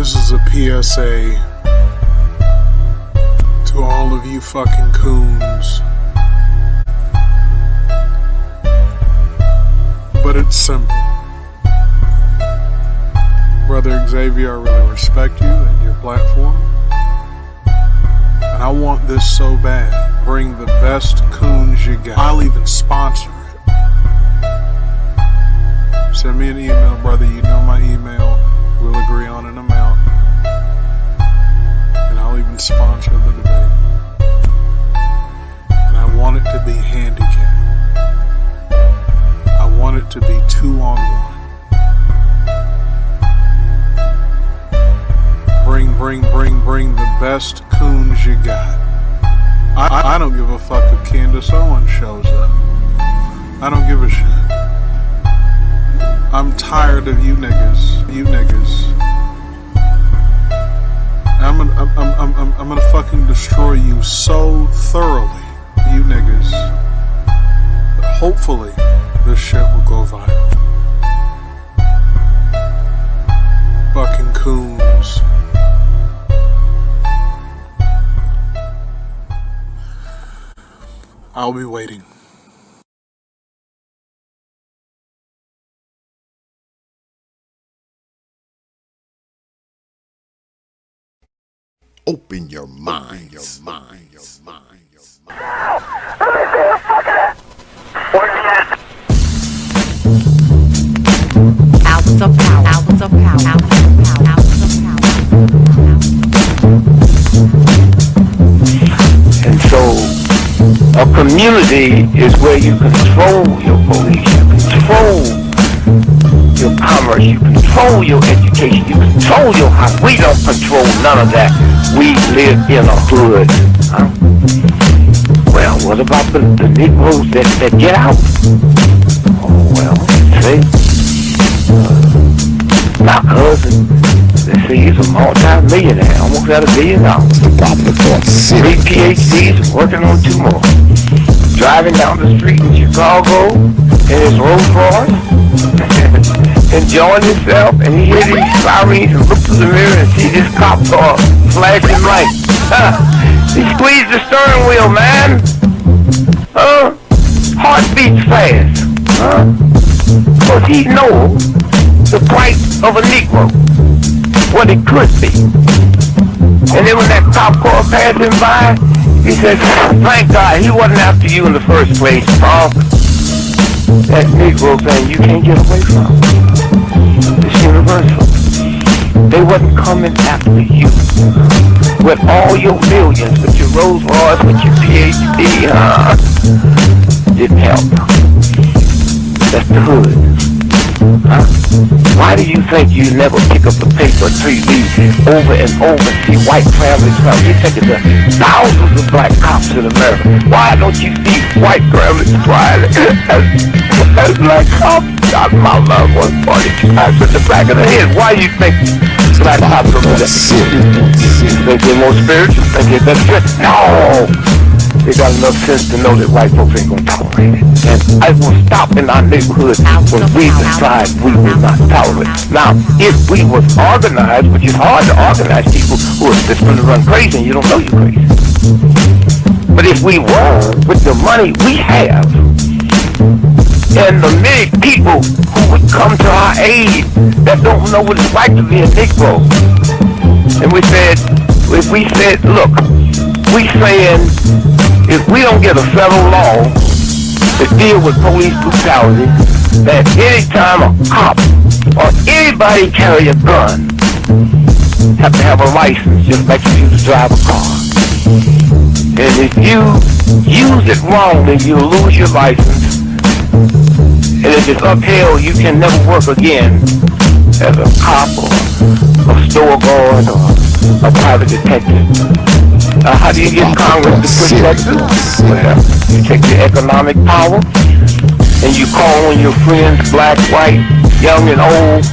This is a PSA to all of you fucking coons. But it's simple. Brother Xavier, I really respect you and your platform. And I want this so bad. Bring the best coons you got. I'll even sponsor it. Send me an email, brother. You know my email. We'll agree on an amount. And I'll even sponsor the debate. And I want it to be handicapped. I want it to be 2-on-1. Bring the best coons you got. I don't give a fuck if Candace Owens shows up. I don't give a shit. I'm tired of you niggas. I'm gonna fucking destroy you so thoroughly, you niggas, that hopefully this shit will go viral. Fucking coons. I'll be waiting. Open your mind. Hours of power. And so, a community is where you control your police, you control your commerce, you control your education, you control your house. We don't control none of that. We live in a hood. Huh? Well, what about the Negroes that get out? Oh, well, see, my cousin, they say he's a multi-millionaire, almost got $1 billion. 3 PhDs, working on 2 more. Driving down the street in Chicago in his Rolls Royce, enjoying himself, and he hears these sirens and looks through the mirror and sees this cop car flashing lights. He squeezed the steering wheel, man. Heart beats fast. Because he knows the price of a Negro, what it could be. And then when that cop car passed him by, he said, thank God he wasn't after you in the first place, punk. That Negro thing you can't get away from. It's universal. They wasn't coming after you. With all your millions, with your Rolls Royce, with your PhD, didn't help. That's the hood. Why do you think you never pick up the paper until you read over and over and see white families? You think of the thousands of black cops in America. Why don't you see white families crying as black cops shot my loved one 42 times in the back of the head? Why do you think black cops are that? You think they're more spiritual? Think they're better? No! They got enough sense to know that white folks ain't gonna tolerate it. And I will stop in our neighborhood when we decide we will not tolerate it. Now, if we was organized, which is hard to organize people who are just gonna run crazy and you don't know you're crazy. But if we were, with the money we have, and the many people who would come to our aid that don't know what it's like to be a Negro, and we said, if we said, look, we saying, if we don't get a federal law to deal with police brutality, that anytime a cop or anybody carry a gun, have to have a license just like you to drive a car. And if you use it wrongly, you'll lose your license. And if it's upheld, you can never work again as a cop or a store guard or a private detective. How do you get Congress to protect it? Well, you take your economic power and you call on your friends, black, white, young and old,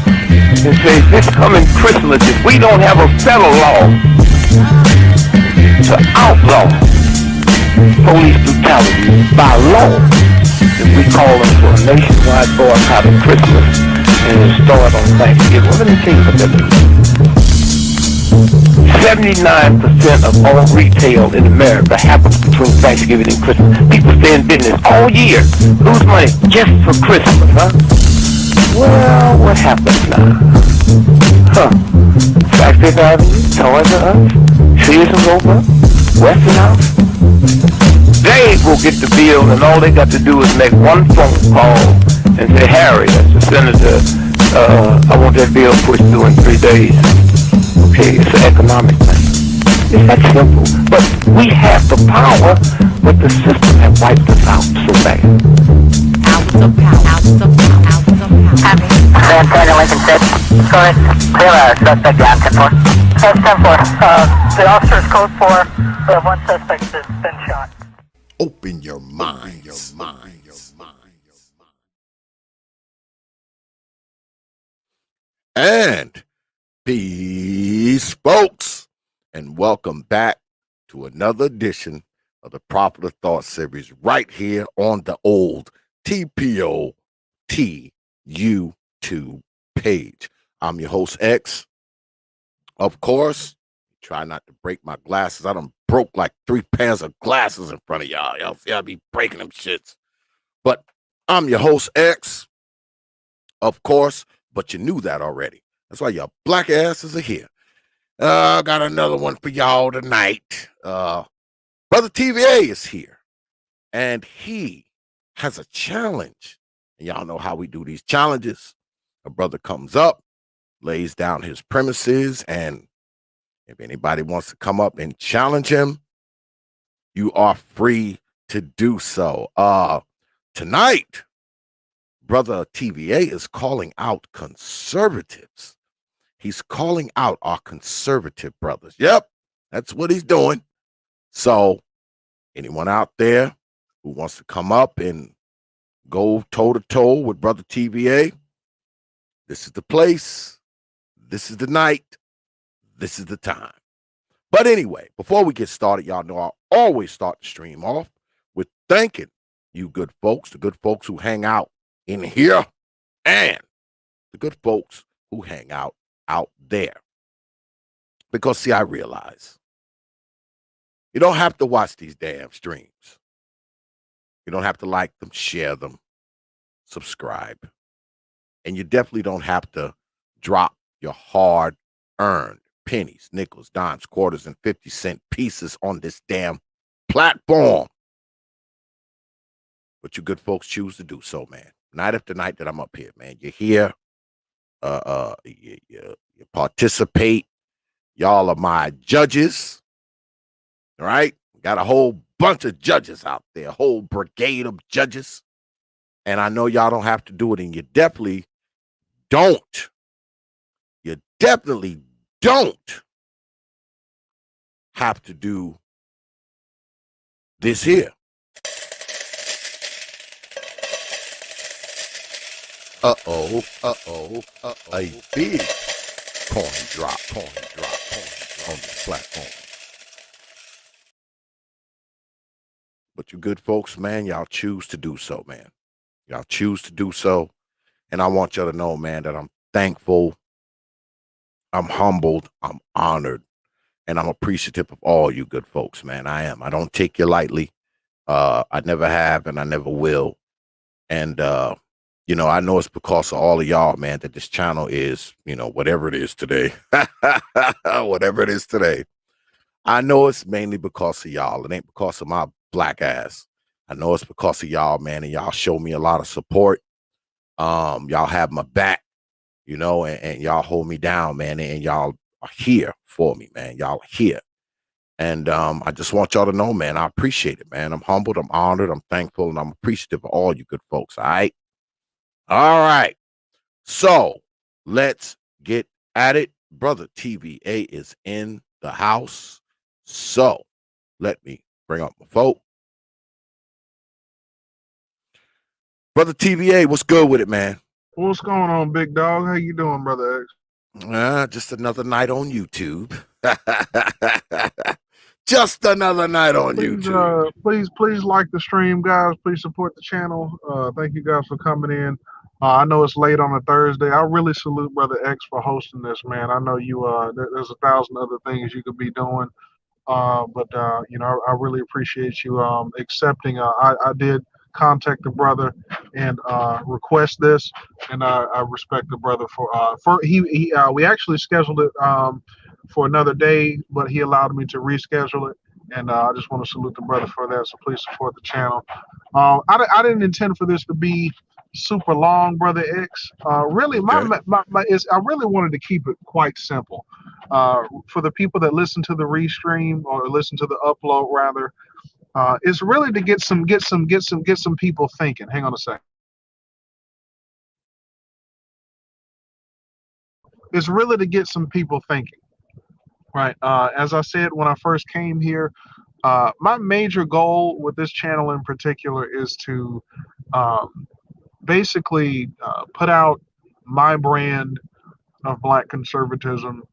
and say, this coming Christmas, if we don't have a federal law to outlaw police brutality by law, then we call them for a nationwide boycott of Christmas and start on Thanksgiving. Well, let me tell you what that means. 79% of all retail in America happens between Thanksgiving and Christmas. People stay in business all year, lose money just for Christmas, huh? Well, what happens now? Sac Fifth Avenue, Toys R Us, Sears and Roebuck, Westinghouse. They will get the bill, and all they got to do is make one phone call and say, Harry, that's the senator, I want that bill pushed through in 3 days. Okay, it's an economic thing. It's that simple. But we have the power, but the system has wiped us out so bad. Hours of power, hours of power, hours of power. San Antonio, Lincoln 6. Go ahead. Clear suspect down 10-4. That's 10-4. The officer's code 4. We have one suspect that's been shot. Open your mind. And peace, folks, and welcome back to another edition of the Popular Thought Series right here on the old T.P.O.T YouTube page. I'm your host, X. Of course, try not to break my glasses. I done broke like 3 pairs of glasses in front of y'all. Y'all see I be breaking them shits. But I'm your host, X. Of course, but you knew that already. That's why your black asses are here. I got another one for y'all tonight. Brother T.V.A. is here. And he has a challenge. And y'all know how we do these challenges. A brother comes up, lays down his premises, and if anybody wants to come up and challenge him, you are free to do so. Tonight, Brother T.V.A. is calling out conservatives. He's calling out our conservative brothers. Yep, that's what he's doing. So, anyone out there who wants to come up and go toe-to-toe with Brother T.V.A., this is the place. This is the night. This is the time. But anyway, before we get started, y'all know I always start the stream off with thanking you good folks, the good folks who hang out in here, and the good folks who hang out there. Because, see, I realize you don't have to watch these damn streams. You don't have to like them, share them, subscribe. And you definitely don't have to drop your hard-earned pennies, nickels, dimes, quarters, and 50-cent pieces on this damn platform. But you good folks choose to do so, man. Night after night that I'm up here, man. You're here. You participate. Y'all are my judges. All right? Got a whole bunch of judges out there, a whole brigade of judges. And I know y'all don't have to do it, and you definitely don't. You definitely don't have to do this here. Uh-oh. A big coin drop on the platform. But you good folks, man, y'all choose to do so, man. Y'all choose to do so. And I want y'all to know, man, that I'm thankful, I'm humbled, I'm honored, and I'm appreciative of all you good folks, man. I am. I don't take you lightly. I never have, and I never will. And, you know, I know it's because of all of y'all, man, that this channel is, you know, whatever it is today. Whatever it is today. I know it's mainly because of y'all. It ain't because of my black ass. I know it's because of y'all, man, and y'all show me a lot of support. Y'all have my back, you know, and y'all hold me down, man, and y'all are here for me, man. Y'all are here. And I just want y'all to know, man, I appreciate it, man. I'm humbled, I'm honored, I'm thankful, and I'm appreciative of all you good folks, all right? All right. So let's get at it. Brother T.V.A. is in the house. So let me bring up my phone. Brother T.V.A., what's good with it, man? What's going on, big dog? How you doing, Brother X? Just another night on YouTube. Just another night on YouTube. Please like the stream, guys. Please support the channel. Thank you guys for coming in. I know it's late on a Thursday. I really salute Brother X for hosting this, man. I know you. There's a thousand other things you could be doing. But you know, I really appreciate you accepting. I did contact the brother and request this, and I respect the brother for he we actually scheduled it for another day, but he allowed me to reschedule it, and I just want to salute the brother for that. So please support the channel. I didn't intend for this to be super long, Brother X. Really, Okay. my is I really wanted to keep it quite simple. For the people that listen to the restream or listen to the upload rather, it's really to get some people thinking. Hang on a second. It's really to get some people thinking, right? As I said when I first came here, my major goal with this channel in particular is to um, basically put out my brand of black conservatism,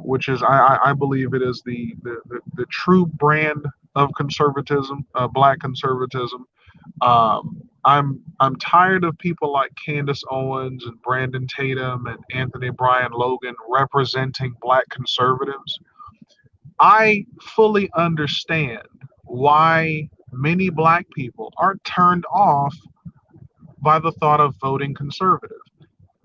which is I believe it is the true brand of conservatism, black conservatism. I'm tired of people like Candace Owens and Brandon Tatum and Anthony Bryan Logan representing black conservatives. I fully understand why many black people are turned off by the thought of voting conservative.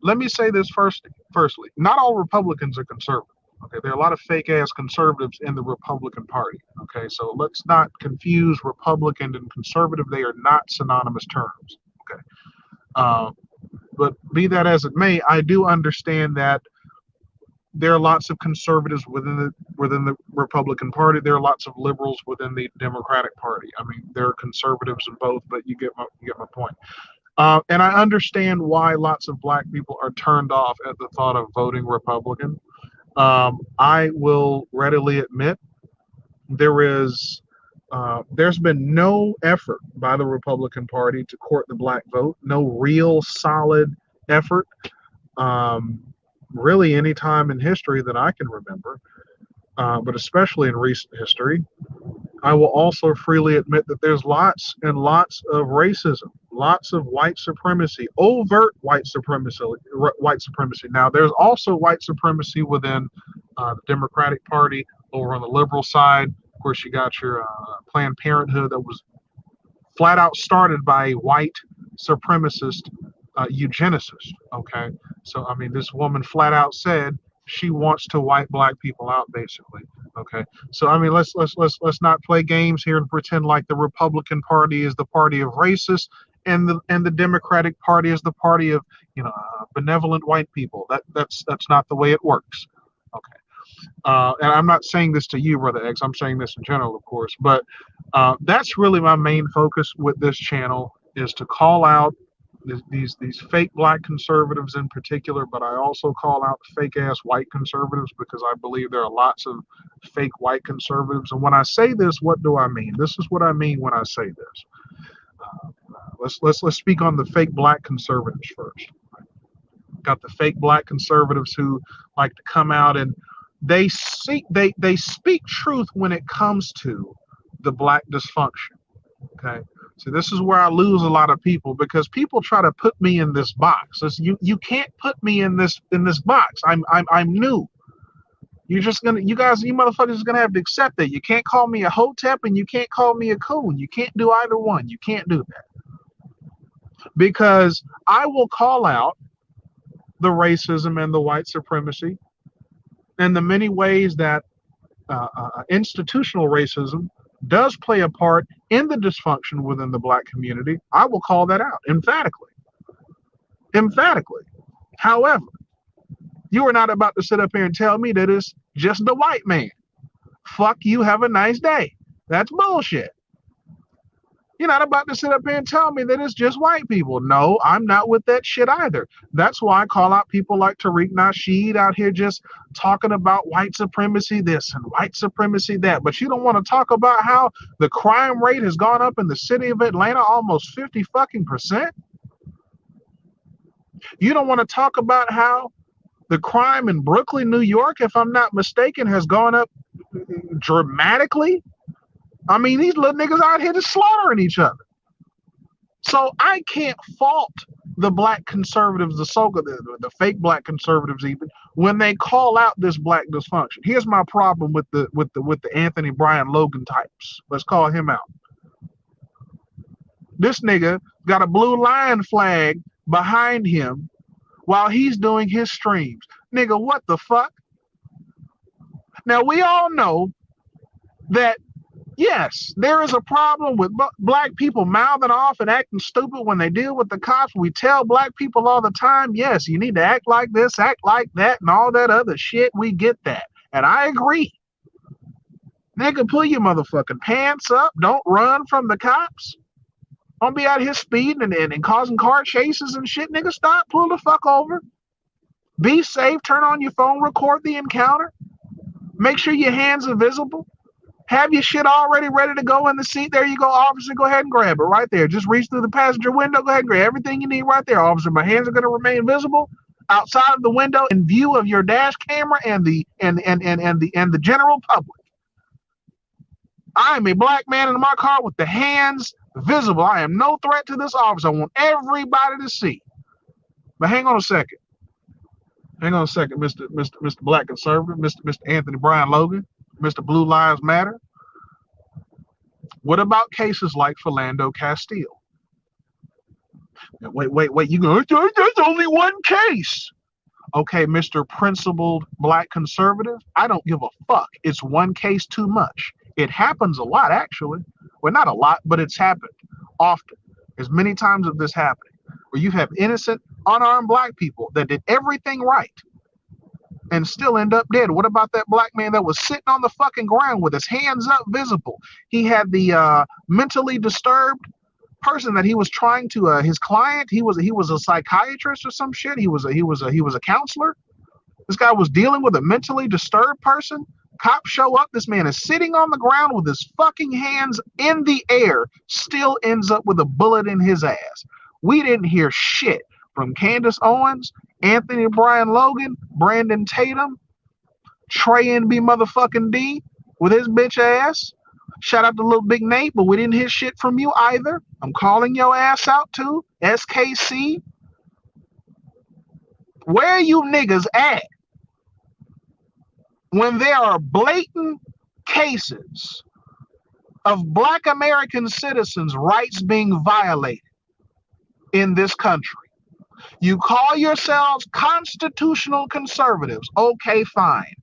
Let me say this firstly, not all Republicans are conservative. Okay, there are a lot of fake ass conservatives in the Republican Party. Okay, so let's not confuse Republican and conservative. They are not synonymous terms. Okay, um, but be that as it may, I do understand that there are lots of conservatives within the Republican Party. There are lots of liberals within the Democratic Party. I mean, there are conservatives in both, but you get my point. And I understand why lots of black people are turned off at the thought of voting Republican. I will readily admit there's been no effort by the Republican Party to court the black vote, no real solid effort, um, really any time in history that I can remember, but especially in recent history. I will also freely admit that there's lots and lots of racism, lots of white supremacy, overt white supremacy. White supremacy. Now, there's also white supremacy within the Democratic Party over on the liberal side. Of course, you got your Planned Parenthood that was flat out started by a white supremacist eugenicist. Okay, so I mean, this woman flat out said she wants to wipe black people out, basically. Okay, so I mean, let's not play games here and pretend like the Republican Party is the party of racists and the Democratic Party is the party of benevolent white people. That's not the way it works. Okay. And I'm not saying this to you, Brother X. I'm saying this in general, of course. But that's really my main focus with this channel is to call out these fake black conservatives in particular, but I also call out fake ass white conservatives because I believe there are lots of fake white conservatives. And when I say this, what do I mean? This is what I mean when I say this. Let's speak on the fake black conservatives first. Got the fake black conservatives who like to come out and they speak truth when it comes to the black dysfunction. Okay, so this is where I lose a lot of people because people try to put me in this box. You can't put me in this box. I'm new. You motherfuckers are gonna have to accept that. You can't call me a hotep and you can't call me a coon. You can't do either one. You can't do that because I will call out the racism and the white supremacy and the many ways that institutional racism does play a part in the dysfunction within the black community. I will call that out emphatically. Emphatically. However, you are not about to sit up here and tell me that it's just the white man. Fuck you, have a nice day. That's bullshit. You're not about to sit up here and tell me that it's just white people. No, I'm not with that shit either. That's why I call out people like Tariq Nasheed out here just talking about white supremacy this and white supremacy that. But you don't want to talk about how the crime rate has gone up in the city of Atlanta almost 50%. You don't want to talk about how the crime in Brooklyn, New York, if I'm not mistaken, has gone up dramatically. I mean, these little niggas out here just slaughtering each other. So I can't fault the black conservatives, the fake black conservatives, even when they call out this black dysfunction. Here's my problem with the Anthony Brian Logan types. Let's call him out. This nigga got a blue lion flag behind him while he's doing his streams. Nigga, what the fuck? Now we all know that yes, there is a problem with black people mouthing off and acting stupid when they deal with the cops. We tell black people all the time, yes, you need to act like this, act like that, and all that other shit. We get that. And I agree. Nigga, pull your motherfucking pants up. Don't run from the cops. Don't be out here speeding and causing car chases and shit. Nigga, stop. Pull the fuck over. Be safe. Turn on your phone. Record the encounter. Make sure your hands are visible. Have your shit already ready to go in the seat. There you go, officer. Go ahead and grab it right there. Just reach through the passenger window. Go ahead and grab everything you need right there, officer. My hands are going to remain visible outside of the window in view of your dash camera and the general public. I am a black man in my car with the hands visible. I am no threat to this officer. I want everybody to see. But hang on a second. Hang on a second, Mr. Black Conservative, Mr. Anthony Brian Logan, Mr. Blue Lives Matter. What about cases like Philando Castile? Wait, you go, there's only one case. Okay, Mr. Principled Black Conservative, I don't give a fuck. It's one case too much. It happens a lot, actually. Well, not a lot, but it's happened often. There's many times of this happening where you have innocent, unarmed black people that did everything right and still end up dead. What about that black man that was sitting on the fucking ground with his hands up visible? He had the mentally disturbed person that he was trying to his client. He was a psychiatrist or some shit. He was a counselor. This guy was dealing with a mentally disturbed person. Cops show up. This man is sitting on the ground with his fucking hands in the air, still ends up with a bullet in his ass. We didn't hear shit from Candace Owens, Anthony Brian Logan, Brandon Tatum, Trey and B motherfucking D with his bitch ass. Shout out to Little Big Nate, but we didn't hear shit from you either. I'm calling your ass out too. SKC. Where are you niggas at when there are blatant cases of black American citizens' rights being violated in this country? You call yourselves constitutional conservatives. Okay, fine.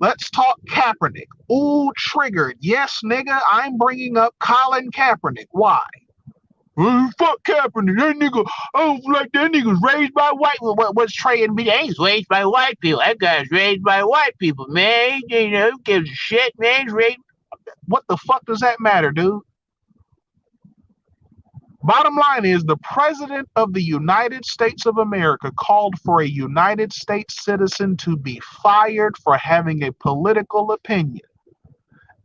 Let's talk Kaepernick. Ooh, triggered. Yes, nigga, I'm bringing up Colin Kaepernick. Why? Fuck Kaepernick. That nigga, I don't feel like that nigga's raised by white people. What's Trey and B? He's raised by white people. That guy's raised by white people, man. You know, who gives a shit, man? He's raised. What the fuck does that matter, dude? Bottom line is the President of the United States of America called for a United States citizen to be fired for having a political opinion.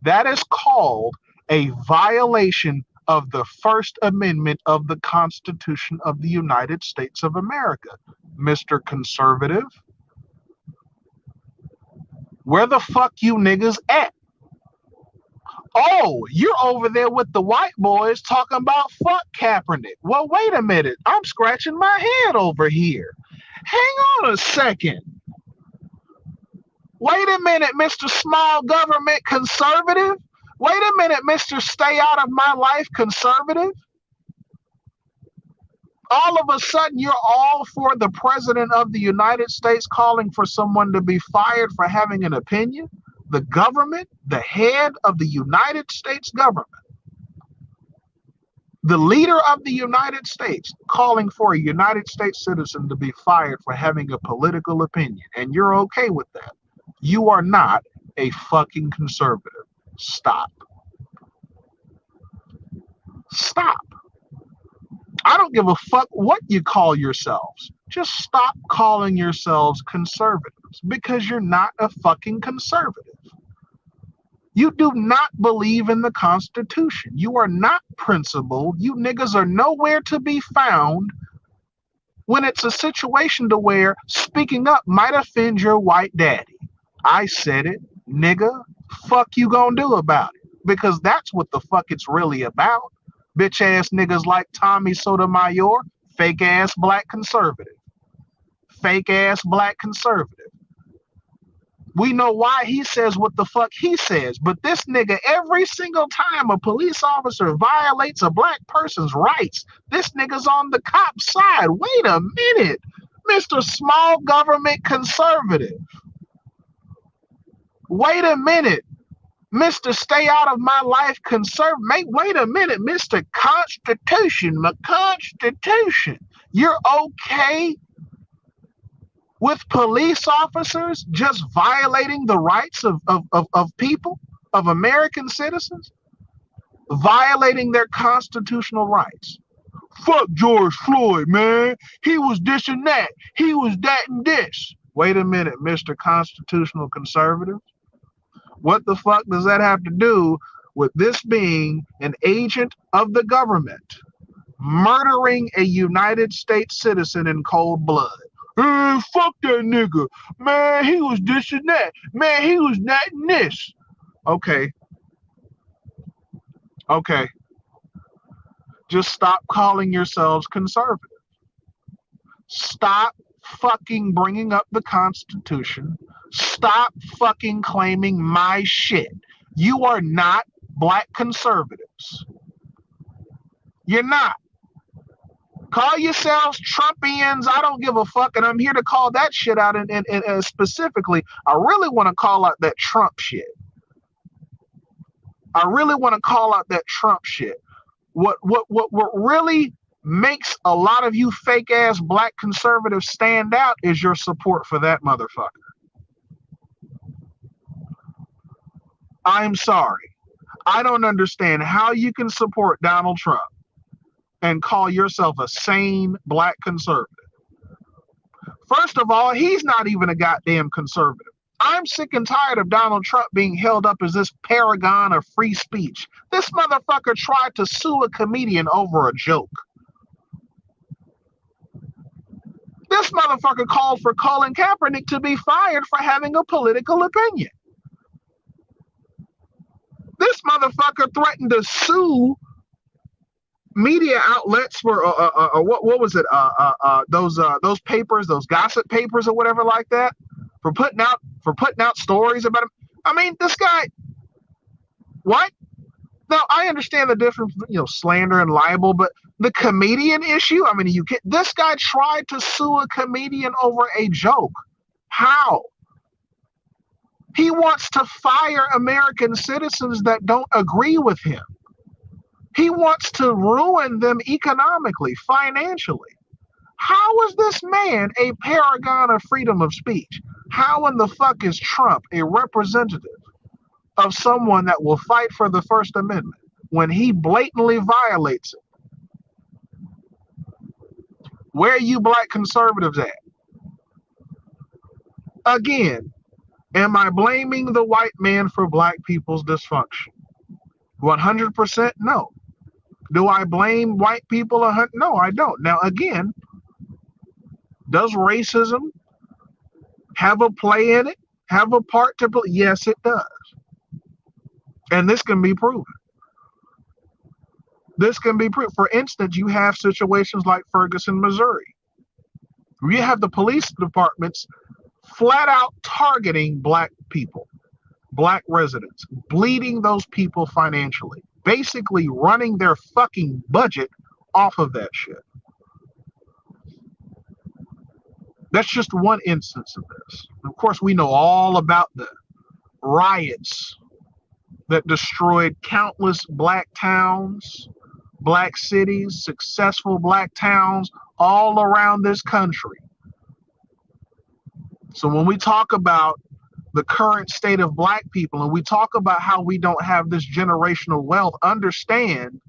That is called a violation of the First Amendment of the Constitution of the United States of America. Mr. Conservative, where the fuck you niggas at? Oh, you're over there with the white boys talking about fuck Kaepernick. Well, wait a minute. I'm scratching my head over here. Hang on a second. Wait a minute, Mr. Small Government Conservative. Wait a minute, Mr. Stay Out of My Life Conservative. All of a sudden, you're all for the President of the United States calling for someone to be fired for having an opinion? The government, the head of the United States government, the leader of the United States calling for a United States citizen to be fired for having a political opinion, and you're okay with that. You are not a fucking conservative. Stop. Stop. I don't give a fuck what you call yourselves. Just stop calling yourselves conservatives because you're not a fucking conservative. You do not believe in the Constitution. You are not principled. You niggas are nowhere to be found when it's a situation to where speaking up might offend your white daddy. I said it, nigga. Fuck you gonna do about it? Because that's what the fuck it's really about. Bitch ass niggas like Tommy Sotomayor, fake ass black conservative. Fake ass black conservative. We know why he says what the fuck he says, but this nigga, every single time a police officer violates a black person's rights, this nigga's on the cop's side. Wait a minute, Mr. Small Government Conservative. Wait a minute, Mr. Stay Out of My Life Conservative. Wait a minute, Mr. Constitution, my Constitution. You're okay with police officers just violating the rights of people, of American citizens, violating their constitutional rights. Fuck George Floyd, man. He was this and that. He was that and this. Wait a minute, Mr. Constitutional Conservative. What the fuck does that have to do with this being an agent of the government murdering a United States citizen in cold blood? Hey, fuck that nigga. Man, he was this and that. Man, he was that and this. Okay. Okay. Just stop calling yourselves conservative. Stop fucking bringing up the Constitution. Stop fucking claiming my shit. You are not black conservatives. You're not. Call yourselves Trumpians. I don't give a fuck, and I'm here to call that shit out. And specifically, I really want to call out that Trump shit. I really want to call out that Trump shit. What really makes a lot of you fake ass black conservatives stand out is your support for that motherfucker. I'm sorry. I don't understand how you can support Donald Trump and call yourself a sane black conservative. First of all, he's not even a goddamn conservative. I'm sick and tired of Donald Trump being held up as this paragon of free speech. This motherfucker tried to sue a comedian over a joke. This motherfucker called for Colin Kaepernick to be fired for having a political opinion. This motherfucker threatened to sue media outlets for what was it? Those papers, those gossip papers or whatever like that, for putting out stories about him. I mean, this guy. What? Now I understand the difference, slander and libel, but the comedian issue. I mean, this guy tried to sue a comedian over a joke. How? He wants to fire American citizens that don't agree with him. He wants to ruin them economically, financially. How is this man a paragon of freedom of speech? How in the fuck is Trump a representative of someone that will fight for the First Amendment when he blatantly violates it? Where are you black conservatives at? Again, am I blaming the white man for black people's dysfunction? 100% no. Do I blame white people? No, I don't. Now, again, does racism have a play in it? Have a part to play? Yes, it does. And this can be proven. This can be proven. For instance, you have situations like Ferguson, Missouri. You have the police departments flat out targeting black people, black residents, bleeding those people financially, basically running their fucking budget off of that shit. That's just one instance of this. Of course, we know all about the riots that destroyed countless black towns, black cities, successful black towns all around this country. So when we talk about the current state of black people and we talk about how we don't have this generational wealth, understand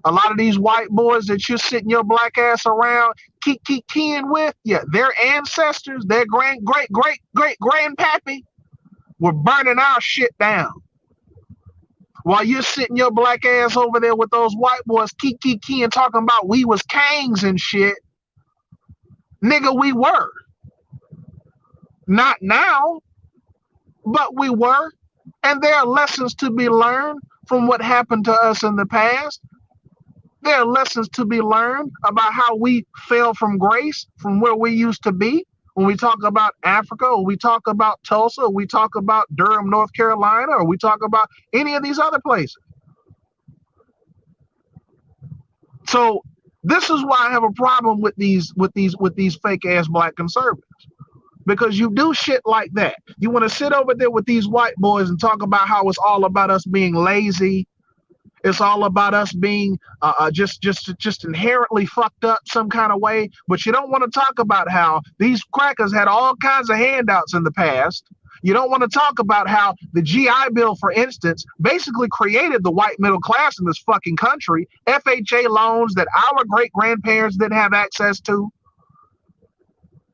a lot of these white boys that you're sitting your black ass around keying with, yeah, their ancestors, their great grandpappy were burning our shit down. While you're sitting your black ass over there with those white boys keying talking about we was kings and shit. Nigga, we were. Not now, but we were. And there are lessons to be learned from what happened to us in the past. There are lessons to be learned about how we fell from grace from where we used to be. When we talk about Africa, or we talk about Tulsa, or we talk about Durham, North Carolina, or we talk about any of these other places. So this is why I have a problem with these fake ass black conservatives. Because you do shit like that. You want to sit over there with these white boys and talk about how it's all about us being lazy. It's all about us being just inherently fucked up some kind of way. But you don't want to talk about how these crackers had all kinds of handouts in the past. You don't want to talk about how the GI Bill, for instance, basically created the white middle class in this fucking country. FHA loans that our great grandparents didn't have access to.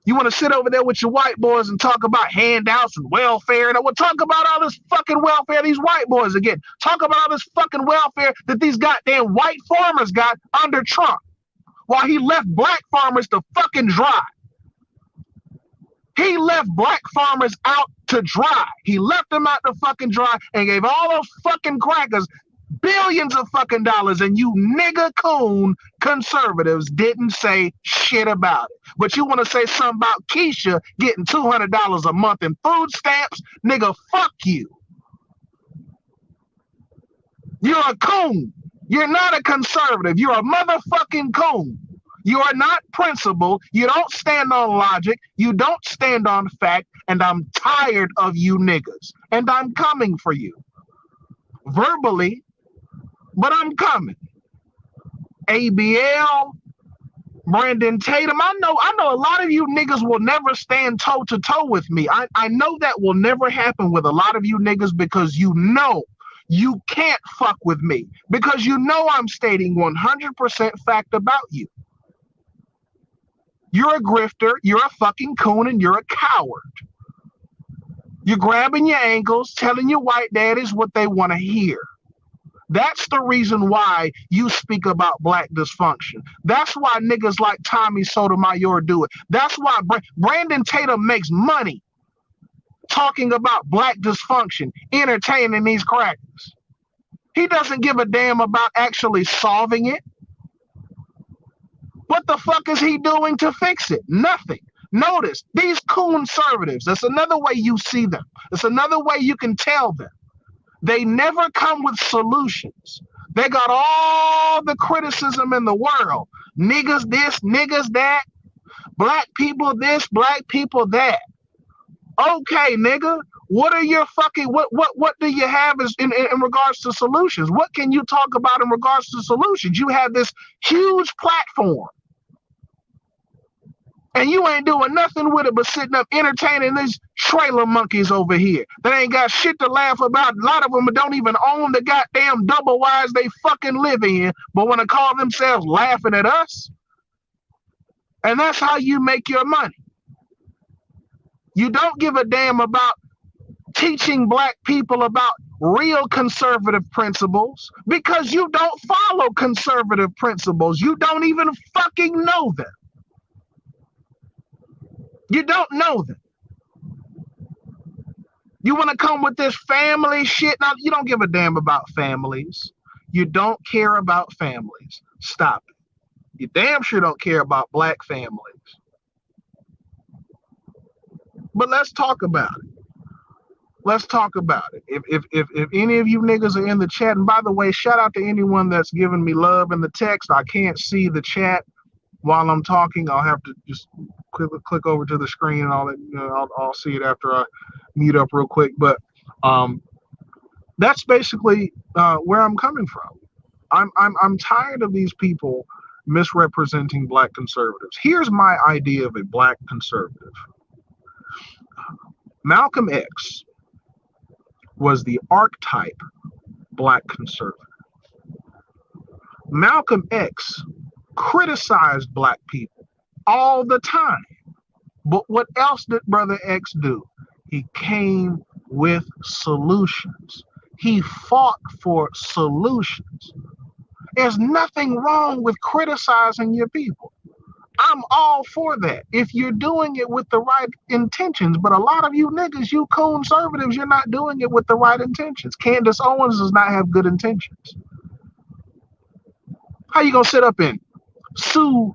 You want to sit over there with your white boys and talk about handouts and welfare, and I will talk about all this fucking welfare these white boys again. Talk about all this fucking welfare that these goddamn white farmers got under Trump, while he left black farmers to fucking dry. He left black farmers out to dry. He left them out to fucking dry and gave all those fucking crackers billions of fucking dollars, and you nigga coon conservatives didn't say shit about it. But you want to say something about Keisha getting $200 a month in food stamps? Nigga, fuck you. You're a coon. You're not a conservative. You're a motherfucking coon. You are not principled. You don't stand on logic. You don't stand on fact. And I'm tired of you niggas. And I'm coming for you. Verbally, but I'm coming. ABL, Brandon Tatum. I know a lot of you niggas will never stand toe to toe with me. I know that will never happen with a lot of you niggas, because you know you can't fuck with me, because you know I'm stating 100% fact about you. You're a grifter, you're a fucking coon, and you're a coward. You're grabbing your ankles, telling your white daddies what they want to hear. That's the reason why you speak about black dysfunction. That's why niggas like Tommy Sotomayor do it. That's why Brandon Tatum makes money talking about black dysfunction, entertaining these crackers. He doesn't give a damn about actually solving it. What the fuck is he doing to fix it? Nothing. Notice, these conservatives, that's another way you see them. It's another way you can tell them. They never come with solutions. They got all the criticism in the world. Niggas this, niggas that. Black people this, black people that. Okay, nigga. What are your fucking, what do you have in regards to solutions? What can you talk about in regards to solutions? You have this huge platform, and you ain't doing nothing with it but sitting up entertaining these trailer monkeys over here that ain't got shit to laugh about. A lot of them don't even own the goddamn double wides they fucking live in, but want to call themselves laughing at us. And that's how you make your money. You don't give a damn about teaching black people about real conservative principles, because you don't follow conservative principles. You don't even fucking know them. You don't know them. You want to come with this family shit? Now, you don't give a damn about families. You don't care about families. Stop it. You damn sure don't care about black families. But let's talk about it. Let's talk about it. If any of you niggas are in the chat, and by the way, shout out to anyone that's giving me love in the text. I can't see the chat while I'm talking. I'll have to just click over to the screen, and I'll see it after I mute up real quick. But that's basically where I'm coming from. I'm tired of these people misrepresenting black conservatives. Here's my idea of a black conservative. Malcolm X was the archetype black conservative. Malcolm X criticized black people all the time. But what else did Brother X do? He came with solutions. He fought for solutions. There's nothing wrong with criticizing your people. I'm all for that if you're doing it with the right intentions. But a lot of you niggas, you conservatives, you're not doing it with the right intentions. Candace Owens does not have good intentions. How you gonna sit up and sue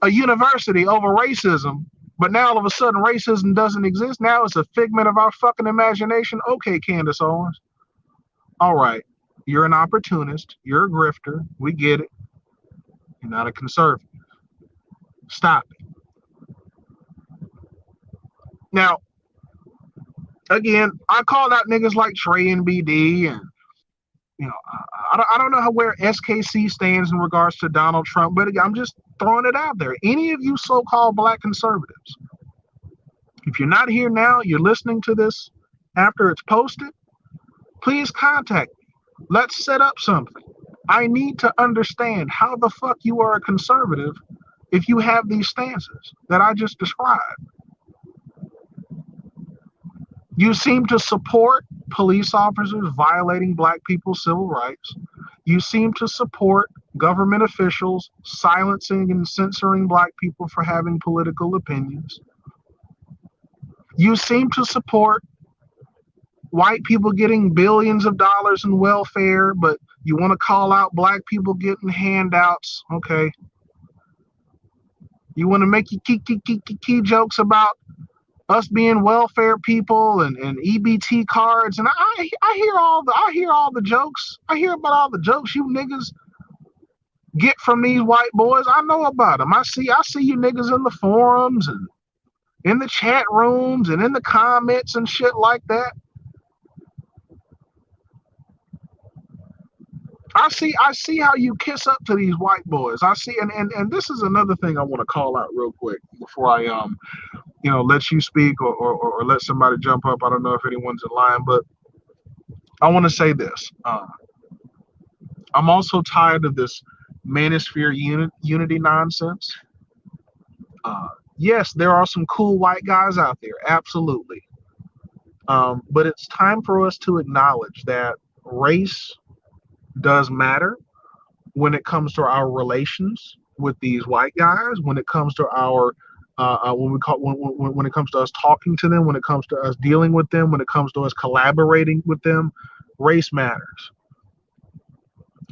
a university over racism, but now all of a sudden racism doesn't exist? Now it's a figment of our fucking imagination. Okay, Candace Owens. All right. You're an opportunist. You're a grifter. We get it. You're not a conservative. Stop it. Now, again, I called out niggas like Trey and BD, and I don't know where SKC stands in regards to Donald Trump, but I'm just throwing it out there. Any of you so-called black conservatives, if you're not here now, you're listening to this after it's posted, please contact me. Let's set up something. I need to understand how the fuck you are a conservative if you have these stances that I just described. You seem to support police officers violating black people's civil rights. You seem to support government officials silencing and censoring black people for having political opinions. You seem to support white people getting billions of dollars in welfare, but you want to call out black people getting handouts. Okay. You want to make your key jokes about us being welfare people and EBT cards, and I hear all the jokes. I hear about all the jokes you niggas get from these white boys. I know about them. I see you niggas in the forums and in the chat rooms and in the comments and shit like that. I see how you kiss up to these white boys. I see, and this is another thing I want to call out real quick before I let you speak or let somebody jump up. I don't know if anyone's in line, but I want to say this. I'm also tired of this manosphere unity nonsense. Yes, there are some cool white guys out there, absolutely. But it's time for us to acknowledge that race does matter when it comes to our relations with these white guys, when it comes to our when it comes to us talking to them, when it comes to us dealing with them, when it comes to us collaborating with them. Race matters.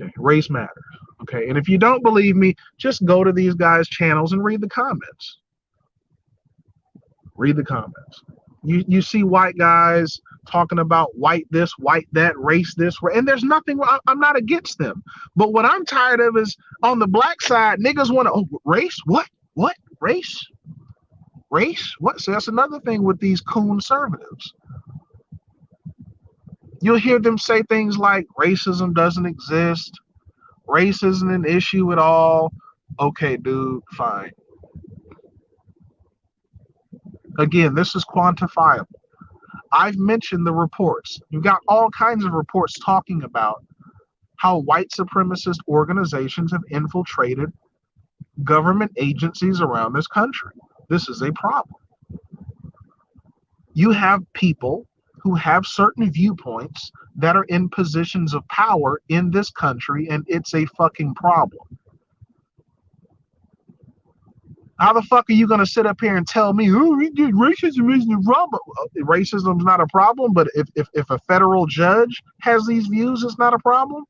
Okay, race matters. Okay, and if you don't believe me, just go to these guys' channels and read the comments. Read the comments. You see white guys talking about white this, white that, race this, and there's nothing. I'm not against them, but what I'm tired of is on the black side, niggas want to race. What race? Race? What? So that's another thing with these conservatives. You'll hear them say things like racism doesn't exist. Race isn't an issue at all. Okay, dude, fine. Again, this is quantifiable. I've mentioned the reports. You've got all kinds of reports talking about how white supremacist organizations have infiltrated government agencies around this country. This is a problem. You have people who have certain viewpoints that are in positions of power in this country, and it's a fucking problem. How the fuck are you going to sit up here and tell me, oh, racism isn't a problem? Racism's not a problem, but if a federal judge has these views, it's not a problem.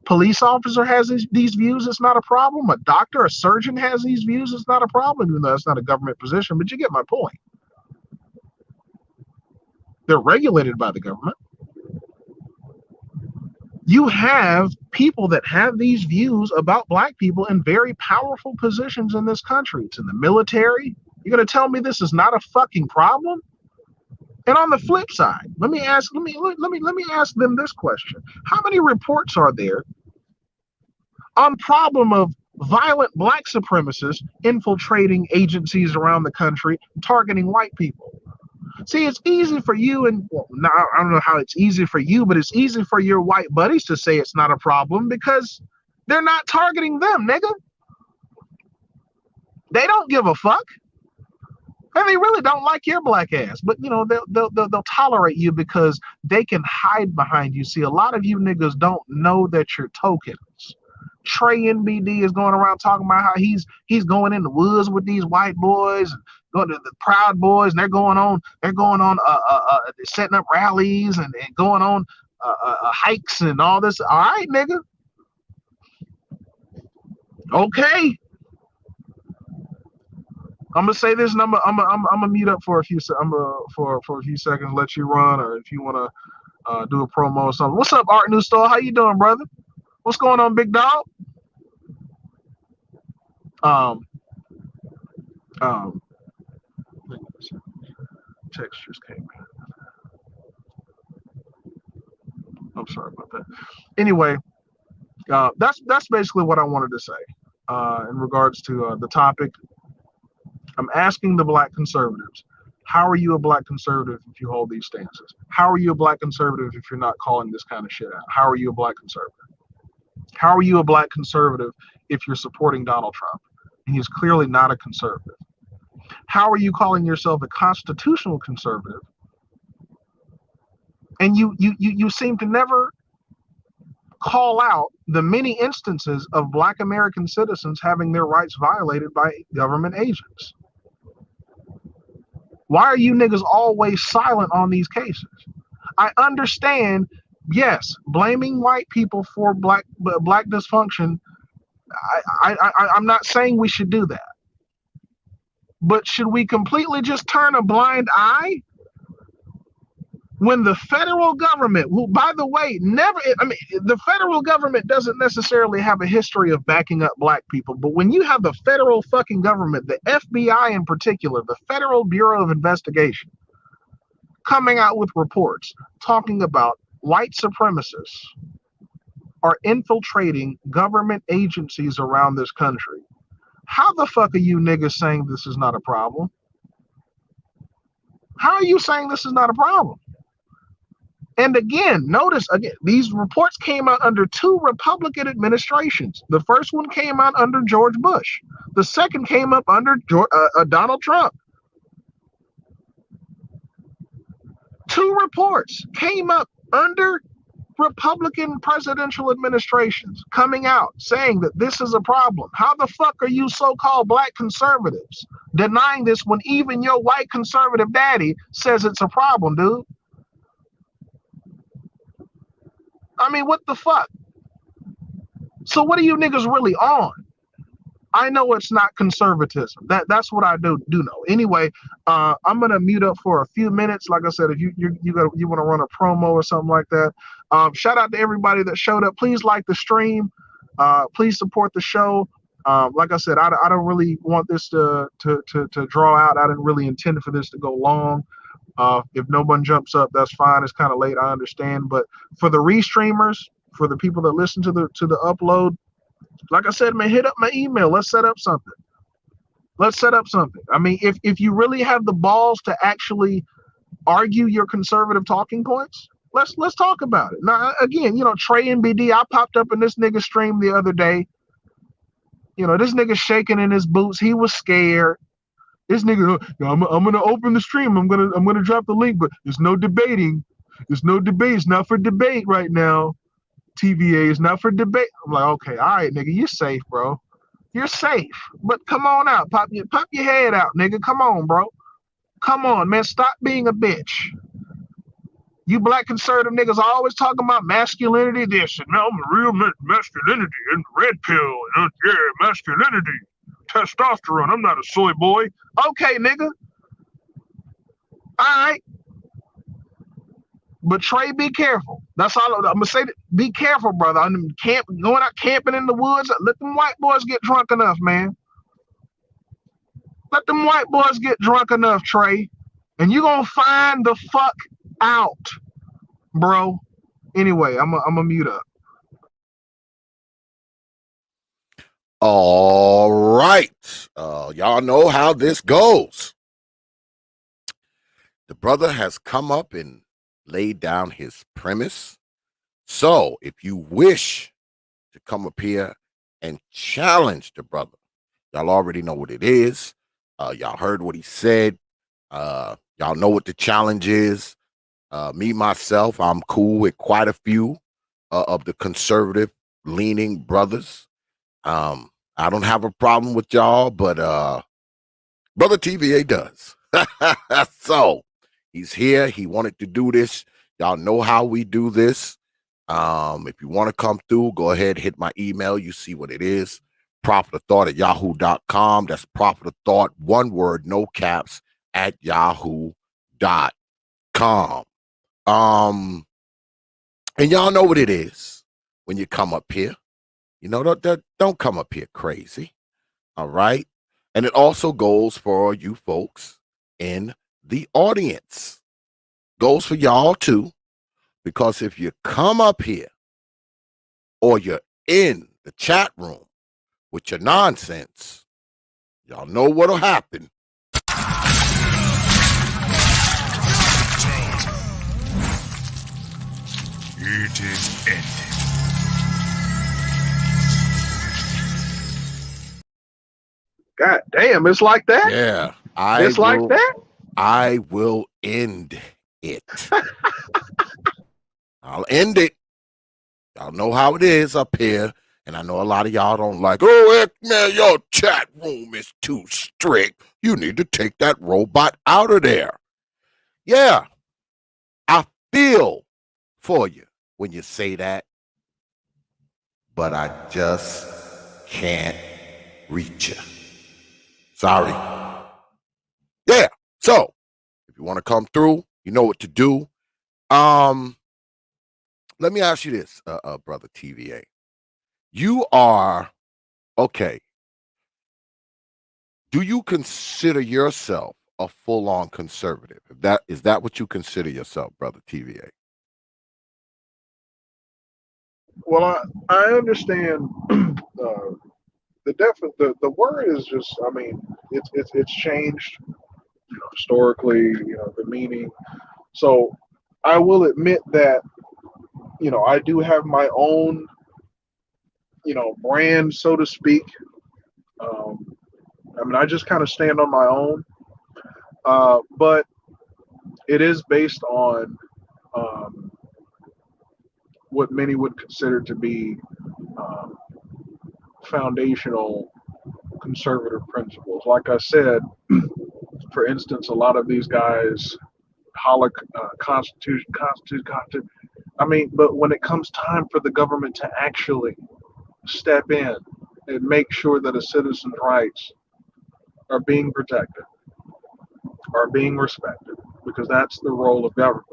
Police officer has these views, it's not a problem. A doctor, a surgeon has these views, it's not a problem, even though it's not a government position, but you get my point. They're regulated by the government. You have people that have these views about black people in very powerful positions in this country. It's in the military. You're going to tell me this is not a fucking problem? And on the flip side, let me ask them this question. How many reports are there on problem of violent black supremacists infiltrating agencies around the country, targeting white people? See, it's easy for you, and I don't know how it's easy for you, but it's easy for your white buddies to say it's not a problem because they're not targeting them, nigga. They don't give a fuck, and they really don't like your black ass. But they'll tolerate you because they can hide behind you. See, a lot of you niggas don't know that you're tokens. Trey NBD is going around talking about how he's going in the woods with these white boys, and going to the Proud Boys, and they're going on setting up rallies and going on hikes and all this. All right, nigga. Okay. I'm gonna say this, and I'm gonna mute up for a few for a few seconds, let you run, or if you wanna do a promo or something. What's up, Art New Store? How you doing, brother? What's going on, big dog? Um, um, text just came in. I'm sorry about that. Anyway, that's basically what I wanted to say in regards to the topic. I'm asking the black conservatives, how are you a black conservative if you hold these stances? How are you a black conservative if you're not calling this kind of shit out? How are you a black conservative? How are you a black conservative if you're supporting Donald Trump? And he's clearly not a conservative. How are you calling yourself a constitutional conservative? And you seem to never call out the many instances of black American citizens having their rights violated by government agents. Why are you niggas always silent on these cases? I understand, yes, blaming white people for black dysfunction. I'm not saying we should do that. But should we completely just turn a blind eye when the federal government, who, by the way, the federal government doesn't necessarily have a history of backing up black people, but when you have the federal fucking government, the FBI in particular, the Federal Bureau of Investigation, coming out with reports talking about white supremacists are infiltrating government agencies around this country, how the fuck are you niggas saying this is not a problem? How are you saying this is not a problem? And again, notice again, these reports came out under two Republican administrations. The first one came out under George Bush. The second came up under Donald Trump. Two reports came up under Republican presidential administrations coming out saying that this is a problem. How the fuck are you so-called black conservatives denying this when even your white conservative daddy says it's a problem, dude? I mean, what the fuck? So what are you niggas really on? I know it's not conservatism. That's what I do know. Anyway, I'm gonna mute up for a few minutes. Like I said, if you want to run a promo or something like that, shout out to everybody that showed up. Please like the stream. Please support the show. Like I said, I don't really want this to draw out. I didn't really intend for this to go long. If no one jumps up, that's fine. It's kind of late, I understand. But for the restreamers, for the people that listen to the upload, like I said, man, hit up my email. Let's set up something. I mean, if you really have the balls to actually argue your conservative talking points, let's talk about it. Now, again, Trey and BD, I popped up in this nigga stream the other day. This nigga shaking in his boots. He was scared. This nigga, I'm gonna open the stream. I'm gonna drop the link, but there's no debating. There's no debate. It's not for debate right now. T.V.A. is not for debate. I'm like, okay, all right, nigga, you're safe, bro. You're safe. But come on out. Pop your head out, nigga. Come on, bro. Come on, man. Stop being a bitch. You black conservative niggas are always talking about masculinity, this, and now I'm a real masculinity and red pill, and yeah, masculinity. Testosterone. I'm not a soy boy. Okay, nigga. All right. But Trey, be careful. That's all I'm gonna say. Be careful, brother. I'm going out camping in the woods. Let them white boys get drunk enough, man. Let them white boys get drunk enough, Trey. And you gonna find the fuck out, bro. Anyway, I'm gonna mute up. All right. Y'all know how this goes. The brother has come up and laid down his premise. So if you wish to come up here and challenge the brother, y'all already know what it is. Y'all heard what he said. Y'all know what the challenge is. Me, myself, I'm cool with quite a few of the conservative leaning brothers. I don't have a problem with y'all, but Brother T.V.A. does. So he's here. He wanted to do this. Y'all know how we do this. If you want to come through, go ahead, hit my email. You see what it is. Prophet of Thought at yahoo.com. That's Prophet of Thought, one word, no caps, at yahoo.com. And y'all know what it is when you come up here. You know, don't come up here crazy. All right. And it also goes for you folks in the audience. Goes for y'all too. Because if you come up here or you're in the chat room with your nonsense, y'all know what'll happen. It is ended. God damn, it's like that? Yeah. Like that? I will end it. I'll end it. Y'all know how it is up here. And I know a lot of y'all don't like, oh, man, your chat room is too strict. You need to take that robot out of there. Yeah. I feel for you when you say that. But I just can't reach you. Sorry. Yeah. So if you want to come through, you know what to do. Let me ask you this, brother T.V.A. You are, okay. Do you consider yourself a full-on conservative? Is that what you consider yourself, brother T.V.A.? Well, I understand the word is just, I mean, it's changed, historically, the meaning. So I will admit that, I do have my own, brand, so to speak. I mean, I just kind of stand on my own, but it is based on what many would consider to be um, foundational conservative principles. Like I said, for instance, a lot of these guys holler Constitution. I mean, but when it comes time for the government to actually step in and make sure that a citizen's rights are being protected, are being respected, because that's the role of government.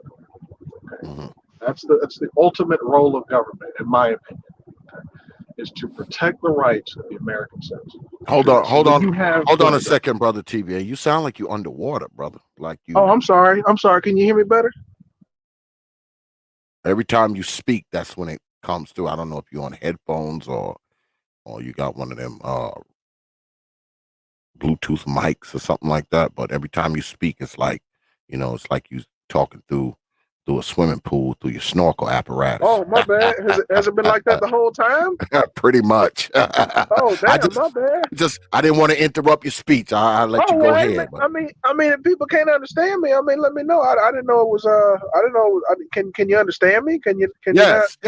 Okay? Mm-hmm. That's the ultimate role of government, in my opinion, is to protect the rights of the American citizen. Hold on. You have Hold on a second, brother TV. You sound like you underwater, brother. Like you. Oh, I'm sorry. Can you hear me better? Every time you speak, that's when it comes through. I don't know if you're on headphones or you got one of them Bluetooth mics or something like that. But every time you speak, it's like, it's like you talking through a swimming pool through your snorkel apparatus. Oh, my bad. Has it been like that the whole time? Pretty much. Oh, damn, my bad. I didn't want to interrupt your speech. I'll let you go ahead. I mean, if people can't understand me, I mean, let me know. I didn't know it was. I didn't know. Can you understand me? Can you? Yes.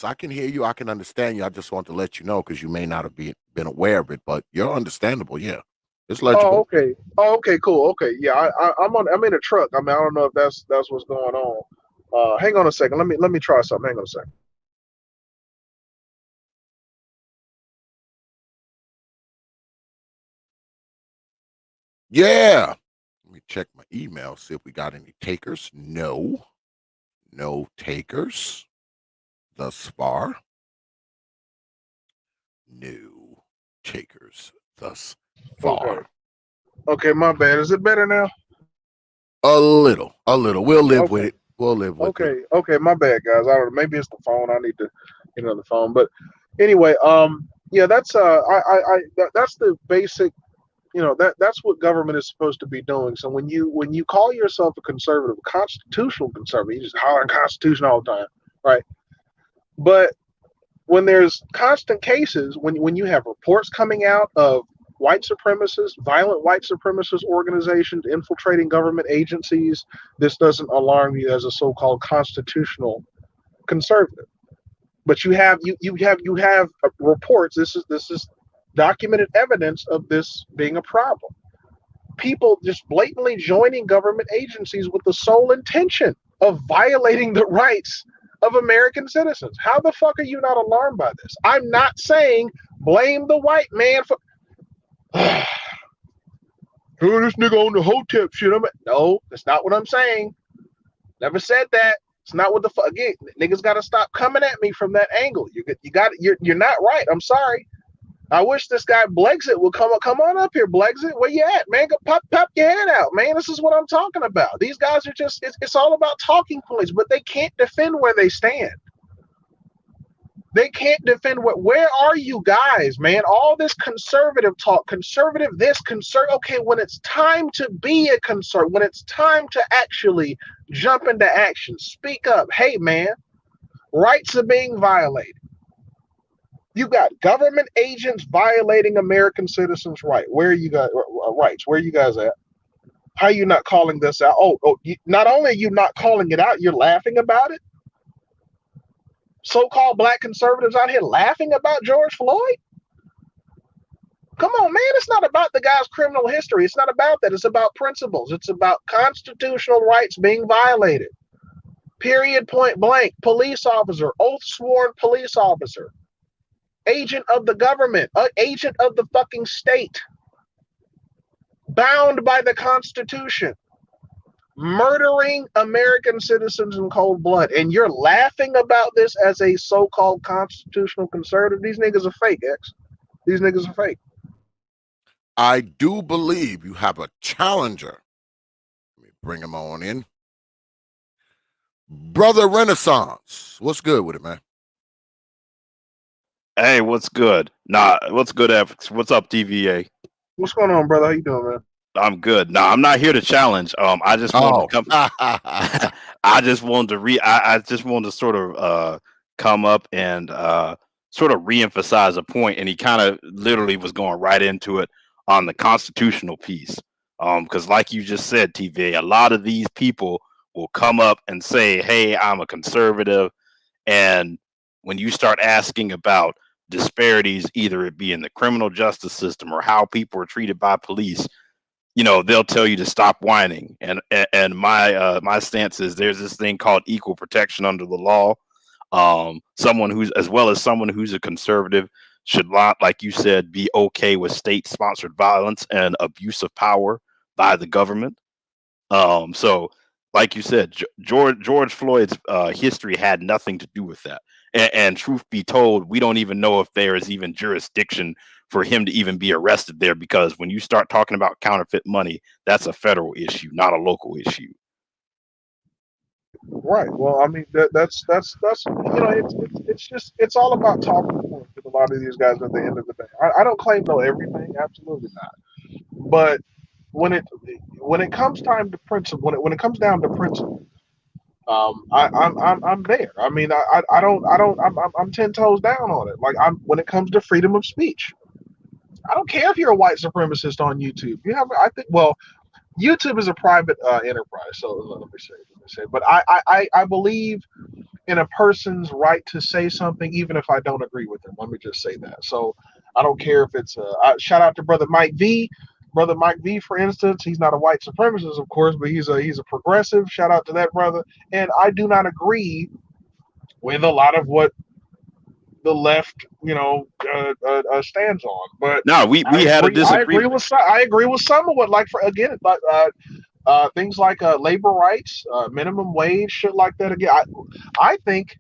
I can hear you. I can understand you. I just want to let you know because you may not have been aware of it, but you're understandable. Yeah, it's legible. Oh, okay, cool. Okay, yeah. I'm in a truck. I mean, I don't know if that's what's going on. Hang on a second. Let me try something. Hang on a second. Yeah. Let me check my email, see if we got any takers. No takers thus far. No takers thus far. Okay, my bad. Is it better now? A little. We'll live with it. We'll live with it. Okay, my bad, guys. I don't know. Maybe it's the phone. I need to get another phone. But anyway, yeah, that's that's the basic. That's what government is supposed to be doing. So when you call yourself a conservative, constitutional conservative, you just holler Constitution all the time, right? But when there's constant cases, when you have reports coming out of white supremacists, violent white supremacist organizations infiltrating government agencies, this doesn't alarm you as a so-called constitutional conservative. But you have reports. This is documented evidence of this being a problem. People just blatantly joining government agencies with the sole intention of violating the rights of American citizens. How the fuck are you not alarmed by this? I'm not saying blame the white man for. Oh, this nigga on the hotep shit. No, that's not what I'm saying. Never said that. It's not what the fuck. Again, niggas got to stop coming at me from that angle. You're not right. I'm sorry. I wish this guy Blexit would come on up here. Blexit, where you at, man? Go pop your head out, man. This is what I'm talking about. These guys are just, it's all about talking points, but they can't defend where they stand. They can't defend where are you guys, man? All this conservative talk, conservative this, okay, when it's time to be a conservative, when it's time to actually jump into action, speak up. Hey, man, rights are being violated. You got government agents violating American citizens' rights. Where are you guys? Rights. Where are you guys at? How are you not calling this out? Not only are you not calling it out, you're laughing about it. So-called black conservatives out here laughing about George Floyd. Come on, man. It's not about the guy's criminal history. It's not about that. It's about principles. It's about constitutional rights being violated. Period. Point blank. Police officer, oath-sworn police officer. Agent of the government, agent of the fucking state, bound by the Constitution, murdering American citizens in cold blood. And you're laughing about this as a so-called constitutional conservative? These niggas are fake, X. These niggas are fake. I do believe you have a challenger. Let me bring him on in. Brother Renaissance. What's good with it, man? Hey, what's good? What's good, F? What's up, T.V.A? What's going on, brother? How you doing, man? I'm good. I'm not here to challenge. I just wanted to come. I just wanted to sort of come up and sort of reemphasize a point, and he kind of literally was going right into it on the constitutional piece. Because like you just said, T.V.A, a lot of these people will come up and say, "Hey, I'm a conservative," and when you start asking about disparities, either it be in the criminal justice system or how people are treated by police, they'll tell you to stop whining. And my stance is there's this thing called equal protection under the law. Someone who's a conservative should not, like you said, be okay with state-sponsored violence and abuse of power by the government. So like you said, George Floyd's history had nothing to do with that. And truth be told, we don't even know if there is even jurisdiction for him to even be arrested there, because when you start talking about counterfeit money, that's a federal issue, not a local issue. Right. Well, I mean, that's it's all about talking points with a lot of these guys at the end of the day. I don't claim to know everything, absolutely not. But when it comes time to principle, when it comes down to principle, I'm there. I mean, I'm 10 toes down on it. Like, when it comes to freedom of speech, I don't care if you're a white supremacist on YouTube. YouTube is a private enterprise, so let me say. But I believe in a person's right to say something, even if I don't agree with them. Let me just say that. So I don't care if it's shout out to brother Mike V. Brother Mike V, for instance, he's not a white supremacist, of course, but he's a progressive. Shout out to that brother. And I do not agree with a lot of what the left, stands on. But no, we had a disagreement. I agree with some of what, things like labor rights, minimum wage, shit like that. Again, I think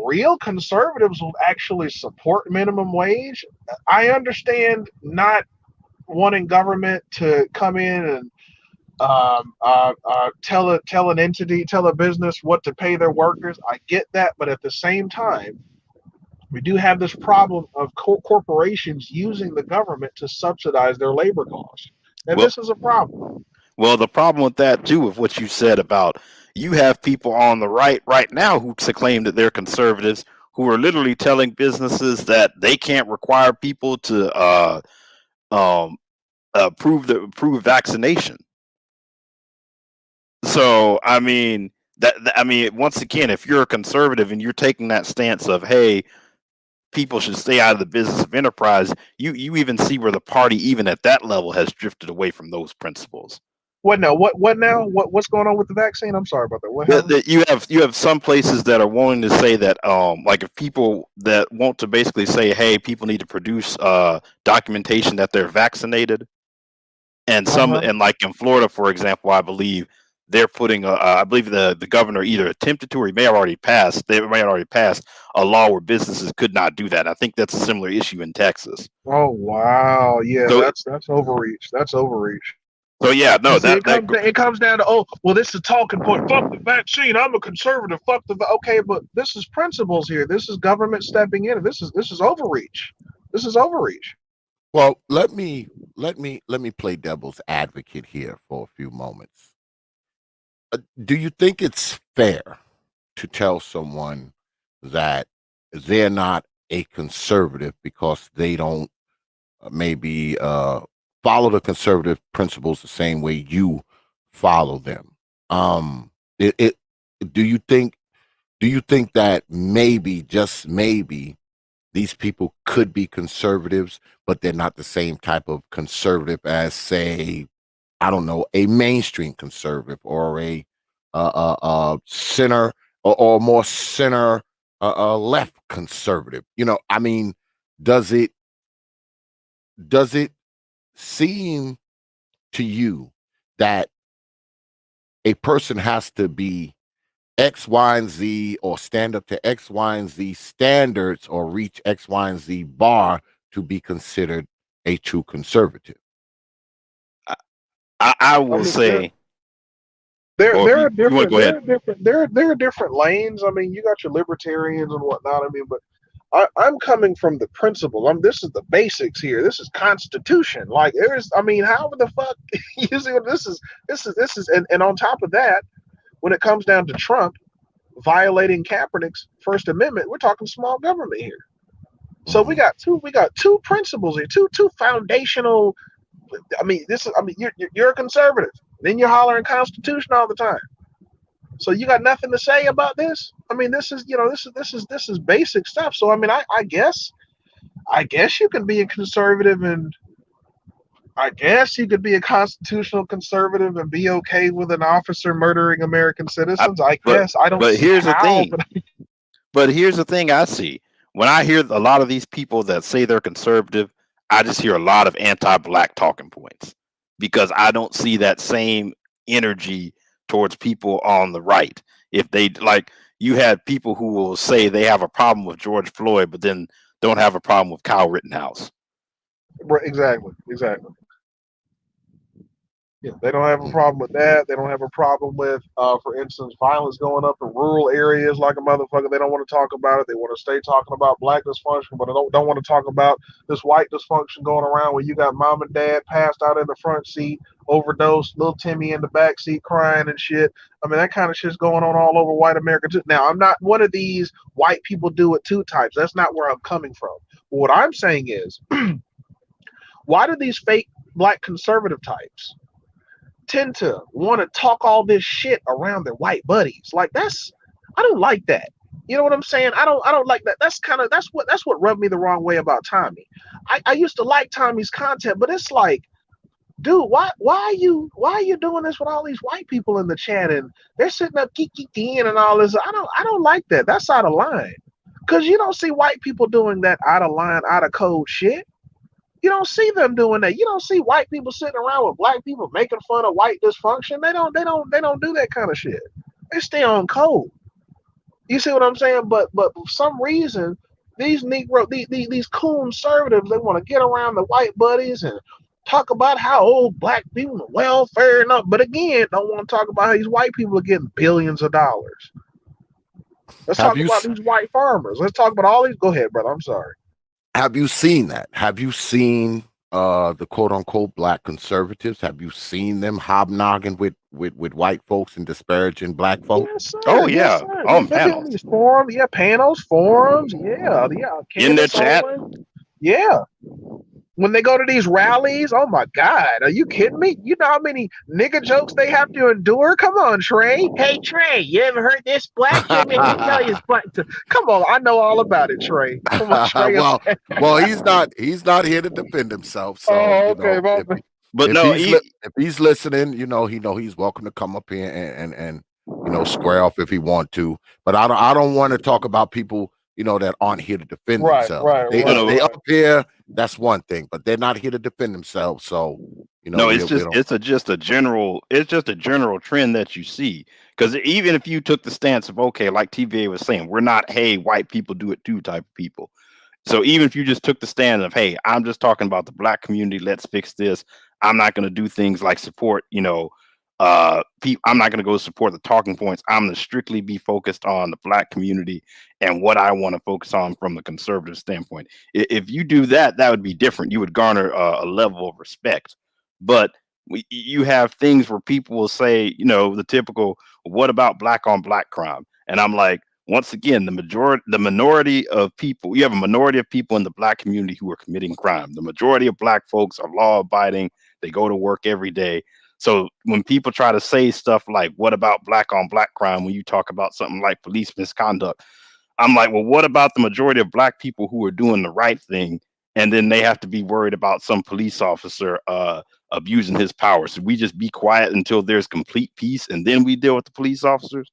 real conservatives will actually support minimum wage. I understand not wanting government to come in and tell a business what to pay their workers. I get that, but at the same time, we do have this problem of corporations using the government to subsidize their labor costs, and this is a problem. Well, the problem with that too, with what you said about, you have people on the right now who claim that they're conservatives, who are literally telling businesses that they can't require people to prove vaccination. So I mean once again, if you're a conservative and you're taking that stance of, hey, people should stay out of the business of enterprise, you even see where the party, even at that level, has drifted away from those principles. What now? What now? What's going on with the vaccine? I'm sorry about that. What happened? You have some places that are willing to say that like if people that want to basically say, hey, people need to produce documentation that they're vaccinated, and some and like in Florida, for example, I believe they're putting I believe the governor either attempted to or he may have already passed. They may have already passed a law where businesses could not do that. I think that's a similar issue in Texas. Oh wow, yeah, So that's overreach. That's overreach. so yeah, no, And see, that it comes down to, oh, well, this is talking point. Fuck the vaccine. I'm a conservative. Fuck the okay, but this is principles here. This is government stepping in. This is overreach. This is overreach. Well, let me play devil's advocate here for a few moments. Do you think it's fair to tell someone that they're not a conservative because they don't maybe follow the conservative principles the same way you follow them? Do you think that maybe, just maybe, these people could be conservatives, but they're not the same type of conservative as, say, I don't know, a mainstream conservative or a center or more center left conservative? You know, I mean, does it seem to you that a person has to be X, Y, and Z or stand up to X, Y, and Z standards or reach X, Y, and Z bar to be considered a true conservative? I will say there are different go ahead. there are different lanes. I mean, you got your libertarians and whatnot. I mean, but I'm coming from the principle. This is the basics here. This is Constitution. Like there's, I mean, how the fuck you see what this is, and on top of that, when it comes down to Trump violating Kaepernick's First Amendment, we're talking small government here. So we got two principles here, two foundational. I mean, you're a conservative. Then you're hollering Constitution all the time. So you got nothing to say about this? I mean, this is basic stuff. So I mean, I guess you can be a conservative, and I guess you could be a constitutional conservative and be okay with an officer murdering American citizens. I guess I don't. But see here's the how, thing. But here's the thing I see. When I hear a lot of these people that say they're conservative, I just hear a lot of anti-black talking points because I don't see that same energy towards people on the right. If they like, you had people who will say they have a problem with George Floyd, but then don't have a problem with Kyle Rittenhouse. Exactly. Yeah, they don't have a problem with that. They don't have a problem with, for instance, violence going up in rural areas like a motherfucker. They don't want to talk about it. They want to stay talking about black dysfunction, but they don't want to talk about this white dysfunction going around where you got mom and dad passed out in the front seat, overdosed, little Timmy in the back seat crying and shit. I mean, that kind of shit's going on all over white America too. Now, I'm not one of these white people do it too types. That's not where I'm coming from. But what I'm saying is, why do these fake black conservative types tend to want to talk all this shit around their white buddies? Like I don't like that. You know what I'm saying? I don't like that. That's what rubbed me the wrong way about Tommy. I used to like Tommy's content, but it's like, dude, why are you doing this with all these white people in the chat and they're sitting up kikiing and all this? I don't like that. That's out of line. Cause you don't see white people doing that out of line, out of code shit. You don't see them doing that. You don't see white people sitting around with black people making fun of white dysfunction. They don't do that kind of shit. They stay on code. You see what I'm saying? But for some reason, these conservatives, they want to get around the white buddies and talk about how old black people are welfare and all, but again, don't want to talk about how these white people are getting billions of dollars. Let's talk about these white farmers. Let's talk about all these. Go ahead, brother. I'm sorry. Have you seen that? Have you seen the quote unquote black conservatives? Have you seen them hobnogging with white folks and disparaging black folks? Yes, sir. Oh yeah. Yes, panels. These forums, panels, forums, yeah. In the chat. Yeah. When they go to these rallies, oh my God, are you kidding me? You know how many nigga jokes they have to endure? Come on, Trey. Hey, Trey, you ever heard this black? Let me tell you, black. Come on, I know all about it, Trey. Come on, Trey. well, he's not here to defend himself. So, okay, But if no, if he's listening, he's welcome to come up here and square off if he want to. But I don't want to talk about people that aren't here to defend Right, themselves. right, They right, they right. up here, that's one thing, but they're not here to defend themselves. So no, we it's just don't. just a general trend that you see. Because even if you took the stance of, okay, like TVA was saying, we're not, hey, white people do it too type of people. So even if you just took the stand of, hey, I'm just talking about the black community, let's fix this. I'm not going to do things like support, I'm not going to go support the talking points. I'm going to strictly be focused on the black community and what I want to focus on from the conservative standpoint. If you do that, that would be different. You would garner a level of respect. But you have things where people will say, the typical, what about black on black crime? And I'm like, once again, the minority of people, you have a minority of people in the black community who are committing crime. The majority of black folks are law abiding. They go to work every day. So when people try to say stuff like, what about black on black crime? When you talk about something like police misconduct, I'm like, well, what about the majority of black people who are doing the right thing? And then they have to be worried about some police officer abusing his power. So we just be quiet until there's complete peace and then we deal with the police officers.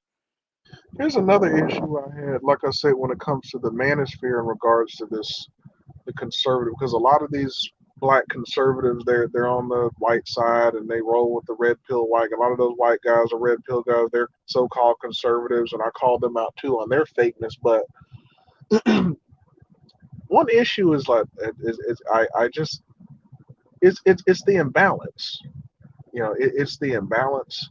Here's another issue I had, like I said, when it comes to the manosphere in regards to the conservative, because a lot of these black conservatives, they're on the white side and they roll with the red pill white. A lot of those white guys are red pill guys. They're so-called conservatives, and I call them out too on their fakeness. But one issue is like I just it's the imbalance. It's the imbalance.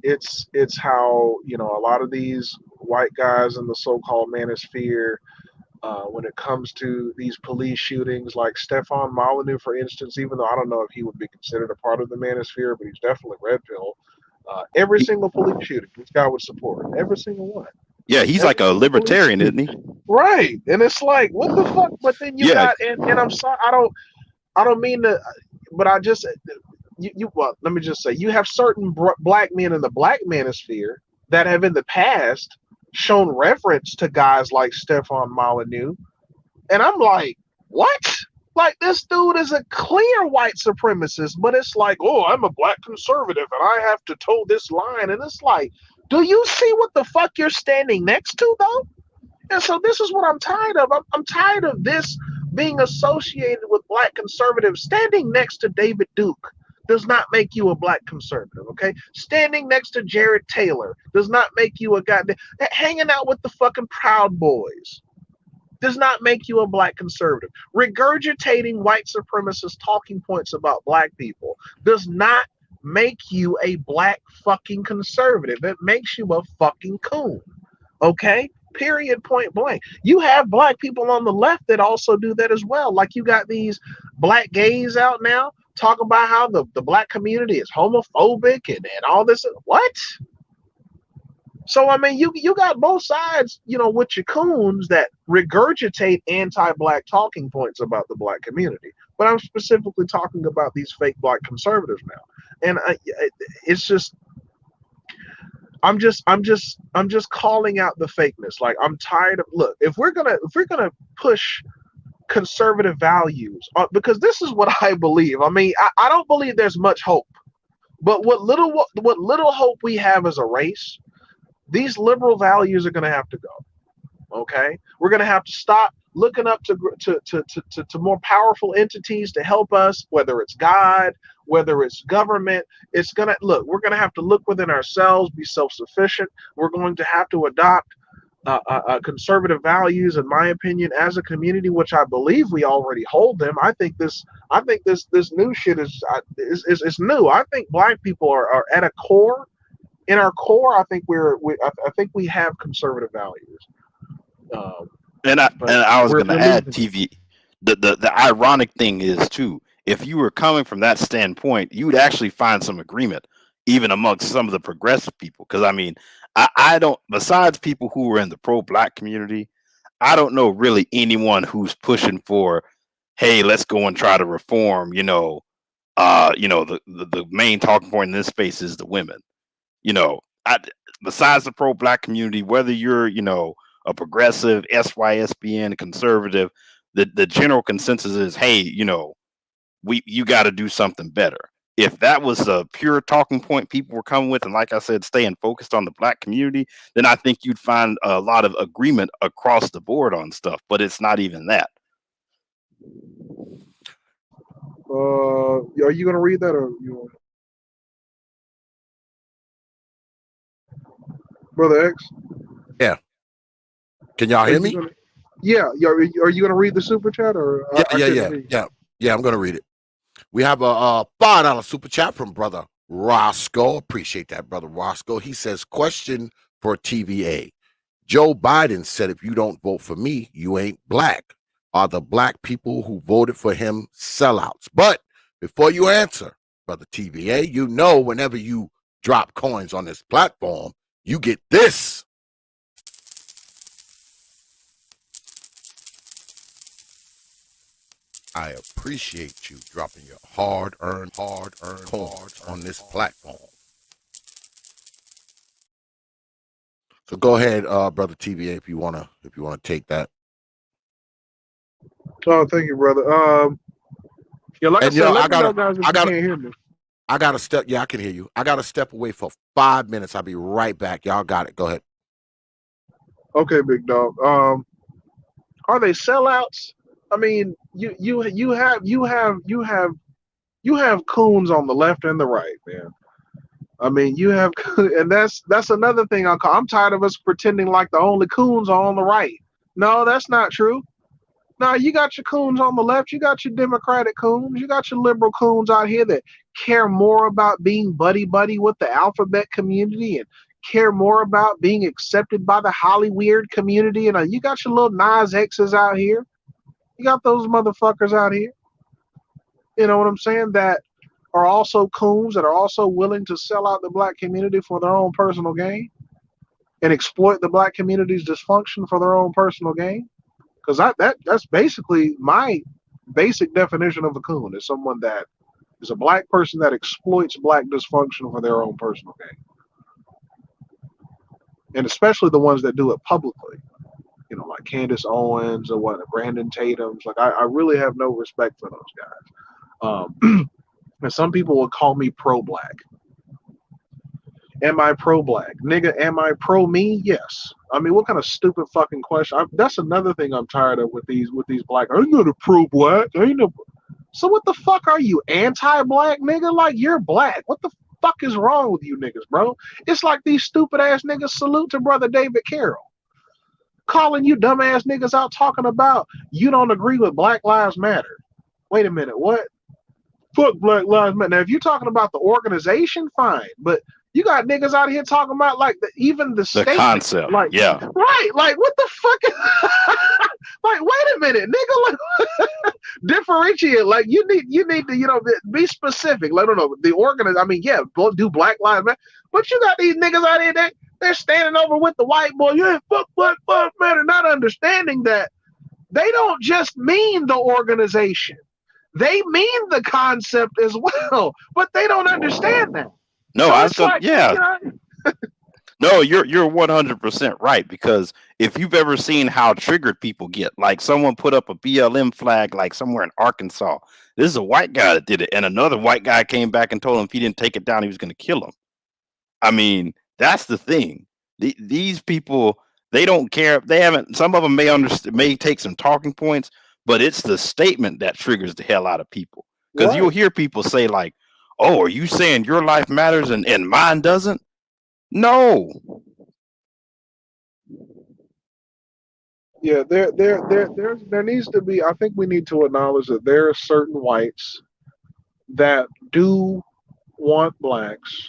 It's how a lot of these white guys in the so-called manosphere, when it comes to these police shootings, like Stefan Molyneux, for instance, even though I don't know if he would be considered a part of the manosphere, but he's definitely red pill. Every single police shooting, this guy would support every single one. Yeah, he's Every like a single police libertarian, shooting. isn't he? Right, and it's like, what the fuck? But then you Yeah, got, and I'm sorry, I don't mean to, but I just, well, let me just say, you have certain black men in the black manosphere that have in the past shown reverence to guys like Stefan Molyneux, and I'm like, what? Like, this dude is a clear white supremacist, but it's like, oh, I'm a black conservative and I have to toe this line, and it's like, do you see what the fuck you're standing next to though? And so this is what I'm tired of. I'm tired of this being associated with black conservatives. Standing next to David Duke does not make you a black conservative, okay? Standing next to Jared Taylor does not make you a goddamn... Hanging out with the fucking Proud Boys does not make you a black conservative. Regurgitating white supremacist talking points about black people does not make you a black fucking conservative. It makes you a fucking coon, okay? Period, point blank. You have black people on the left that also do that as well. Like, you got these black gays out now talking about how the black community is homophobic and all this. What? So, I mean, you got both sides, with your coons that regurgitate anti-black talking points about the black community. But I'm specifically talking about these fake black conservatives now. And it's just, I'm just calling out the fakeness. Like, I'm tired of, look, if we're gonna push conservative values, because this is what I believe. I mean, I don't believe there's much hope, but what little hope we have as a race, these liberal values are gonna have to go. Okay, we're gonna have to stop looking up to more powerful entities to help us, whether it's God, whether it's government. We're gonna have to look within ourselves, be self-sufficient. We're going to have to adopt conservative values, in my opinion, as a community, which I believe we already hold them. I think this new shit is new. I think black people are at a core. In our core, I think I think we have conservative values. and I was going to add, losing. TV. The ironic thing is too, if you were coming from that standpoint, you would actually find some agreement even amongst some of the progressive people. Because I mean, I don't, besides people who are in the pro-black community, I don't know really anyone who's pushing for, hey, let's go and try to reform. The main talking point in this space is the women. Besides the pro-black community, whether you're a progressive, SYSBN, conservative, the general consensus is, hey, you got to do something better. If that was a pure talking point people were coming with, and like I said, staying focused on the black community, then I think you'd find a lot of agreement across the board on stuff. But it's not even that. Are you gonna read that, or you, Brother X? Yeah. Can y'all hear me? Yeah. Are you gonna read the super chat, or Yeah, I couldn't read? Yeah. I'm gonna read it. We have a $5 super chat from Brother Roscoe. Appreciate that, Brother Roscoe. He says, question for T.V.A. Joe Biden said, if you don't vote for me, you ain't black. Are the black people who voted for him sellouts? But before you answer, Brother T.V.A., you know whenever you drop coins on this platform, you get this. I appreciate you dropping your hard-earned coins on this platform. So go ahead, Brother T.V.A., if you wanna take that. Oh, thank you, brother. Yeah, like I said, let me know, guys, if you can't hear me. I gotta step. Yeah, I can hear you. I gotta step away for 5 minutes. I'll be right back. Y'all got it. Go ahead. Okay, big dog. Are they sellouts? I mean, you have coons on the left and the right, man. I mean, you have, and that's another thing. I'm tired of us pretending like the only coons are on the right. No, that's not true. No, you got your coons on the left. You got your Democratic coons. You got your liberal coons out here that care more about being buddy with the alphabet community and care more about being accepted by the Hollyweird community. And you got your little Nas X's out here. You got those motherfuckers out here. You know what I'm saying? That are also coons, that are also willing to sell out the black community for their own personal gain and exploit the black community's dysfunction for their own personal gain. Because that's basically my basic definition of a coon, is someone that is a black person that exploits black dysfunction for their own personal gain. And especially the ones that do it publicly. You know, like Candace Owens or Brandon Tatum's. Like, I really have no respect for those guys. And some people will call me pro-black. Am I pro-black? Nigga, am I pro-me? Yes. I mean, what kind of stupid fucking question? That's another thing I'm tired of with these black. I'm not a pro-black. So what the fuck are you, anti-black, nigga? Like, you're black. What the fuck is wrong with you niggas, bro? It's like these stupid-ass niggas salute to Brother David Carroll. Calling you dumbass niggas out talking about you don't agree with Black Lives Matter. Wait a minute, what? Fuck Black Lives Matter. Now, if you're talking about the organization, fine. But you got niggas out here talking about like even the statement, concept, like, yeah, right? Like, what the fuck? Like, wait a minute, nigga. Like, differentiate. Like, you need to be specific. Like, I don't know the organization. I mean, yeah, do Black Lives Matter, but you got these niggas out here that they're standing over with the white boy. Yeah, fuck Black Lives Matter, not understanding that they don't just mean the organization. They mean the concept as well, but they don't understand that. No, so I was going. Yeah. No, you're 100% right, because if you've ever seen how triggered people get, like someone put up a BLM flag like somewhere in Arkansas. This is a white guy that did it, and another white guy came back and told him if he didn't take it down, he was going to kill him. I mean, that's the thing. These people, they don't care. They haven't. Some of them may take some talking points, but it's the statement that triggers the hell out of people. Because you'll hear people say like, "Oh, are you saying your life matters and mine doesn't?" No. Yeah, there needs to be. I think we need to acknowledge that there are certain whites that do want blacks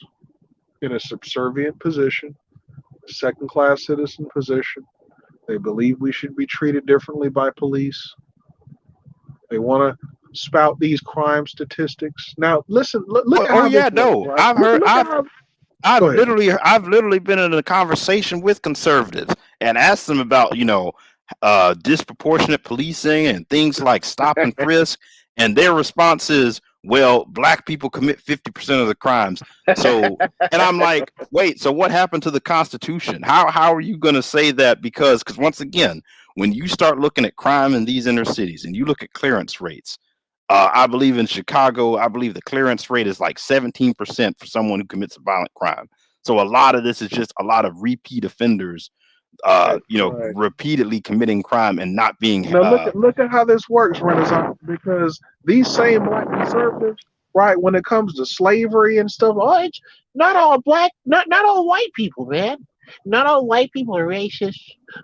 in a subservient position, a second-class citizen position. They believe we should be treated differently by police. They want to spout these crime statistics. Now, listen. Look at how this works, right? I've heard. I've Go ahead. I've literally been in a conversation with conservatives and asked them about, disproportionate policing and things like stop and frisk, and their response is, well, black people commit 50% of the crimes. So, and I'm like, wait, so what happened to the Constitution? How are you going to say that? Because once again, when you start looking at crime in these inner cities and you look at clearance rates, I believe in Chicago, I believe the clearance rate is like 17% for someone who commits a violent crime. So a lot of this is just a lot of repeat offenders, Right. repeatedly committing crime and not being. Now look at how this works, Renaissance, because these same black conservatives, right, when it comes to slavery and stuff, oh, it's not all black, not all white people, man. Not all white people are racist.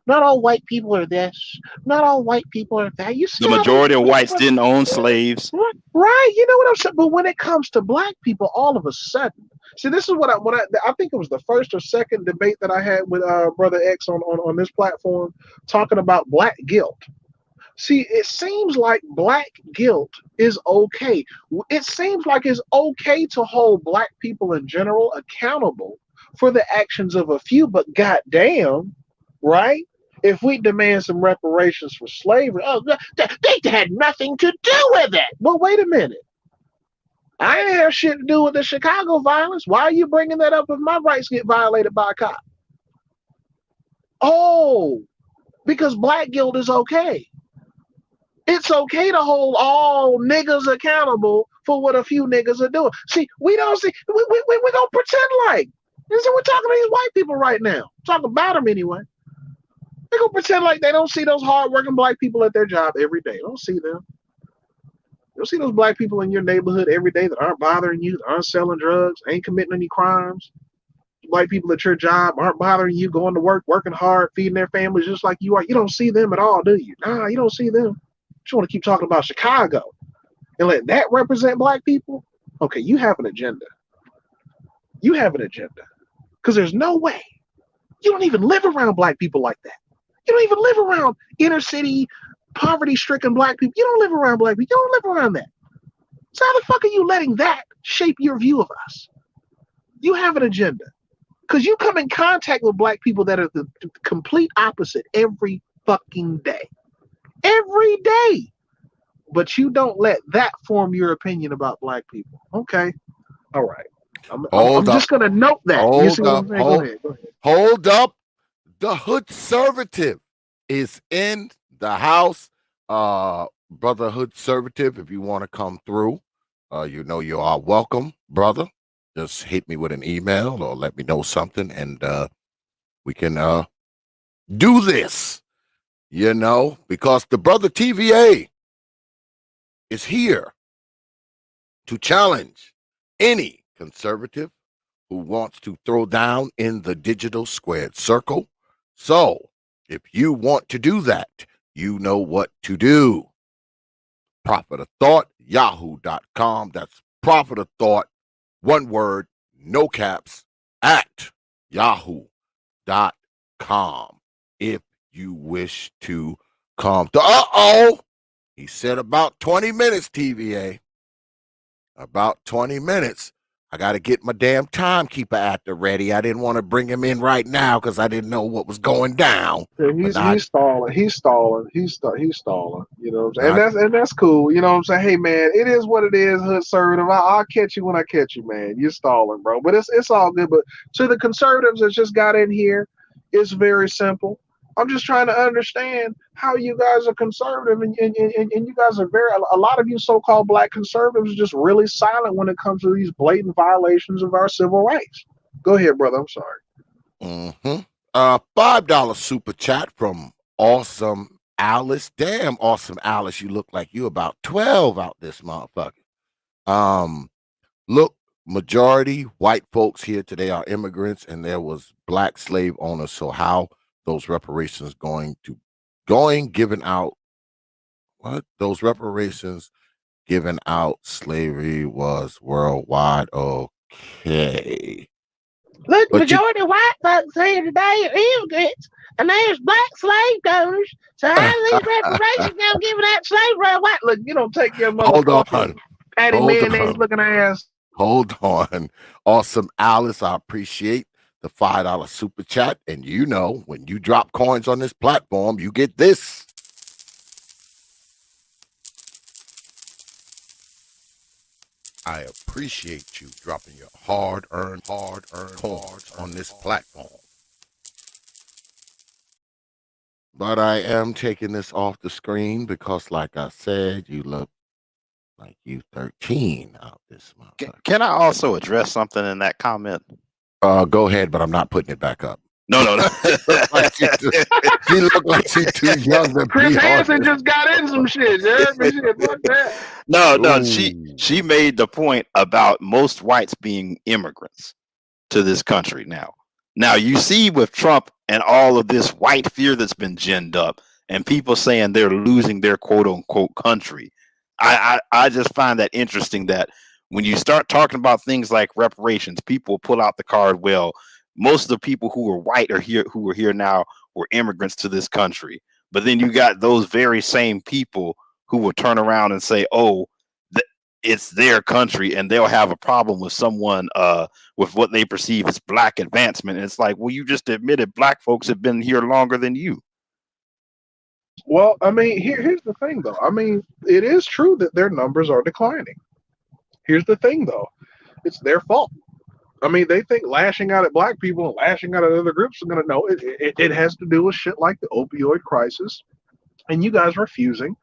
Not all white people are this. Not all white people are that. You see The how they, majority of whites didn't own slaves. right? You know what I'm saying? But when it comes to black people, all of a sudden, see, this is what I think it was the first or second debate that I had with Brother X on this platform, talking about black guilt. See, it seems like black guilt is okay. It seems like it's okay to hold black people in general accountable for the actions of a few, but goddamn, right? If we demand some reparations for slavery, oh, they had nothing to do with it. Well, wait a minute. I ain't have shit to do with the Chicago violence. Why are you bringing that up if my rights get violated by a cop? Oh, because black guilt is okay. It's okay to hold all niggas accountable for what a few niggas are doing. See, we don't see, we don't pretend like. We're talking to these white people right now. Talking about them anyway. They gonna pretend like they don't see those hardworking black people at their job every day. They don't see them. You don't see those black people in your neighborhood every day that aren't bothering you, that aren't selling drugs, ain't committing any crimes. White people at your job aren't bothering you, going to work, working hard, feeding their families just like you are. You don't see them at all, do you? Nah, you don't see them. Just want to keep talking about Chicago and let that represent black people. Okay, you have an agenda. You have an agenda. Because there's no way. You don't even live around black people like that. You don't even live around inner city, poverty-stricken black people. You don't live around black people. You don't live around that. So how the fuck are you letting that shape your view of us? You have an agenda. Because you come in contact with black people that are the complete opposite every fucking day. Every day. But you don't let that form your opinion about black people. Okay. All right. I'm just going to note that. You see what I'm saying? Go ahead. Hold up. The Hoodservative is in the house. Brother Hoodservative, if you want to come through, you know you are welcome, brother. Just hit me with an email or let me know something, and we can do this, you know, because the brother T.V.A. is here to challenge any conservative who wants to throw down in the digital squared circle. So if you want to do that, you know what to do. Prophet of Thought, yahoo.com. That's Prophet of Thought, one word, no caps, at yahoo.com. If you wish to come to, he said about 20 minutes, TVA. About 20 minutes. I got to get my damn timekeeper actor ready. I didn't want to bring him in right now because I didn't know what was going down. Yeah, he's stalling. He's stalling. He's stalling. You know what I'm saying? And that's cool. You know what I'm saying? Hey man, it is what it is, Hoodservative. I'll catch you when I catch you, man. You're stalling, bro. But it's all good. But to the conservatives that just got in here, it's very simple. I'm just trying to understand how you guys are conservative and you guys are a lot of you so-called black conservatives are just really silent when it comes to these blatant violations of our civil rights. Go ahead, brother. I'm sorry. $5 super chat from Awesome Alice. Damn, Awesome Alice, you look like you about 12 out this motherfucker. Look, majority white folks here today are immigrants, and there was black slave owners. So how those reparations given out? What those reparations given out? Slavery was worldwide. Okay. Look, majority of white folks here today are immigrants, and there's black slave owners. So how are these reparations now giving out slavery? White, look, you don't take your motherfucking patty mayonnaise looking ass. Hold on. Awesome Alice, I appreciate the $5 super chat. And you know, when you drop coins on this platform, you get this. I appreciate you dropping your hard-earned coins on this platform. But I am taking this off the screen because, like I said, you look Like you 13 out this month. Can I also address something in that comment? Go ahead, but I'm not putting it back up. No. She looked like she's too young to Chris be Hansen on just got in some shit. You heard me? Shit, fuck that. No, Ooh. she made the point about most whites being immigrants to this country now. Now you see with Trump and all of this white fear that's been ginned up and people saying they're losing their quote unquote country. I just find that interesting that when you start talking about things like reparations, people pull out the card, well, most of the people who are white are here who are here now were immigrants to this country. But then you got those very same people who will turn around and say, oh, it's their country, and they'll have a problem with someone with what they perceive as black advancement. And it's like, well, you just admitted black folks have been here longer than you. Well, I mean, here's the thing, though. I mean, it is true that their numbers are declining. Here's the thing, though. It's their fault. I mean, they think lashing out at black people and lashing out at other groups are going to know. It has to do with shit like the opioid crisis and you guys refusing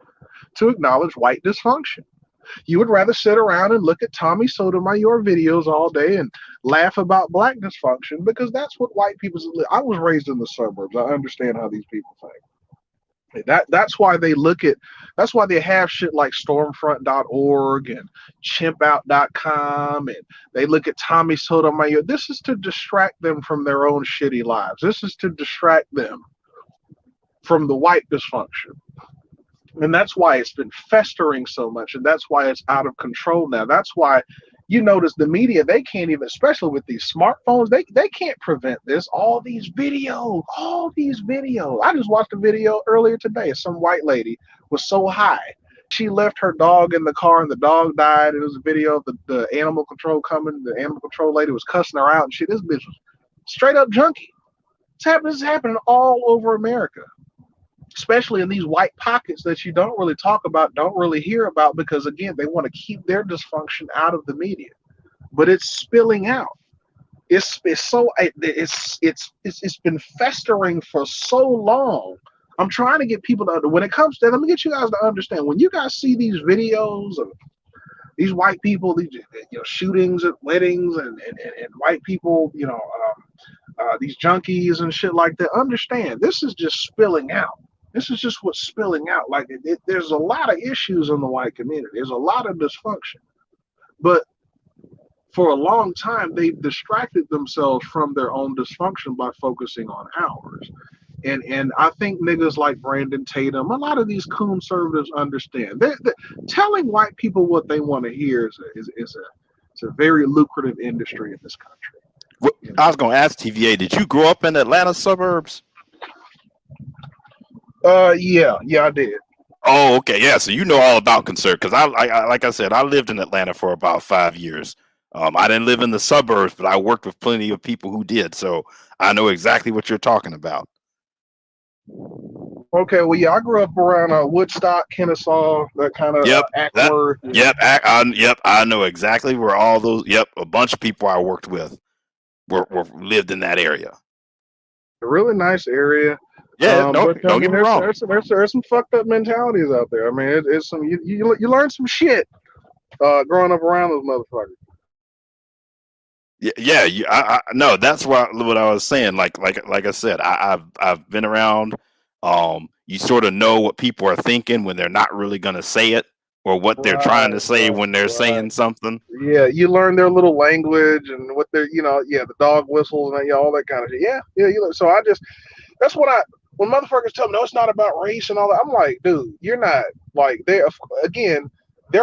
to acknowledge white dysfunction. You would rather sit around and look at Tommy Sotomayor videos all day and laugh about black dysfunction because that's what white people. I was raised in the suburbs. I understand how these people think. That's why they look at. That's why they have shit like Stormfront.org and ChimpOut.com, and they look at Tommy Sotomayor. This is to distract them from their own shitty lives. This is to distract them from the white dysfunction. And that's why it's been festering so much, and that's why it's out of control now. That's why you notice the media, they can't even, especially with these smartphones, they can't prevent this. All these videos. I just watched a video earlier today. Some white lady was so high. She left her dog in the car and the dog died. It was a video of the animal control coming. The animal control lady was cussing her out and shit. This bitch was straight up junkie. This is happening all over America, especially in these white pockets that you don't really talk about, don't really hear about, because again, they want to keep their dysfunction out of the media. But it's spilling out. It's been festering for so long. I'm trying to get people to, when it comes to, let me get you guys to understand, when you guys see these videos of these white people, these shootings at weddings and white people, these junkies and shit like that, understand this is just spilling out. This is just what's spilling out. Like there's a lot of issues in the white community. There's a lot of dysfunction. But for a long time, they've distracted themselves from their own dysfunction by focusing on ours. And I think niggas like Brandon Tatum, a lot of these conservatives understand. They're telling white people what they want to hear is a very lucrative industry in this country. Well, I was going to ask T.V.A, did you grow up in Atlanta suburbs? Yeah, I did. Oh, okay, yeah. So you know all about conservative, because like I said, I lived in Atlanta for about 5 years. I didn't live in the suburbs, but I worked with plenty of people who did, so I know exactly what you're talking about. Okay, well, yeah, I grew up around Woodstock, Kennesaw, that kind of Ackworth. I know exactly where all those. Yep, a bunch of people I worked with were lived in that area. A really nice area. Yeah, don't get me wrong. There's some fucked up mentalities out there. I mean, it's some you learn some shit growing up around those motherfuckers. I no, that's what I was saying. Like I said, I've been around. You sort of know what people are thinking when they're not really gonna say it, or what they're trying to say when they're saying something. Yeah, you learn their little language and what they're, the dog whistles and all that kind of shit. Yeah. So that's what when motherfuckers tell me, no, it's not about race and all that. I'm like, dude, you're not like they're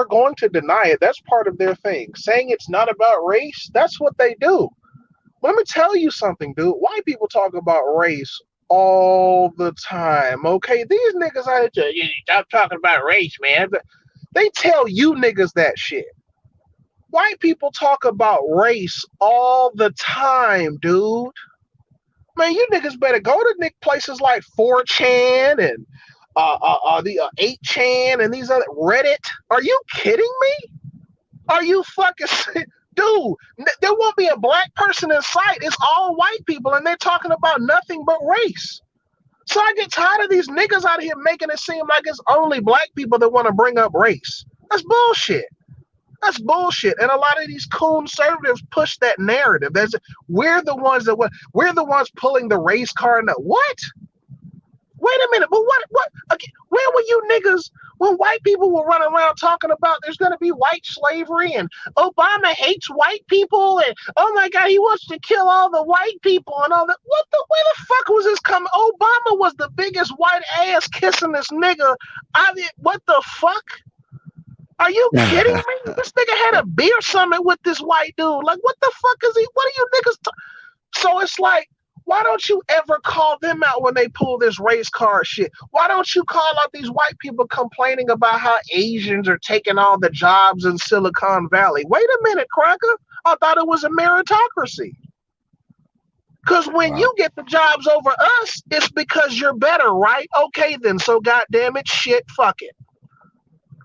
going to deny it. That's part of their thing. Saying it's not about race, that's what they do. Let me tell you something, dude. White people talk about race all the time. Okay, these niggas out here, stop talking about race, man. They tell you niggas that shit. White people talk about race all the time, dude. Man, you niggas better go to places like 4chan and the 8chan and these other Reddit. Are you kidding me? Are you fucking dude? There won't be a black person in sight. It's all white people, and they're talking about nothing but race. So I get tired of these niggas out here making it seem like it's only black people that want to bring up race. That's bullshit. That's bullshit. And a lot of these conservatives push that narrative. We're the ones pulling the race card. What? Wait a minute, but what, okay, where were you niggas when white people were running around talking about there's going to be white slavery and Obama hates white people and, oh my God, he wants to kill all the white people and all that? Where the fuck was this coming? Obama was the biggest white ass kissing this nigga. I mean, what the fuck? Are you kidding me? This nigga had a beer summit with this white dude. Like, what the fuck is he? What are you niggas? So it's like, why don't you ever call them out when they pull this race card shit? Why don't you call out these white people complaining about how Asians are taking all the jobs in Silicon Valley? Wait a minute, cracker. I thought it was a meritocracy. Because when you get the jobs over us, it's because you're better, right? Okay, then. So goddamn it, shit, fuck it.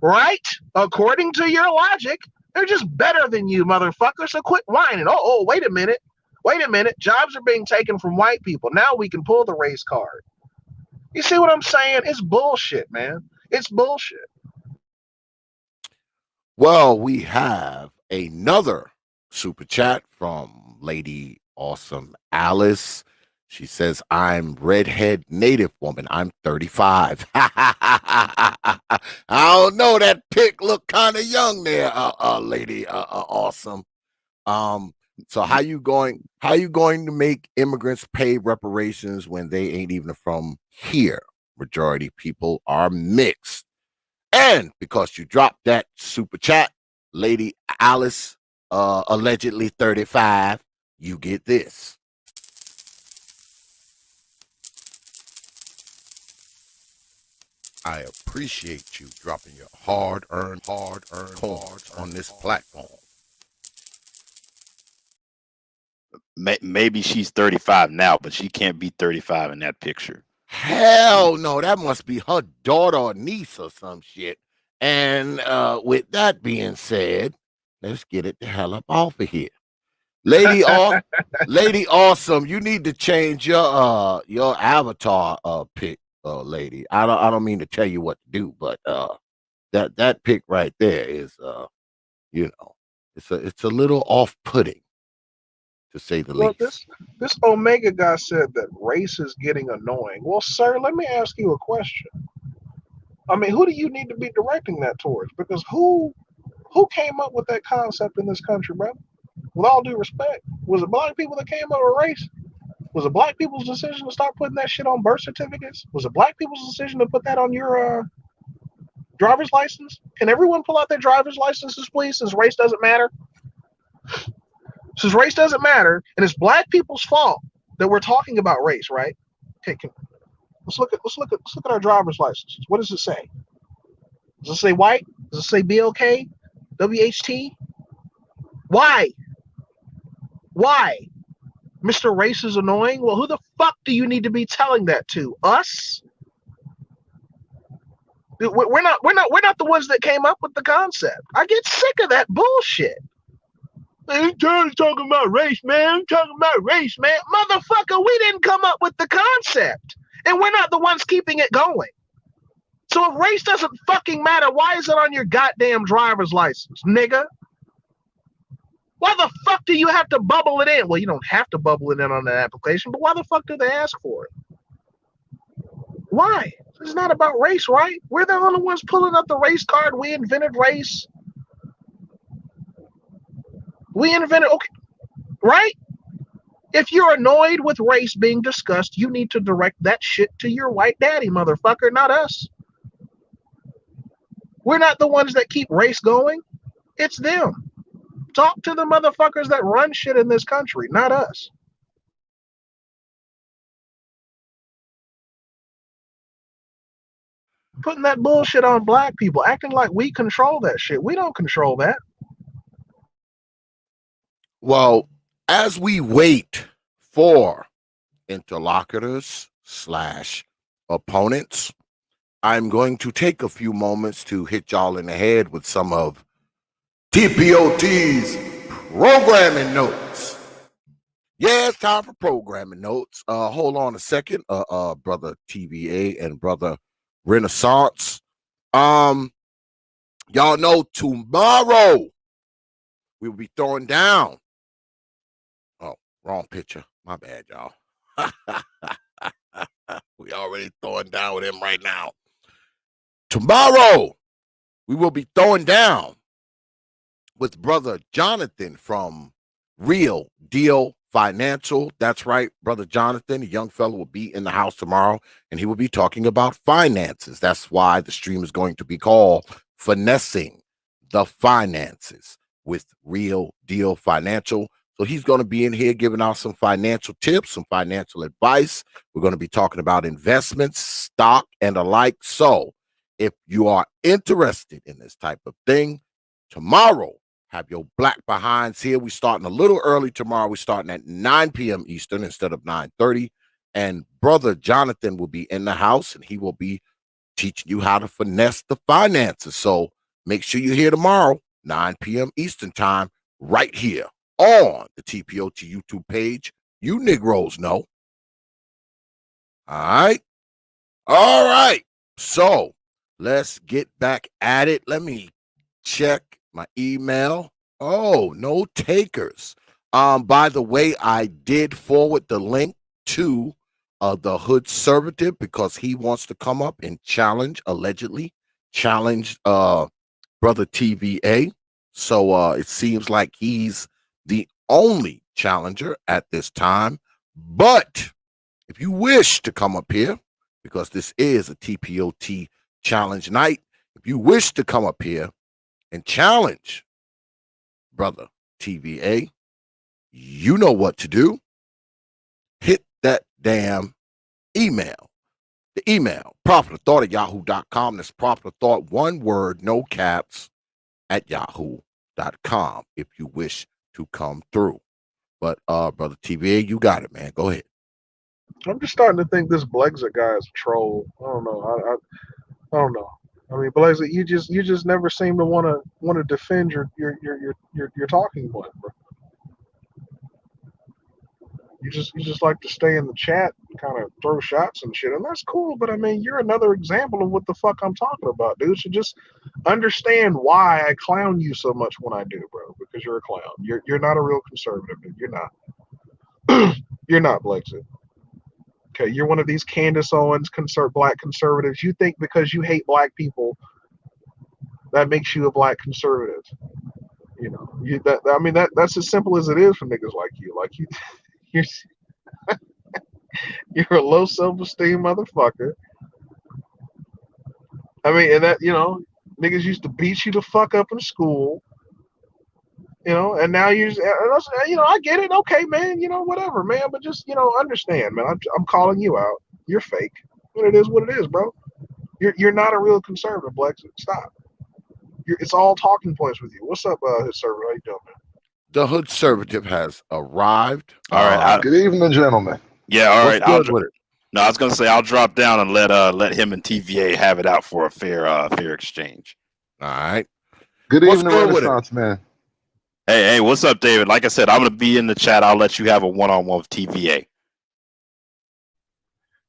Right? According to your logic, they're just better than you, motherfucker. So quit whining. Oh, wait a minute. Wait a minute. Jobs are being taken from white people. Now we can pull the race card. You see what I'm saying? It's bullshit, man. It's bullshit. Well, we have another super chat from Lady Awesome Alice. She says, I'm redhead native woman. I'm 35. I don't know. That pic look kind of young there, Lady Awesome. So how you going to make immigrants pay reparations when they ain't even from here? Majority people are mixed. And because you dropped that super chat, Lady Alice, allegedly 35, you get this. I appreciate you dropping your hard-earned coins on this platform. Maybe she's 35 now, but she can't be 35 in that picture. Hell no, that must be her daughter or niece or some shit. And with that being said, let's get it the hell up off of here. Lady Awesome, you need to change your avatar pic, lady. I don't mean to tell you what to do, but that pic right there is it's a little off-putting, to say the least. This Omega guy said that race is getting annoying. Well, sir, let me ask you a question. I mean, who do you need to be directing that towards? Because who came up with that concept in this country, bro? With all due respect, was it black people that came up with race? Was it black people's decision to start putting that shit on birth certificates? Was it black people's decision to put that on your driver's license? Can everyone pull out their driver's licenses, please, since race doesn't matter? Since race doesn't matter, and it's black people's fault that we're talking about race, right? Okay, let's look at our driver's licenses. What does it say? Does it say white? Does it say BLK? WHT? Why? Why? Mr. Race is annoying? Well, who the fuck do you need to be telling that to? Us? We're not the ones that came up with the concept. I get sick of that bullshit. I'm talking about race, man. I'm talking about race, man. Motherfucker, we didn't come up with the concept. And we're not the ones keeping it going. So if race doesn't fucking matter, why is it on your goddamn driver's license, nigga? Why the fuck do you have to bubble it in? Well, you don't have to bubble it in on the application, but why the fuck do they ask for it? Why? It's not about race, right? We're the only ones pulling up the race card. We invented race. We invented, okay, right? If you're annoyed with race being discussed, you need to direct that shit to your white daddy, motherfucker, not us. We're not the ones that keep race going. It's them. Talk to the motherfuckers that run shit in this country, not us. Putting that bullshit on black people, acting like we control that shit. We don't control that. Well, as we wait for interlocutors / opponents, I'm going to take a few moments to hit y'all in the head with some of T.P.O.T's programming notes. Yeah, it's time for programming notes. Hold on a second, brother T.V.A. and brother Renaissance. Y'all know tomorrow we will be throwing down. Oh, wrong picture. My bad, y'all. We already throwing down with him right now. Tomorrow we will be throwing down with brother Jonathan from Real Deal Financial. That's right, brother Jonathan, a young fellow, will be in the house tomorrow, and he will be talking about finances. That's why the stream is going to be called Finessing the Finances with Real Deal Financial. So he's going to be in here giving out some financial tips, some financial advice. We're going to be talking about investments, stock, and the like. So if you are interested in this type of thing, tomorrow, have your black behinds here. We're starting a little early tomorrow. We're starting at 9 p.m. Eastern instead of 9:30. And brother Jonathan will be in the house, and he will be teaching you how to finesse the finances. So make sure you're here tomorrow, 9 p.m. Eastern time, right here on the T.P.O.T YouTube page. You Negroes know. All right. All right. So let's get back at it. Let me check my email. Oh, no takers. By the way, I did forward the link to the Hood Conservative because he wants to come up and allegedly challenge brother T.V.A. So it seems like he's the only challenger at this time. But if you wish to come up here, because this is a T.P.O.T challenge night, if you wish to come up here and challenge brother T.V.A., you know what to do. Hit that damn email. The email, properthought@yahoo.com. That's properthought, one word, no caps, at yahoo.com if you wish to come through. But brother T.V.A., you got it, man. Go ahead. I'm just starting to think this Blexit guy is a troll. I don't know. I don't know. I mean, Blexit, you just never seem to want to defend your talking point, bro. You just like to stay in the chat and kind of throw shots and shit, and that's cool. But I mean, you're another example of what the fuck I'm talking about, dude. So just understand why I clown you so much when I do, bro. Because you're a clown. You're not a real conservative, dude. You're not. You're not, Blexit. Okay, you're one of these Candace Owens black conservatives. You think because you hate black people, that makes you a black conservative. You know, that's as simple as it is for niggas like you. Like you're you're a low self-esteem motherfucker. I mean, and that, niggas used to beat you the fuck up in school. And now I get it. Okay, man, whatever, man. But just, understand, man. I'm calling you out. You're fake. But it is what it is, bro. You're not a real conservative, Blexit. Stop. It's all talking points with you. What's up, Hood Server? How you doing, man? The Hood Conservative has arrived. All right. Good evening, gentlemen. Yeah, all right. What's good with it? No, I was gonna say I'll drop down and let him and TVA have it out for a fair exchange. All right. Good What's evening, good with it? Renaissance man. Hey, what's up, David? Like I said, I'm gonna be in the chat. I'll let you have a one-on-one with TVA.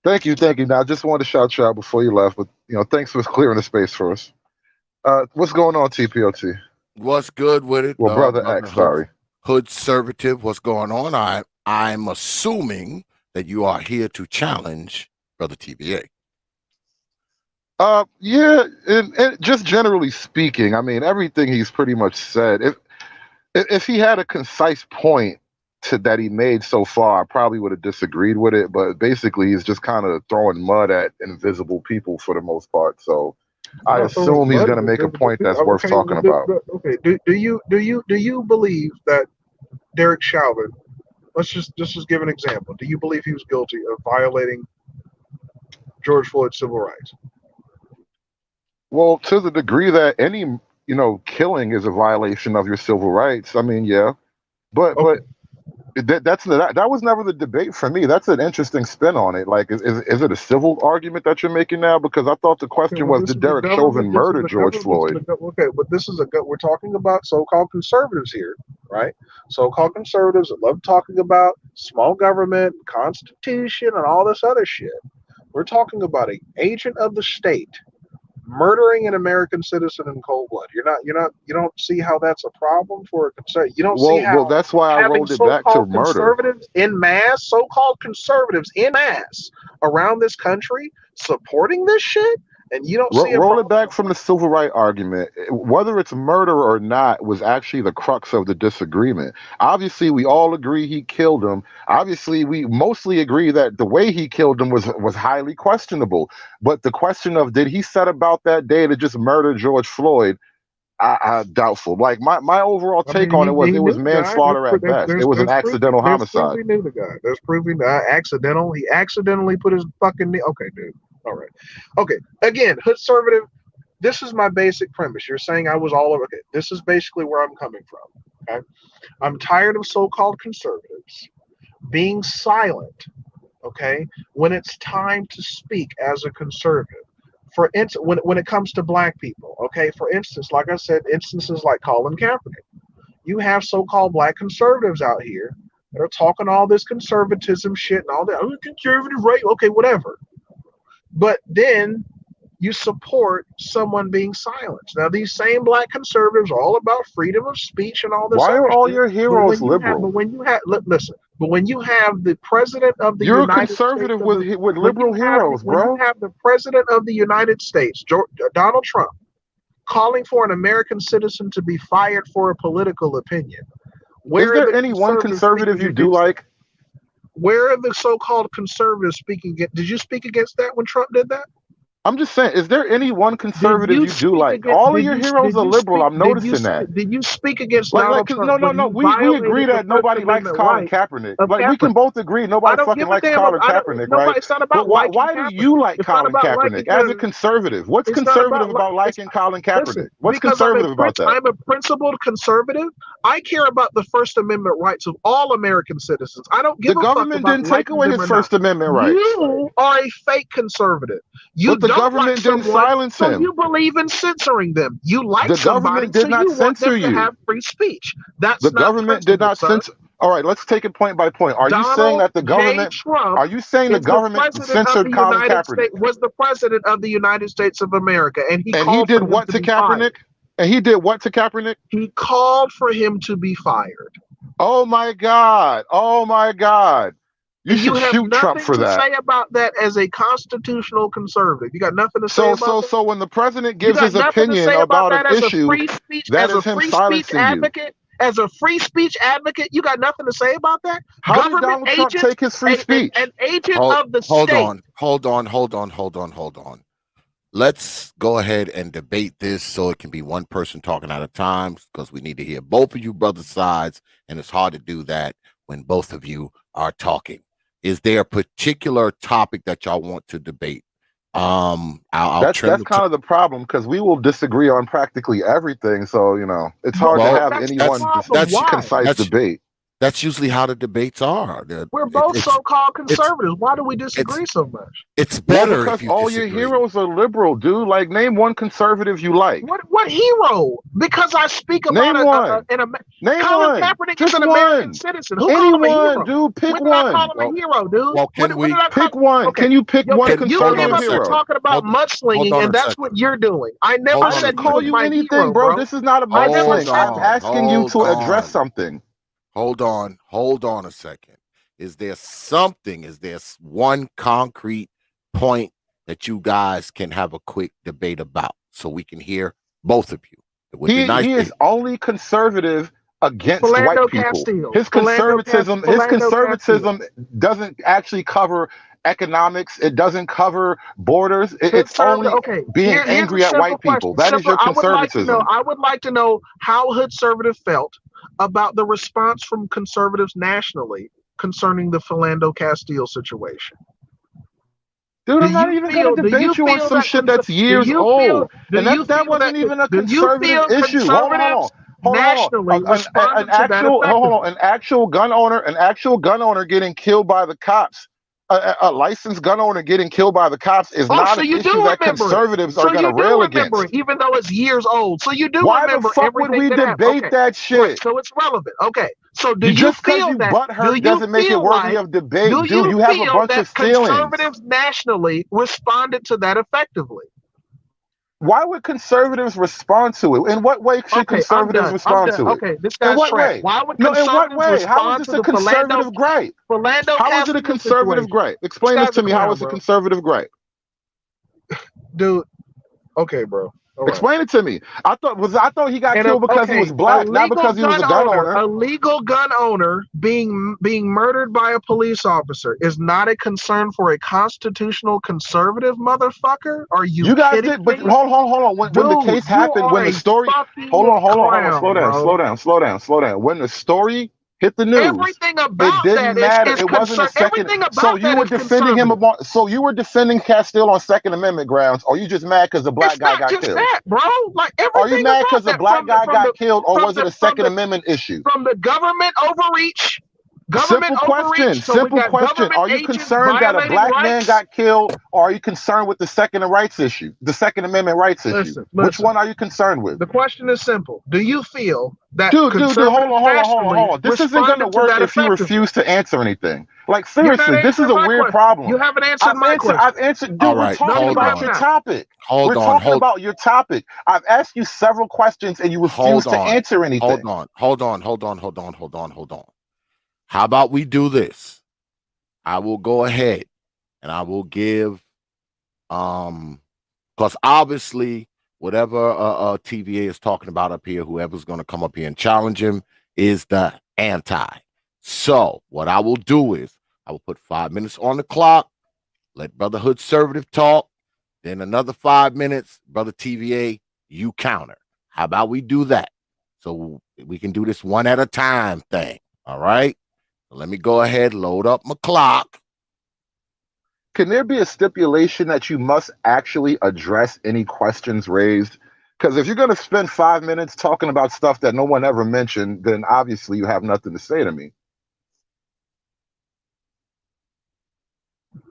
Thank you. Now, I just wanted to shout you out before you left, but thanks for clearing the space for us. What's going on, T.P.O.T? What's good with it? Well, brother X, sorry. Hood Conservative, what's going on? I'm assuming that you are here to challenge brother TVA. Yeah, and just generally speaking, I mean, everything he's pretty much said. If he had a concise point that he made so far, I probably would have disagreed with it. But basically, he's just kind of throwing mud at invisible people for the most part. So I assume he's going to make a point that's worth talking about. Okay. Do you believe that Derek Chauvin? Let's just give an example. Do you believe he was guilty of violating George Floyd's civil rights? Well, to the degree that any killing is a violation of your civil rights, I mean, yeah, but that was never the debate for me. That's an interesting spin on it. Like, is it a civil argument that you're making now? Because I thought the question was, did Derek Chauvin murder George Floyd? Okay, but we're talking about so-called conservatives here, right? So-called conservatives that love talking about small government, constitution, and all this other shit. We're talking about an agent of the state murdering an American citizen in cold blood. You don't see how that's a problem for a concern. You don't see Well, how that's why I having rolled it back to so-called murder. conservatives in mass, so-called conservatives in mass around this country supporting this shit, and you don't see a Roll it problem. back from the civil right argument. Whether it's murder or not was actually the crux of the disagreement. Obviously, we all agree he killed him. Obviously, we mostly agree that the way he killed him was highly questionable. But the question of did he set about that day to just murder George Floyd? I doubtful. Like my overall I take mean, on it was he it was knew the guy. manslaughter at best. It was an accidental There's proof homicide. he knew the guy. There's proof he accidental. He accidentally put his fucking knee. Okay, dude. All right. Okay. Again, hood conservative. This is my basic premise. You're saying I was all over. Okay. This is basically where I'm coming from. Okay. I'm tired of so-called conservatives being silent. Okay, when it's time to speak as a conservative. For instance, when it comes to black people, okay, for instance, like I said, instances like Colin Kaepernick, you have so-called black conservatives out here that are talking all this conservatism shit and all that. Oh, conservative, right? Okay, whatever. But then you support someone being silenced. Now, these same black conservatives are all about freedom of speech and all this Why other are all shit. your heroes But liberal? listen, but when you have the president of the You're a United conservative States, with liberal heroes, when you bro. have the president of the United States, Donald Trump, calling for an American citizen to be fired for a political opinion, Is where are there the any one conservatives conservative speaking you do against that? like? Where are the so-called conservatives speaking against? Did you speak against that when Trump did that? I'm just saying, is there any one Did conservative you you do speak like? against? All of your heroes are liberal. I'm noticing that. Did you speak against Like, Donald cause Trump when no, he we agree violated the that First nobody likes Amendment Colin right Kaepernick. of Like, we can Kaepernick? both agree I nobody don't fucking give a likes damn. Colin I don't. Kaepernick, right? Nobody. It's not But about liking why do Kaepernick. you like It's not Colin about liking. Kaepernick as a conservative? What's It's not conservative about like. about It's liking Colin listen Kaepernick? What's because conservative about that? I'm a principled conservative. I care about the First Amendment rights of all American citizens. I don't The give a fuck government about didn't take liking away them his or not. First Amendment rights, You are a fake conservative. You but the don't like government didn't someone, silence so him. you believe in censoring them. You like The somebody, government so did not you want censor them to you. have free speech. That's The not government did principled, not sir. censor. All right, let's take it point by point. Are you saying Donald that the J. government? Trump Are you saying the is the government president of censored the Colin United Kaepernick? States, was the president of the United States of America, and he And he called for did him what to to be fired. Kaepernick? And he did what to Kaepernick? He called for him to be fired. Oh my God! Oh my God! You And you should have shoot Trump nothing for to that. say about that as a constitutional conservative. You got nothing to say about that? So when the president You gives got his nothing to opinion say about about an that issue, that as a is him free speech silencing you. advocate? As a free speech advocate, you got nothing to say about that? How did Government Donald Trump agent, take his free speech? an agent Hold, of the hold state. on. Let's go ahead and debate this so it can be one person talking at a time, because we need to hear both of you brothers' sides, and it's hard to do that when both of you are talking. Is there a particular topic that y'all want to debate? That's kind of the problem, because we will disagree on practically everything. So it's hard to have That's any the one problem. Why? concise debate. That's usually how the debates are. We're both so-called it's conservatives. Why do we disagree so much? It's Well, better because if you all your disagree. heroes are liberal, dude. Like, name one conservative you like. What hero? Because I speak about Name one. Name Colin one. Kaepernick Just is an one. American citizen. Who Anyone, called him a hero? dude. Pick When did one. I call him a hero, dude? Well, when did I pick one? Okay. Can you pick one You conservative came up here hero? talking about mudslinging, and that's what you're doing. I never I said didn't he call was you my anything, hero, bro. This is not a mudsling. I'm asking you to address something. Hold on a second. Is there one concrete point that you guys can have a quick debate about so we can hear both of you? It would be nice. He is only conservative against white people. Castile. His conservatism doesn't actually cover economics. It doesn't cover borders. It's only being angry at white people. That is your conservatism. I would like to know how conservative felt about the response from conservatives nationally concerning the Philando Castile situation. Dude, I'm not even going to debate you on some shit that's years old. And that wasn't even a conservative issue. Hold on. An actual gun owner getting killed by the cops. A licensed gun owner getting killed by the cops is not an issue that conservatives are going to rail against. Even though it's years old. So you do Why remember the fuck would we debate that shit? Right, so it's relevant. Okay. So do you feel that butthurt doesn't make it worthy of debate? Dude, you have a bunch of feelings. Conservatives nationally responded to that effectively? Why would conservatives respond to it? In what way should Okay, I'm conservatives done. I'm respond done. to it? Okay, this In guy's what trash. way? Why would No, in what conservatives way? How is respond this to a the conservative gripe? Philando How is it a Castile conservative situation? gripe? This Explain this guy's to a me. How clown, is it a bro. conservative gripe? Dude, okay, bro. All right. Explain it to me. I thought he got And killed because he was a black, not legal because he was gun a gun owner, owner. being murdered by a police officer is not a concern for a constitutional conservative mother-fucker? Are you guys kidding did, but me? hold on. When the Dude, case you happened, are when the a story, fucking hold on, clown, bro. slow down. When the story hit the news, Everything it about didn't that matter. is It wasn't a concern. second. Everything So about you that were is defending him conservative. about. So you were defending Castile on Second Amendment grounds, or you just mad because the black It's guy not got just killed? that, bro. Like Are you everything mad about because the that, black guy got killed, or was it a Second Amendment issue? from the government overreach. Simple question. So we Simple got question. government Are you agents concerned that a violating black man rights. got killed, or are you concerned with the Second Rights issue, the Second Amendment rights issue? Which one are you concerned with? The question is simple. Do you feel that Dude, conservatives nationally hold on. This isn't going to responded to work that if you effectively? refuse to answer anything. Like, You're not seriously, this is answering a my weird question. problem. You haven't answered my question. I've answered. All Dude, we're right, No, talking you hold about have on. your not. topic. Hold We're on, talking hold about your topic. I've asked you several questions and you refuse hold to on. answer anything. Hold on. How about we do this? I will go ahead and I will give because obviously whatever TVA is talking about up here, whoever's going to come up here and challenge him is the anti. So what I will do is I will put 5 minutes on the clock, let Brother Hood Conservative talk, then another 5 minutes, Brother TVA, you counter. How about we do that? So we can do this one at a time thing. All right. Let me go ahead, load up my clock. Can there be a stipulation that you must actually address any questions raised? Because if you're going to spend 5 minutes talking about stuff that no one ever mentioned, then obviously you have nothing to say to me.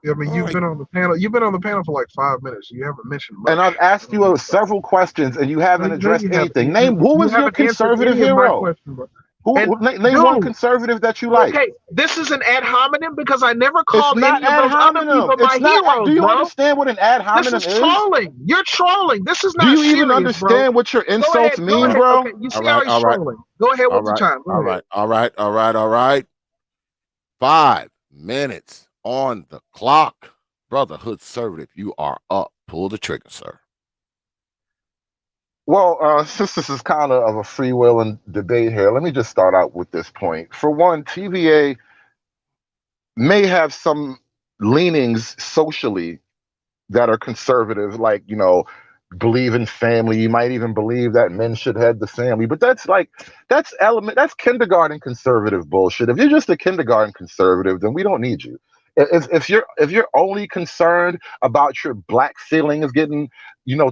I mean, you've been on the panel. You've been on the panel for like 5 minutes. You haven't mentioned much. And I've asked you several questions, and you haven't addressed anything. Name who was your conservative hero? Name one conservative that you like. Okay, this is an ad hominem because I never It's called not any of ad those other hominem. people my It's not. heroes, Do you bro. understand what an ad hominem This is trolling. You're trolling. This is not Do you serious, even understand bro. what your insults Go mean, ahead. bro? Okay, you see how he's trolling. Go ahead with the time. Go ahead. All right. 5 minutes on the clock. Brother Hood Conservative, you are up. Pull the trigger, sir. Well, since this is kind of a freewheeling debate here, let me just start out with this point. For one, TVA may have some leanings socially that are conservative, like, believe in family. You might even believe that men should head the family, but that's kindergarten conservative bullshit. If you're just a kindergarten conservative, then we don't need you. If you're only concerned about your black feelings getting,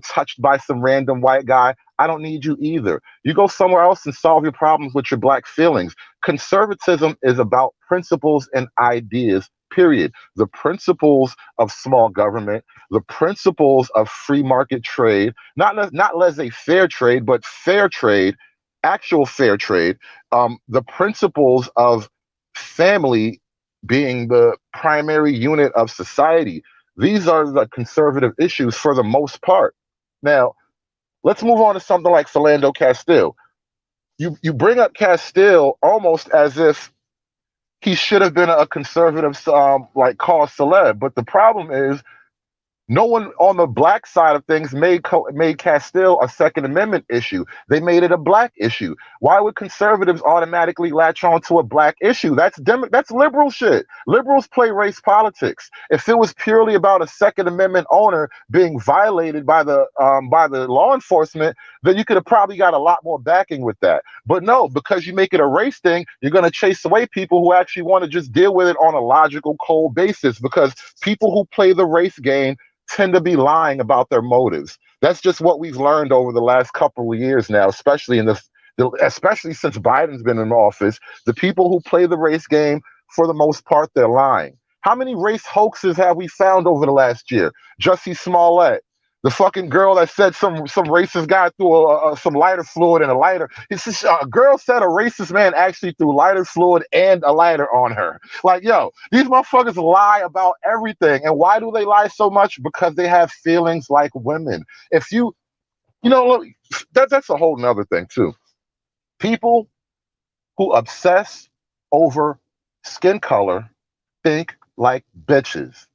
touched by some random white guy, I don't need you either. You go somewhere else and solve your problems with your black feelings. Conservatism is about principles and ideas, period. The principles of small government, the principles of free market trade, not laissez-faire trade, but fair trade, actual fair trade, the principles of family being the primary unit of society. These are the conservative issues for the most part. Now, let's move on to something like Philando Castile. You bring up Castile almost as if he should have been a conservative, like cause celeb, but the problem is no one on the black side of things made Castile a Second Amendment issue. They made it a black issue. Why would conservatives automatically latch on to a black issue? That's liberal shit. Liberals play race politics. If it was purely about a Second Amendment owner being violated by the law enforcement, then you could have probably got a lot more backing with that. But no, because you make it a race thing, you're going to chase away people who actually want to just deal with it on a logical, cold basis. Because people who play the race game tend to be lying about their motives. That's just what we've learned over the last couple of years now, especially especially since Biden's been in office. The people who play the race game, for the most part, they're lying. How many race hoaxes have we found over the last year? Jussie Smollett, the fucking girl that said some racist guy threw some lighter fluid in a lighter. A girl said a racist man actually threw lighter fluid and a lighter on her. Like, yo, these motherfuckers lie about everything. And why do they lie so much? Because they have feelings like women. If you You know, look, that's a whole nother thing too. People who obsess over skin color think like bitches.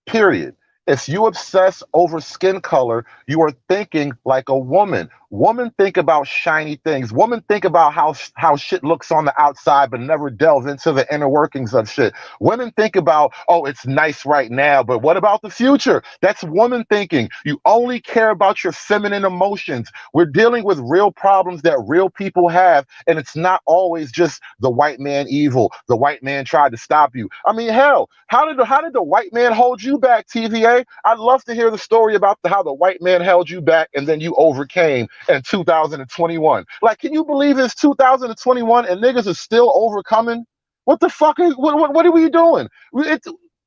Period. If you obsess over skin color, you are thinking like a woman. Women think about shiny things. Women think about how shit looks on the outside, but never delve into the inner workings of shit. Women think about, oh, it's nice right now, but what about the future? That's woman thinking. You only care about your feminine emotions. We're dealing with real problems that real people have, and it's not always just the white man evil. The white man tried to stop you. I mean, hell, how did the white man hold you back, TVA? I'd love to hear the story about how the white man held you back and then you overcame in 2021. Like, can you believe it's 2021 and niggas are still overcoming? What the fuck? What are we doing?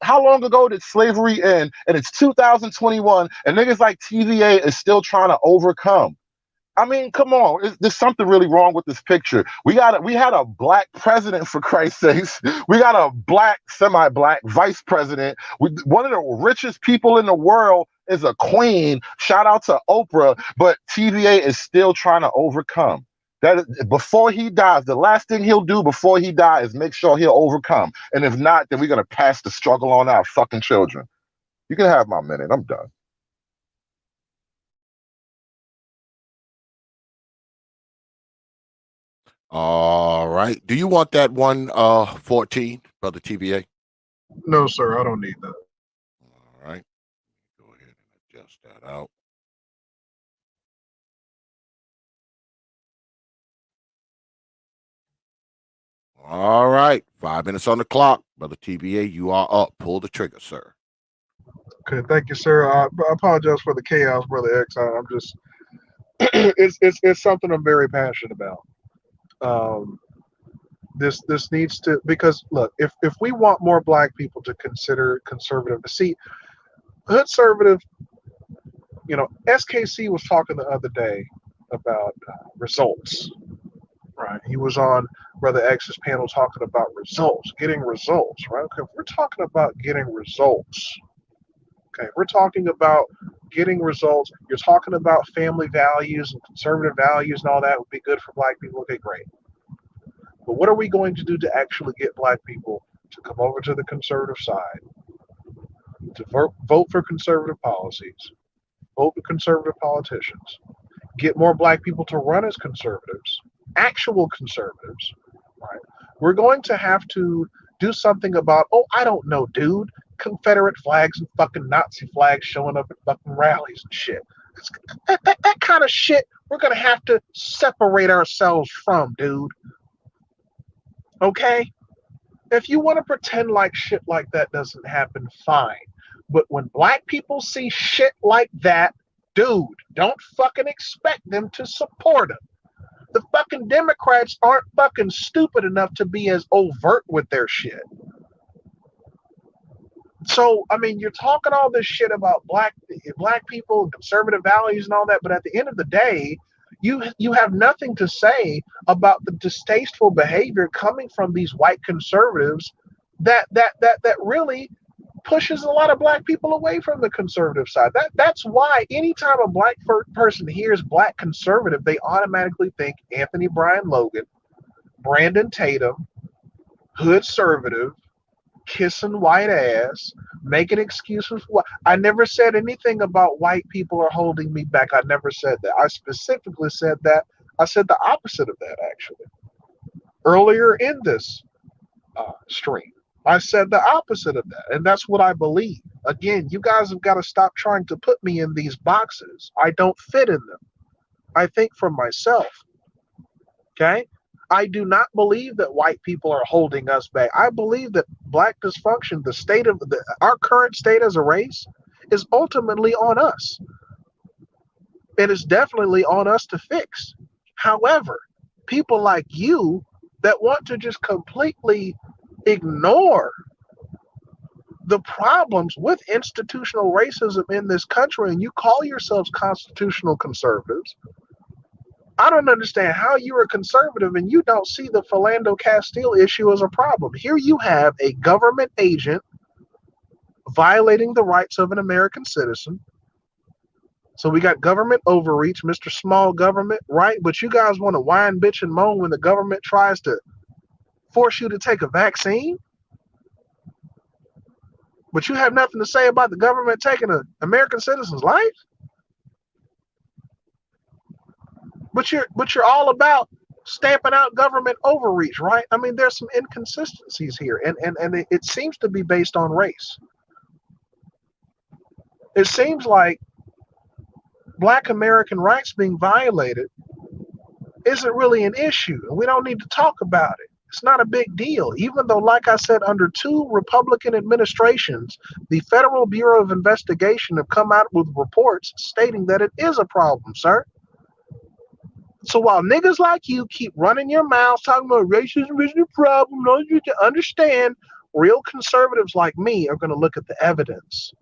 How long ago did slavery end? And it's 2021 and niggas like TVA is still trying to overcome. I mean, come on. There's something really wrong with this picture. We had a black president, for Christ's sakes. We got a black, semi-black vice president. One of the richest people in the world is a queen. Shout out to Oprah. But TVA is still trying to overcome. Before he dies, the last thing he'll do before he dies is make sure he'll overcome. And if not, then we're gonna pass the struggle on our fucking children. You can have my minute. I'm done. All right. Do you want that 114, brother TVA? No, sir, I don't need that. All right. Go ahead and adjust that out. All right. 5 minutes on the clock. Brother TVA, you are up. Pull the trigger, sir. Okay, thank you, sir. I apologize for the chaos, brother X. I'm just it's something I'm very passionate about. This needs to, because look, if we want more black people to consider conservative, see, hood conservative, you know, SKC was talking the other day about results, right? He was on Brother X's panel talking about results, getting results, right? Okay, if we're talking about getting results, okay, we're talking about getting results. You're talking about family values and conservative values and all that would be good for black people. Okay, great. But what are we going to do to actually get black people to come over to the conservative side, to vote for conservative policies, vote for conservative politicians, get more black people to run as conservatives, actual conservatives, right? We're going to have to do something about, oh, I don't know, dude, Confederate flags and fucking Nazi flags showing up at fucking rallies and shit. That kind of shit we're going to have to separate ourselves from, dude. Okay? If you want to pretend like shit like that doesn't happen, fine. But when black people see shit like that, dude, don't fucking expect them to support them. The fucking Democrats aren't fucking stupid enough to be as overt with their shit. So, I mean, you're talking all this shit about black people and conservative values and all that, but at the end of the day, you have nothing to say about the distasteful behavior coming from these white conservatives that really pushes a lot of black people away from the conservative side. That's why anytime a black person hears black conservative, they automatically think Anthony Bryan Logan, Brandon Tatum, hood conservative, kissing white ass, making excuses for what. I never said anything about white people are holding me back. I never said that. I specifically said that. I said the opposite of that, actually. Earlier in this stream, I said the opposite of that. And that's what I believe. Again, you guys have got to stop trying to put me in these boxes. I don't fit in them. I think for myself. Okay? I do not believe that white people are holding us back. I believe that black dysfunction, the state of our current state as a race, is ultimately on us. It is definitely on us to fix. However, people like you that want to just completely ignore the problems with institutional racism in this country, and you call yourselves constitutional conservatives, I don't understand how you're a conservative and you don't see the Philando Castile issue as a problem. Here you have a government agent violating the rights of an American citizen, So we got government overreach, Mr. Small Government, right? But you guys want to whine, bitch, and moan when the government tries to force you to take a vaccine? But you have nothing to say about the government taking an American citizen's life? But you're all about stamping out government overreach, right? I mean, there's some inconsistencies here, and it seems to be based on race. It seems like Black American rights being violated isn't really an issue, and we don't need to talk about it. It's not a big deal, even though, like I said, under 2 Republican administrations, the Federal Bureau of Investigation have come out with reports stating that it is a problem, sir. So while niggas like you keep running your mouths talking about racism is a problem, no, you to understand, real conservatives like me are going to look at the evidence.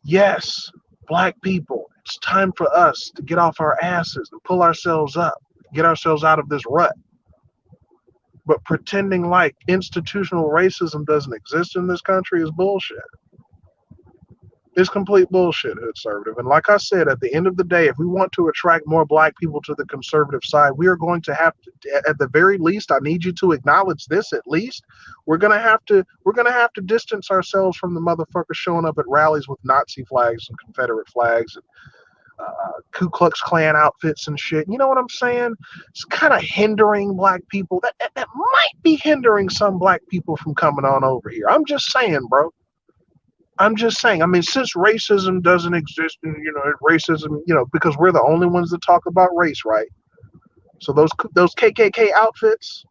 Yes, Black people, it's time for us to get off our asses and pull ourselves up, get ourselves out of this rut. But pretending like institutional racism doesn't exist in this country is bullshit. It's complete bullshit, conservative. And like I said, at the end of the day, if we want to attract more Black people to the conservative side, we are going to have to, at the very least, I need you to acknowledge this at least. We're gonna have to distance ourselves from the motherfuckers showing up at rallies with Nazi flags and Confederate flags and Ku Klux Klan outfits and shit. You know what I'm saying? It's kind of hindering Black people. That might be hindering some Black people from coming on over here. I'm just saying, bro. I'm just saying. I mean, since racism doesn't exist, racism, because we're the only ones that talk about race, right? So those KKK outfits,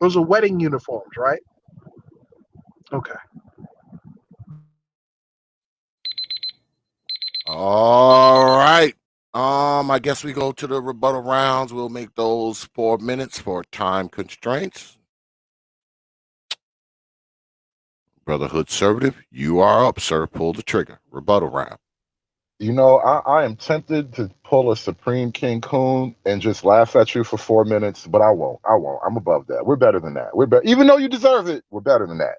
those are wedding uniforms, right? Okay. All right. I guess we go to the rebuttal rounds. We'll make those 4 minutes for time constraints. Brotherhood Conservative, you are up, sir. Pull the trigger. Rebuttal round. I am tempted to pull a Supreme King Coon and just laugh at you for 4 minutes, but I won't. I'm above that. We're better than that. We're better, even though you deserve it. We're better than that.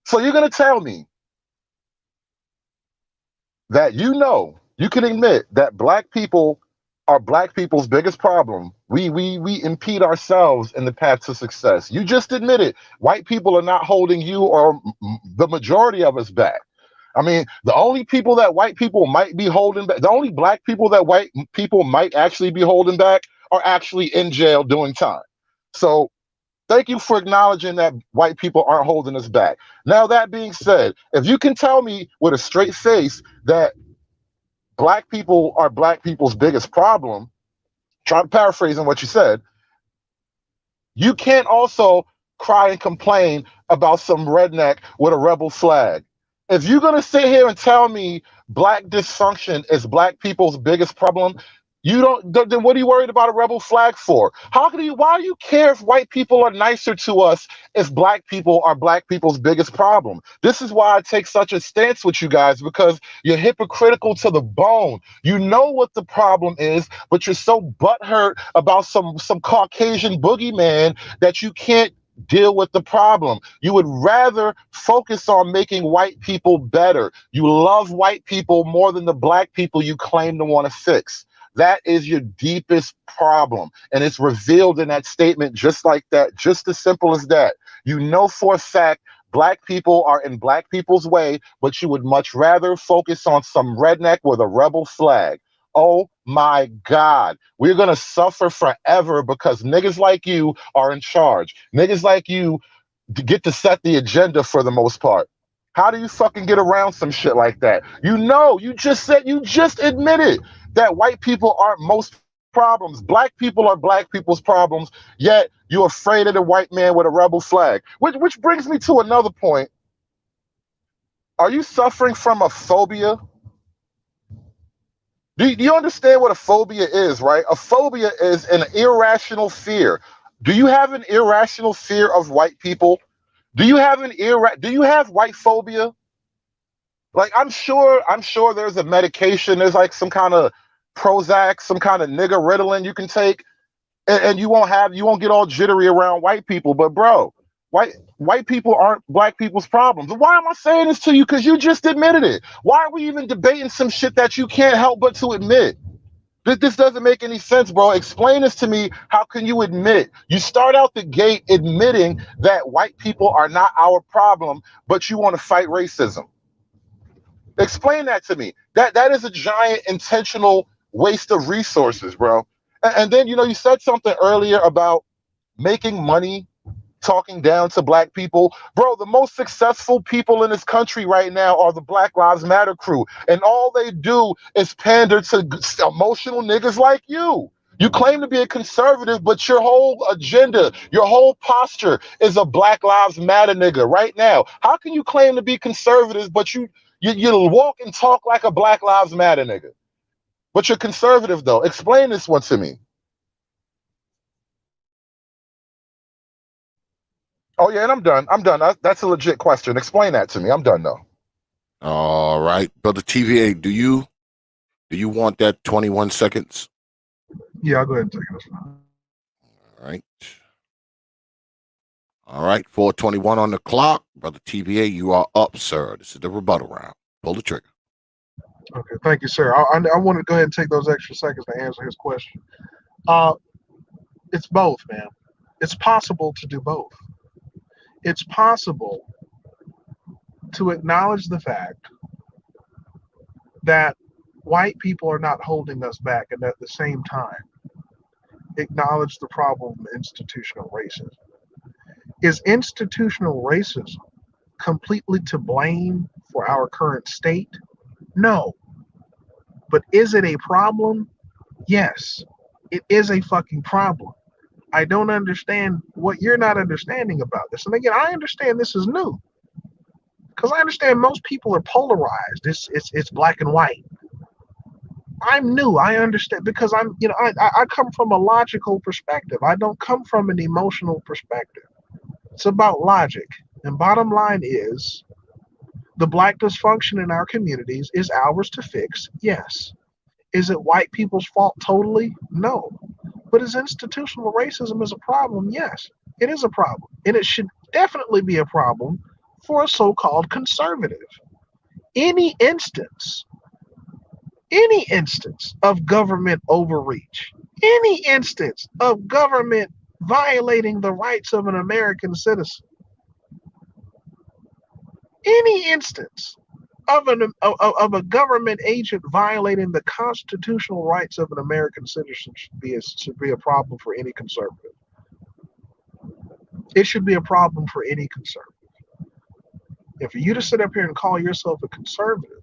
So you're gonna tell me that you can admit that Black people are Black people's biggest problem. We impede ourselves in the path to success. You just admit it. White people are not holding you or the majority of us back. I mean, the only people that white people might be holding back, the only Black people that white people might actually be holding back are actually in jail doing time. So thank you for acknowledging that white people aren't holding us back. Now, that being said, if you can tell me with a straight face that Black people are Black people's biggest problem, try paraphrasing what you said, you can't also cry and complain about some redneck with a rebel flag. If you're going to sit here and tell me Black dysfunction is Black people's biggest problem, then what are you worried about a rebel flag for? Why do you care if white people are nicer to us if Black people are Black people's biggest problem? This is why I take such a stance with you guys, because you're hypocritical to the bone. You know what the problem is, but you're so butthurt about some Caucasian boogeyman that you can't deal with the problem. You would rather focus on making white people better. You love white people more than the Black people you claim to want to fix. That is your deepest problem. And it's revealed in that statement just like that, just as simple as that. You know for a fact Black people are in Black people's way, but you would much rather focus on some redneck with a rebel flag. Oh my God, we're going to suffer forever because niggas like you are in charge. Niggas like you get to set the agenda for the most part. How do you fucking get around some shit like that? You just admitted that white people aren't most problems. Black people are Black people's problems, yet you're afraid of the white man with a rebel flag. Which brings me to another point. Are you suffering from a phobia? Do you understand what a phobia is, right? A phobia is an irrational fear. Do you have an irrational fear of white people? Do you have white phobia? Like, I'm sure there's a medication. There's like some kind of Prozac, some kind of nigga Ritalin you can take, and you won't get all jittery around white people. But bro, white White people aren't black people's problems. Why am I saying this to you? Because you just admitted it. Why are we even debating some shit that you can't help but to admit? This doesn't make any sense, bro. Explain this to me. How can you admit? You start out the gate admitting that white people are not our problem, but you want to fight racism. Explain that to me. That is a giant intentional waste of resources, bro. And then, you said something earlier about making money talking down to black people. Bro, the most successful people in this country right now are the Black Lives Matter crew. And all they do is pander to emotional niggas like you. You claim to be a conservative, but your whole agenda, your whole posture is a Black Lives Matter nigga right now. How can you claim to be conservative, but you walk and talk like a Black Lives Matter nigga? But you're conservative, though. Explain this one to me. Oh, yeah, and I'm done. That's a legit question. Explain that to me. I'm done, though. All right. Brother T.V.A., do you want that 21 seconds? Yeah, I'll go ahead and take it. All right. All right. 4:21 on the clock. Brother T.V.A., you are up, sir. This is the rebuttal round. Pull the trigger. Okay, thank you, sir. I want to go ahead and take those extra seconds to answer his question. It's both, man. It's possible to do both. It's possible to acknowledge the fact that white people are not holding us back, and at the same time, acknowledge the problem of institutional racism. Is institutional racism completely to blame for our current state? No. But is it a problem? Yes. It is a fucking problem. I don't understand what you're not understanding about this. And again, I understand this is new. Because I understand most people are polarized. It's black and white. I'm new. I understand because I come from a logical perspective. I don't come from an emotional perspective. It's about logic. And bottom line is the black dysfunction in our communities is ours to fix. Yes. Is it white people's fault totally? No. But is institutional racism is a problem? Yes. It is a problem. And it should definitely be a problem for a so-called conservative. Any instance of government overreach, any instance of government violating the rights of an American citizen, any instance of a government agent violating the constitutional rights of an American citizen should be a problem for any conservative. It should be a problem for any conservative. And for you to sit up here and call yourself a conservative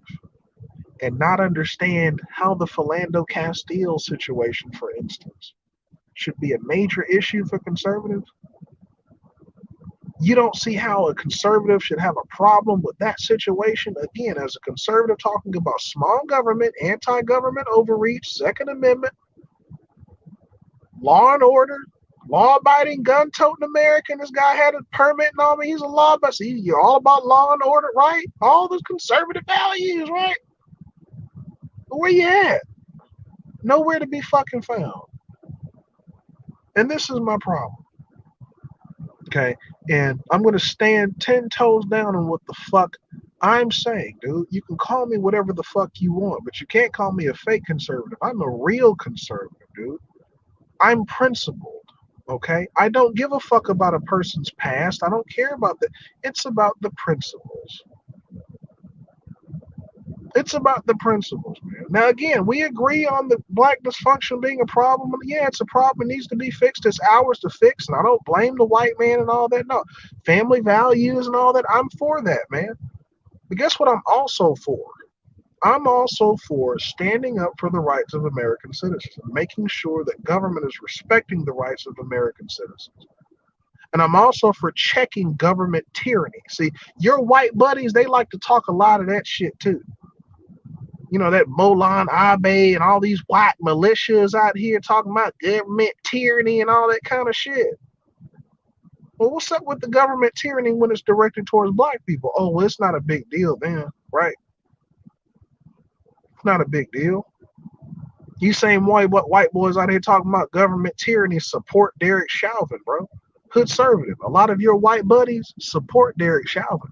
and not understand how the Philando Castile situation, for instance, should be a major issue for conservatives, you don't see how a conservative should have a problem with that situation. Again, as a conservative talking about small government, anti-government overreach, Second Amendment, law and order, law-abiding, gun-toting American. This guy had a permit and all, but he's a law-abiding. See, you're all about law and order, right? All those conservative values, right? But where you at? Nowhere to be fucking found. And this is my problem. Okay, and I'm going to stand 10 toes down on what the fuck I'm saying, dude. You can call me whatever the fuck you want, but you can't call me a fake conservative. I'm a real conservative, dude. I'm principled, okay? I don't give a fuck about a person's past. I don't care about that. It's about the principles. It's about the principles, man. Now, again, we agree on the black dysfunction being a problem. Yeah, it's a problem. It needs to be fixed. It's ours to fix. And I don't blame the white man and all that. No, family values and all that. I'm for that, man. But guess what I'm also for? I'm also for standing up for the rights of American citizens and making sure that government is respecting the rights of American citizens. And I'm also for checking government tyranny. See, your white buddies, they like to talk a lot of that shit too. You know, that Molan Abe and all these white militias out here talking about government tyranny and all that kind of shit. Well, what's up with the government tyranny when it's directed towards black people? Oh, well, it's not a big deal then, right? It's not a big deal. You same white boys out here talking about government tyranny support Derek Chauvin, bro. Hoodservative. A lot of your white buddies support Derek Chauvin.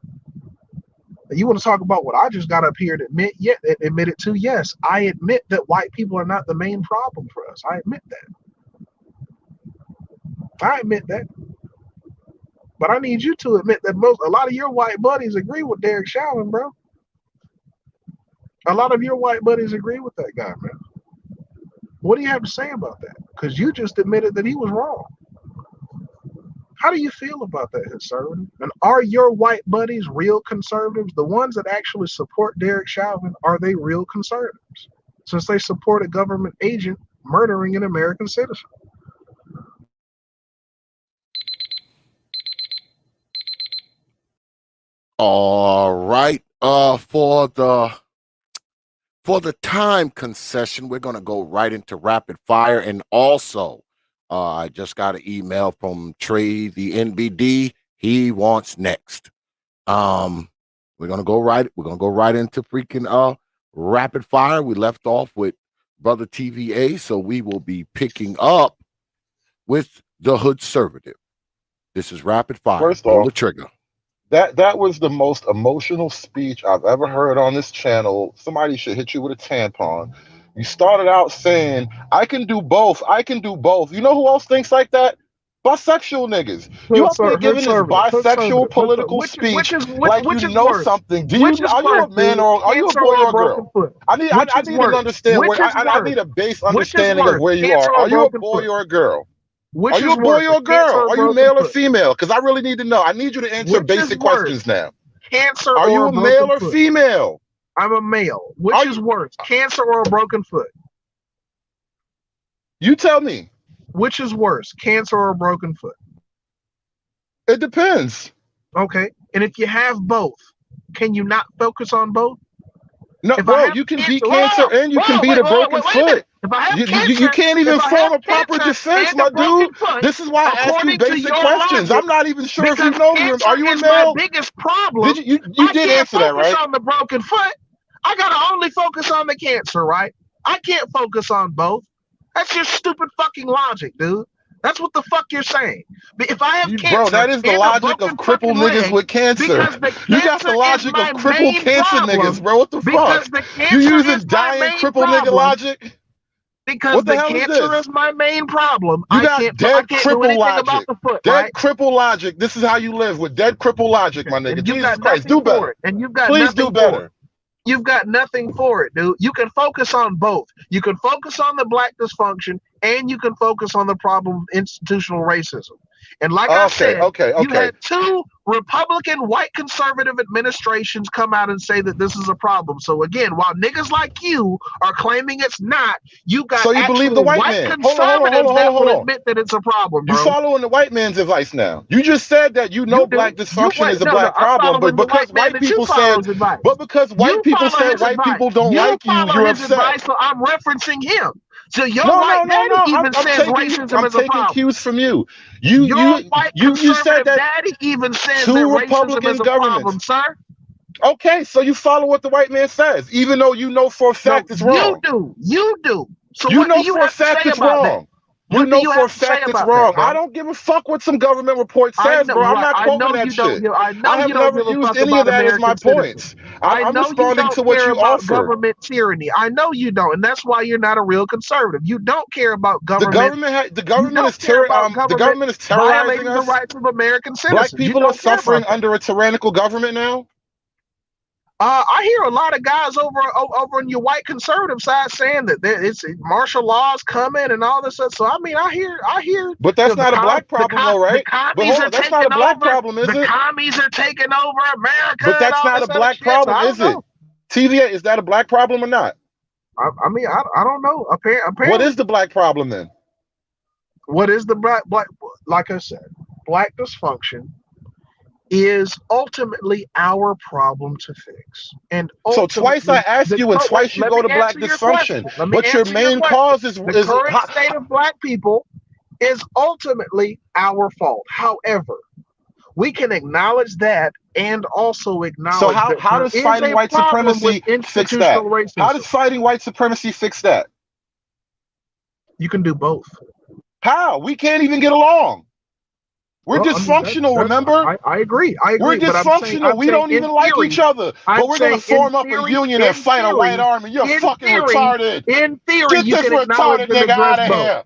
You want to talk about what I just got up here to admit it to? Yes, I admit that white people are not the main problem for us. I admit that. I admit that. But I need you to admit that a lot of your white buddies agree with Derek Chauvin, bro. A lot of your white buddies agree with that guy, man. What do you have to say about that? Because you just admitted that he was wrong. How do you feel about that, conservative? And are your white buddies real conservatives? The ones that actually support Derek Chauvin, are they real conservatives? Since they support a government agent murdering an American citizen. All right. For the time concession, we're gonna go right into rapid fire. And also, I just got an email from Trey, the NBD. He wants next. We're gonna go right into freaking rapid fire. We left off with brother T.V.A, so we will be picking up with the Hoodservative. This is rapid fire. First Pull off, the trigger. That was the most emotional speech I've ever heard on this channel. Somebody should hit you with a tampon. You started out saying, I can do both. I can do both. You know who else thinks like that? Bisexual niggas. You up here giving this bisexual political speech like you know something. Do you? Are you a man or are you a boy or a girl? I need to understand where. I need a base understanding of where you are. Are you a boy or a girl? Are you a boy or a girl? Are you male or female? Because I really need to know. I need you to answer basic questions now. Cancer Are you a male or female? I'm a male. Which is worse, cancer or a broken foot? You tell me. Which is worse, cancer or a broken foot? It depends. Okay. And if you have both, can you not focus on both? No, bro, you can beat cancer and you can beat a broken foot. You can't even form a proper defense, my dude. This is why I ask you basic questions. I'm not even sure if you know me. Are you a male? My biggest problem. You did answer that, right? On the broken foot, I gotta only focus on the cancer, right? I can't focus on both. That's just stupid fucking logic, dude. That's what the fuck you're saying. If I have cancer, bro, that is the logic of crippled niggas with cancer. You got the logic of crippled cancer niggas, bro. What the fuck? You using dying crippled nigga logic? Because the cancer is my main problem. You got dead cripple logic. Dead cripple logic. This is how you live with dead cripple logic, my nigga. Jesus Christ, do better. And you've got please do better. You've got nothing for it, dude. You can focus on both. You can focus on the black dysfunction and you can focus on the problem of institutional racism. And like I said, you had two Republican white conservative administrations come out and say that this is a problem. So again, while niggas like you are claiming it's not, you got so you believe the white man. Conservatives that will admit that it's a problem, bro. You following the white man's advice now. You just said that you know black dysfunction is a black problem, but because white people said, white people don't like you, you're upset. So I'm referencing him. So your white daddy even says racism is a problem. I'm taking cues from you. Your white conservative daddy even says that racism is a problem, sir. Okay, so you follow what the white man says, even though you know for a fact it's wrong. You do. So you know for a fact it's wrong. You know for a fact it's wrong. I don't give a fuck what some government report says, bro. I'm not quoting that shit. I have never used any of that as my points. I'm responding to what you offer. Government tyranny. I know you don't, and that's why you're not a real conservative. You don't care about government. The government is terrorizing us. The rights of American citizens. Black people are suffering under a tyrannical government now. I hear a lot of guys over on your white conservative side saying that it's martial laws coming and all this stuff. So I mean, I hear. But that's not a black problem, though, right? That's not a black problem, is it? The commies are taking over America. But that's not a black problem, is it? T.V.A, is that a black problem or not? I mean, I don't know. Apparently, what is the black problem then? What is the black? Like I said, black dysfunction is ultimately our problem to fix. And so twice I asked you and twice you go to black dysfunction. But your main cause is the current state of black people is ultimately our fault. However, we can acknowledge that and also acknowledge so how does fighting white supremacy fix that? How does fighting white supremacy fix that? You can do both. How? We can't even get along. We're Well, I mean, dysfunctional, remember? I agree. I We're agree. But dysfunctional. We don't even like each other. I'm But we're going to saying in form up a theory, union and fight a white army. You're fucking retarded. In theory, Get you this can acknowledge retarded and nigga out address of both. here.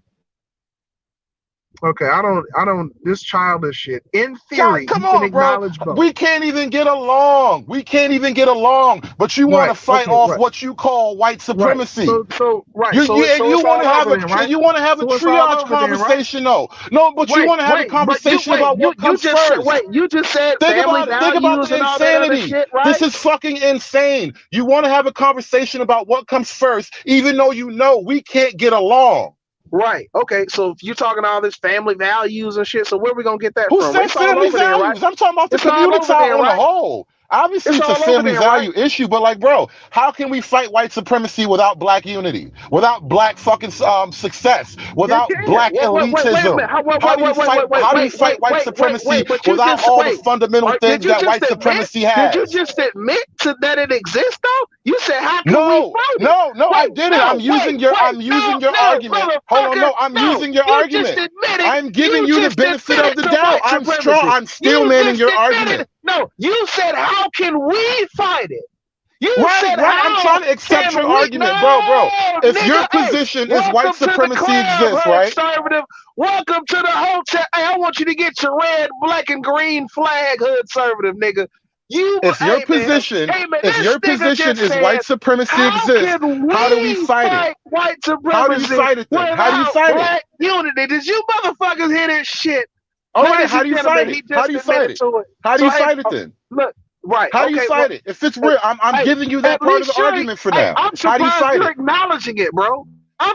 Okay, I don't. This childish shit. In God, theory, come you can on, bro. acknowledge both. We can't even get along. We can't even get along. But you want to fight off what you call white supremacy. So You want to have a triage conversation, though. No, but you want to have a conversation about what comes first. You just said Think family about values the and all that other insanity. shit, right? This is fucking insane. You want to have a conversation about what comes first, even though you know we can't get along. Right. Okay. So if you're talking all this family values and shit, so where are we gonna get that Who from? said family values? I'm talking about the community on the whole. Obviously, it's a family value issue, but like, bro, how can we fight white supremacy without black unity, without black fucking success, without black elitism? How do you fight white supremacy without all the fundamental things that white supremacy has? Did you just admit that it exists, though? You said, how can we fight it? No, I didn't. I'm using your argument. Hold on, no, I'm using your argument. I'm giving you the benefit of the doubt. I'm still manning your argument. No, you said, how can we fight it? You said, I'm trying to accept your argument, bro. If your position is white supremacy exists, right? Conservative, welcome to the hotel. Hey, I want you to get your red, black, and green flag, hood conservative, nigga. If your position is white supremacy exists, how do we fight it? White supremacy. How do you fight it then? How do you fight it? Unity. Did you motherfuckers hear this shit? All right, how do you fight it? How do you fight it? How do you fight it then? Look, right. How do you fight it? If it's real, I'm giving you that part of the argument for now. How do you fight it? You're acknowledging it, bro.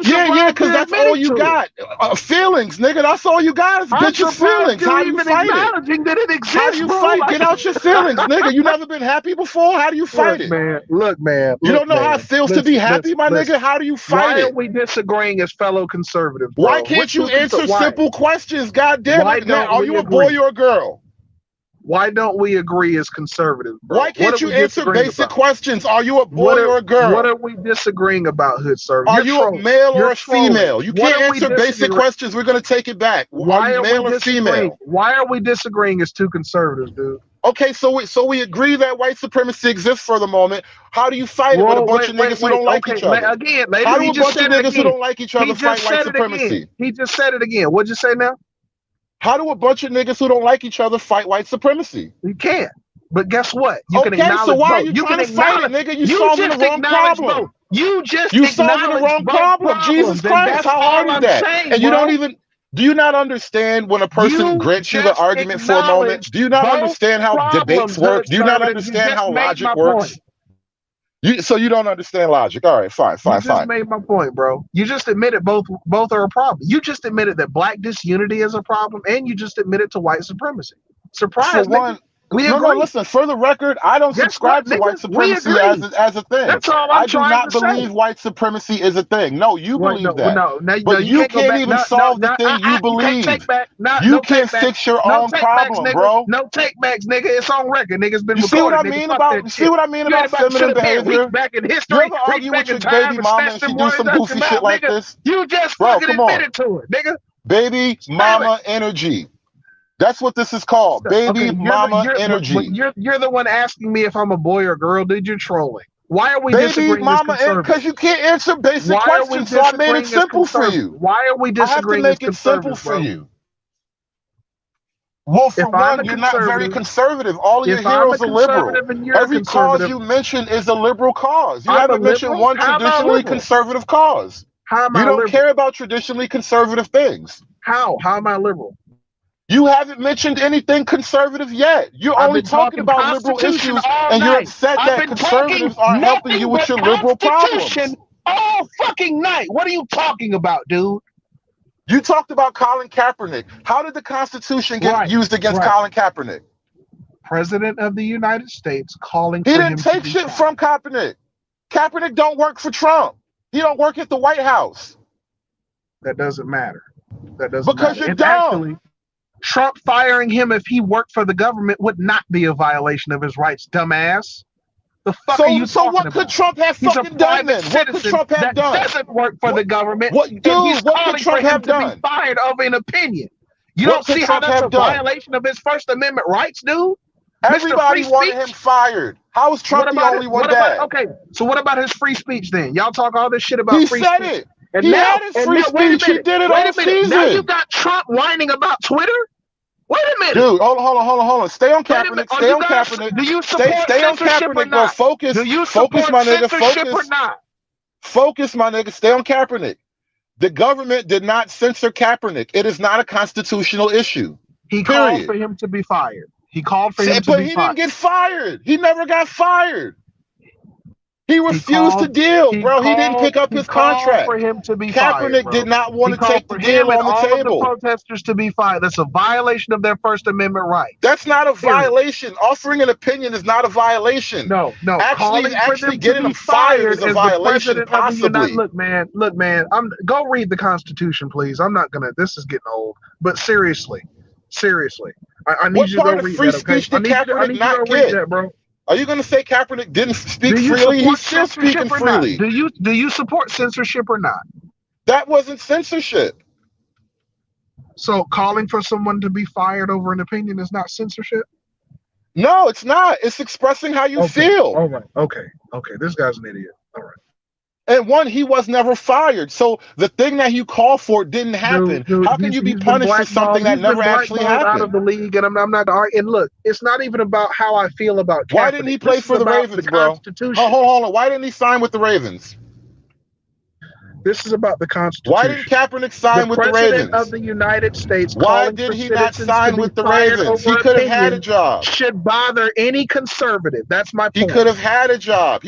Yeah, because that's all you got. Feelings, nigga. That's all you got is bitches' feelings. How do you fight it? That it exists, how do you fight? Get out your feelings, nigga. You never been happy before? How do you fight it? Look, man. You don't know how it feels to be happy, my nigga? How do you fight it? Why are we disagreeing as fellow conservatives, bro? Why can't you answer simple questions? God damn it. Are you a boy or a girl? Why don't we agree as conservatives, bro? Why can't you answer basic questions? Are you a boy or a girl? What are we disagreeing about, hood sir? Are you a male or a female? You can't answer basic questions. We're going to take it back. Are you male or female? Why are we disagreeing as two conservatives, dude? Okay, so we agree that white supremacy exists for the moment. How do you fight it with a bunch of niggas who don't like each other? How do a bunch of niggas who don't like each other fight white supremacy? He just said it again. What'd you say now? How do a bunch of niggas who don't like each other fight white supremacy? You can't. But guess what? You can acknowledge so why both. are you trying to fight it, nigga? You solving the wrong problem. You solving the wrong problem. Jesus Christ, how hard is that? And you don't even... Do you not understand when a person grants you the argument for a moment? Do you not understand how debates work? Do you not understand how logic works? So you don't understand logic. All right, fine. You just made my point, bro. You just admitted both are a problem. You just admitted that black disunity is a problem, and you just admitted to white supremacy. Surprise, for one. We agree. No, listen, for the record, I don't subscribe to white supremacy as a thing. That's all I do not believe white supremacy is a thing. No, you believe that. But you can't even solve the thing you believe. You can't fix your own problem, bro. No takebacks, nigga. It's on record, nigga. It's been recorded. See what I mean about feminine behavior? Back in history, you ever argue with your baby mama and she do some goofy shit like this? You just fucking admitted to it, nigga. Baby mama energy. That's what this is called, baby mama energy. You're the one asking me if I'm a boy or girl, dude. You're trolling. Why are we disagreeing? Baby mama, because you can't answer basic questions, so I made it simple for you. Why are we disagreeing? I have to make it simple for you. Well, for one, you're not very conservative. All of your heroes are liberal. Every cause you mention is a liberal cause. You haven't mentioned one traditionally conservative cause. You don't care about traditionally conservative things. How am I liberal? You haven't mentioned anything conservative yet. You're only talking about liberal issues, and you're upset that conservatives are helping you with your liberal problems. All fucking night. What are you talking about, dude? You talked about Colin Kaepernick. How did the Constitution get used against Colin Kaepernick? President of the United States calling for him. He didn't take shit from Kaepernick. Kaepernick don't work for Trump. He don't work at the White House. That doesn't matter. That doesn't matter. Because you're dumb. Actually, Trump firing him if he worked for the government would not be a violation of his rights, dumbass. The fuck are you talking what could Trump have fucking done then? What could Trump have done? Doesn't work for the government. What could Trump have done? Be fired of an opinion. You What don't could see Trump how that's a have done? violation of his First Amendment rights, dude? Everybody Free wanted speech? him fired. How is Trump the only one that? Okay, so what about his free speech then? Y'all talk all this shit about He free said speech. it. And He now, had his free wait a speech. He minute. did it Wait all a minute. Now you season. got Trump whining about Twitter? Wait a minute. Dude, hold on. Stay on Wait a minute. Kaepernick. Stay on Kaepernick. Do you support Stay on censorship or Kaepernick, bro. not? Focus. Do you Focus, support my nigga. censorship or Focus. not? Focus, my nigga. Stay on Kaepernick. The government did not censor Kaepernick. It is not a constitutional issue. He called for him to be fired. He called for him to But be he fired. didn't get fired. He never got fired. He refused to deal, bro. He didn't pick up his contract. For him to be Kaepernick fired, bro. did not want He to take called the for him deal and on the all table. of the protesters to be fired. That's a violation of their First Amendment right. That's not a violation. Offering an opinion is not a violation. No. Actually getting them fired is a violation, possibly. Look, man. Go read the Constitution, please. I'm not gonna. This is getting old. But seriously, I need you to go read that. Okay? Speech did Kaepernick not get? Read that, bro. Are you going to say Kaepernick didn't speak freely? He's still speaking freely. Do you support censorship or not? That wasn't censorship. So calling for someone to be fired over an opinion is not censorship? No, it's not. It's expressing how you feel. All right. Okay. This guy's an idiot. All right. And one, he was never fired. So the thing that you call for didn't happen. How can you be punished for something that never actually happened? Out of the league, and I'm not. And look, it's not even about how I feel about Kaepernick. Why didn't he play for the Ravens, bro? Hold on. Why didn't he sign with the Ravens? This is about the Constitution. Why didn't Kaepernick sign with the Ravens? The President of the United States. Why did he not sign with the Ravens? He could have had a job. Should bother any conservative. That's my point. He could have had a job.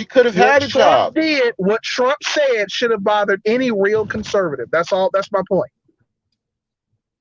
What Trump said should have bothered any real conservative. That's all. That's my point.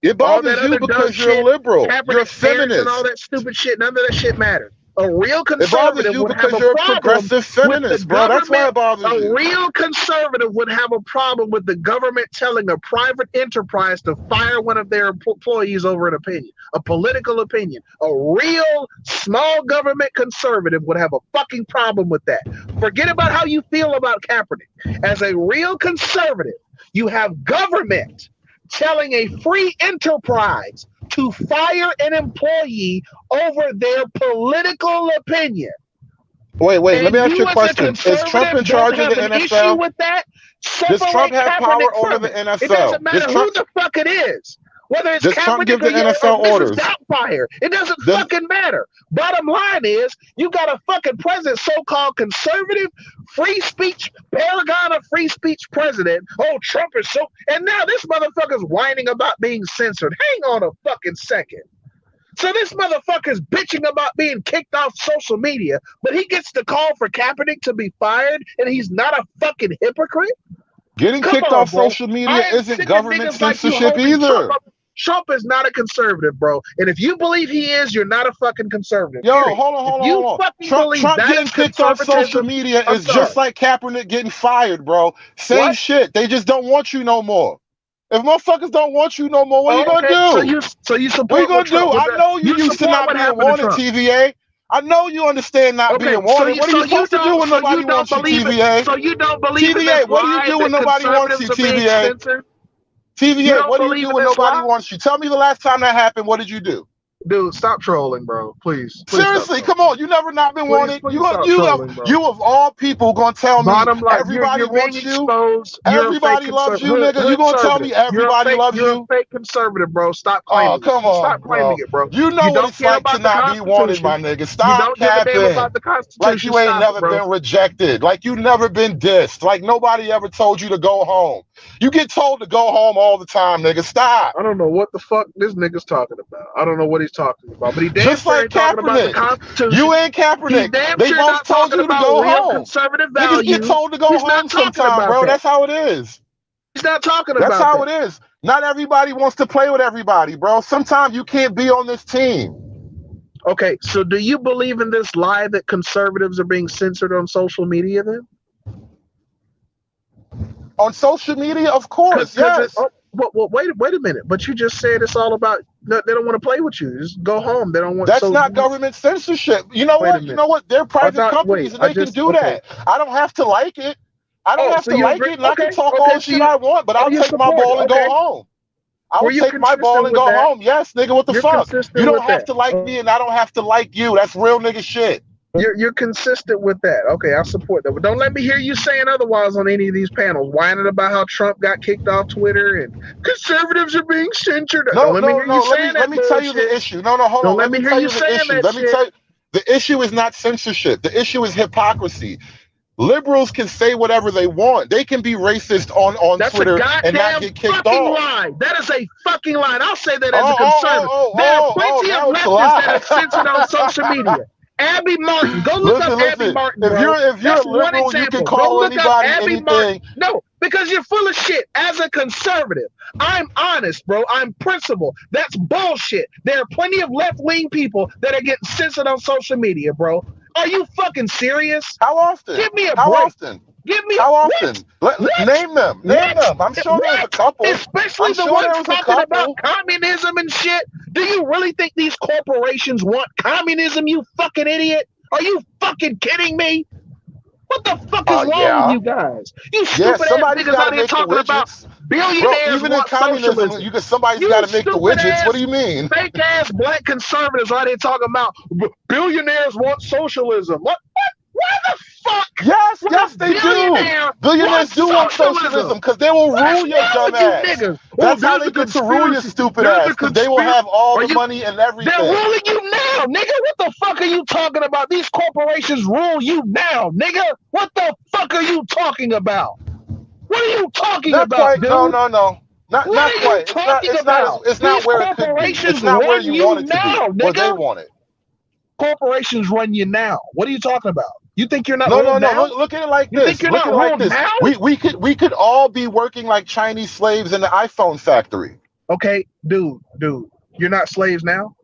It bothers you because you're a liberal. You're a feminist. And all that stupid shit. None of that shit matters. A real conservative would have a progressive feminist, bro. That's why it bothers you. A real conservative would have a problem with the government telling a private enterprise to fire one of their employees over an opinion, a political opinion. A real small government conservative would have a fucking problem with that. Forget about how you feel about Kaepernick. As a real conservative, you have government telling a free enterprise to fire an employee over their political opinion. Wait, let me ask you a question. Is Trump in charge of the NFL? With that? Does Trump have power over the NFL? It doesn't matter who the fuck it is. Whether it's does Trump give the NFL orders? It doesn't fucking matter. Bottom line is, you got a fucking president, so-called conservative, free speech, paragon of free speech president. Oh, Trump is so... And now this motherfucker's whining about being censored. Hang on a fucking second. So this motherfucker's bitching about being kicked off social media, but he gets to call for Kaepernick to be fired, and he's not a fucking hypocrite? Getting kicked off social media isn't government censorship either. Trump is not a conservative, bro. And if you believe he is, you're not a fucking conservative. Yo, hold on. Trump getting kicked off social media is just like Kaepernick getting fired, bro. Same shit. They just don't want you no more. If motherfuckers don't want you no more, what are you gonna do? So you support what you gonna do? I know you used to not being wanted, T.V.A. I know you understand not being wanted. What are you supposed to do when nobody wants you, T.V.A.? So you don't believe T.V.A., what do you do when nobody wants you, T.V.A.? T.V.A., what do you do when nobody wants you? Tell me the last time that happened. What did you do? Dude, stop trolling, bro. Please. Seriously, come on. You never not been wanted. You of all people gonna tell me everybody wants you. Everybody loves you, nigga. You gonna tell me everybody loves you? You're a fake conservative, bro. Stop claiming it. Come on, stop claiming it, bro. You know what it's like to not be wanted, my nigga. Stop capping. Like you ain't never been rejected. Like you never been dissed. Like nobody ever told you to go home. You get told to go home all the time, nigga. Stop. I don't know what the fuck this nigga's talking about. I don't know what he's talking about, but he damn just like Kaepernick. You and Kaepernick. They both told you to go home. Conservative niggas get told to go home sometime, bro. That's how it is. He's not talking about That's how it is. Not everybody wants to play with everybody, bro. Sometimes you can't be on this team. Okay, so do you believe in this lie that conservatives are being censored on social media then? On social media, of course, yes. Well, wait a minute. But you just said it's all about they don't want to play with you. Just go home. They don't want. That's not government censorship. You know what? You know what? They're private companies and they can do that. I don't have to like it. I don't have to like it, and I can talk all the shit I want, but I'll take my ball and go home. I Were would you take my ball consistent and with go that? home. Yes, nigga, what the You're fuck? consistent You don't with have that. to like me and I don't have to like you. That's real nigga shit. You're consistent with that. Okay, I support that. But don't let me hear you saying otherwise on any of these panels, whining about how Trump got kicked off Twitter and conservatives are being censored. No, Don't let me no, hear no. you Let saying me that tell you the bullshit. issue. No, hold Don't on. let me hear tell you the saying issue. that Let me shit. tell you the issue is not censorship. The issue is hypocrisy. Liberals can say whatever they want. They can be racist on That's Twitter a and not goddamn get kicked fucking off. lie. That is a fucking lie. And I'll say that as a conservative. There are plenty of now it's a leftists that lie. are censored on social media. Abby Martin. Go look up Abby Martin, If bro. you're That's a one liberal, you can example. Go call look up anybody Abby anything. Martin. No, because you're full of shit. As a conservative, I'm honest, bro. I'm principled. That's bullshit. There are plenty of left-wing people that are getting censored on social media, bro. Are you fucking serious? How often? Give me a How break. often? Give me How what? often? What? Name them. Name them. I'm sure there's a couple. Especially I'm the sure ones there was a talking about couple. communism and shit. Do you really think these corporations want communism, you fucking idiot? Are you fucking kidding me? What the fuck is wrong with you guys? You stupid ass somebody's niggas got out to here make the talking about widgets. billionaires Bro, even in want communism, socialism. somebody's You got to make the stupid widgets. ass, What do you mean? fake ass black conservatives out here talking about billionaires want socialism. What? Why the fuck? Yes, would yes, a they do. billionaire Billionaires do want socialism because they will rule your dumb ass. That's how they get to rule your stupid ass, because they will have all the money and everything. They're ruling you now, nigga. What the fuck are you talking about? These corporations rule you now, nigga. What the fuck are you talking about? What are you talking about, dude? No. Not quite. It's not These where it could be. corporations It's not where run you want it to now, be. Where they nigga. want it. Corporations run you now. What are you talking about? You think you're not No. now? Look at it like You this. think you're Look not at it like ruled this. now? We could all be working like Chinese slaves in the iPhone factory. Okay, dude, you're not slaves now?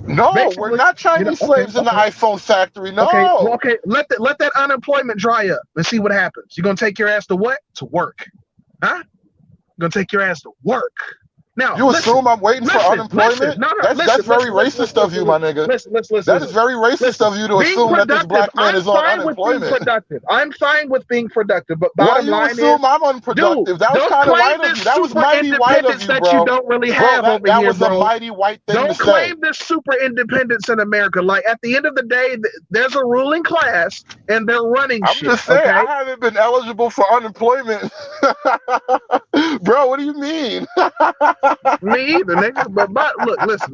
No, Basically, we're not Chinese slaves in the iPhone factory. No. Okay. Let that unemployment dry up and see what happens. You're gonna take your ass to what? To work, huh? You're gonna take your ass to work. Now, you assume I'm waiting for unemployment? That's very racist of you, my nigga. Listen. That is very racist of you to assume that this black man is on unemployment. I'm fine with being productive, but Why bottom you line assume is, I'm unproductive? dude, That was don't kind of claim white of this you. That was super mighty white of independence you, that bro. you don't really have over that here, was bro. a mighty white thing Don't to say. claim this super independence in America. Like, at the end of the day, there's a ruling class and they're running I'm shit. just saying, okay? I haven't been eligible for unemployment. Bro, what do you mean? Me either, nigga. But look, listen.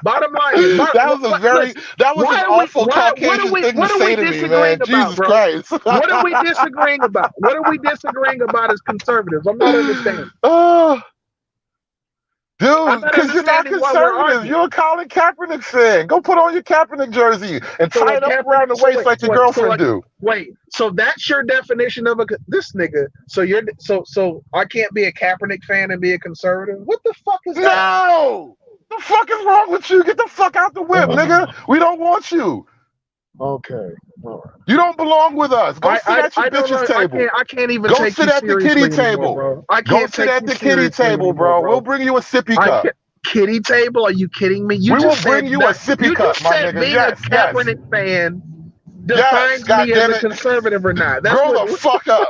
Bottom line is, that was an awful Caucasian thing to say to me, man. Jesus Christ. What are we disagreeing about? What are we disagreeing about as conservatives? I'm not understanding. Dude, because you're not conservative. You're a Colin Kaepernick fan. Go put on your Kaepernick jersey and tie it up around the waist like your girlfriend do. Wait, so that's your definition of this nigga? So I can't be a Kaepernick fan and be a conservative? What the fuck is that? No! The fuck is wrong with you? Get the fuck out the whip, nigga. We don't want you. Okay. All right. You don't belong with us. Go sit at your bitch's table. I can't even go take sit you at the kitty table. bro. I go can't sit at the kitty table, bro. We'll bring you a sippy cup. Kitty table? Are you kidding me? We will bring you a sippy cup, my nigga. Being a Kaepernick fan defines me as a conservative or not. That's Grow the fuck up.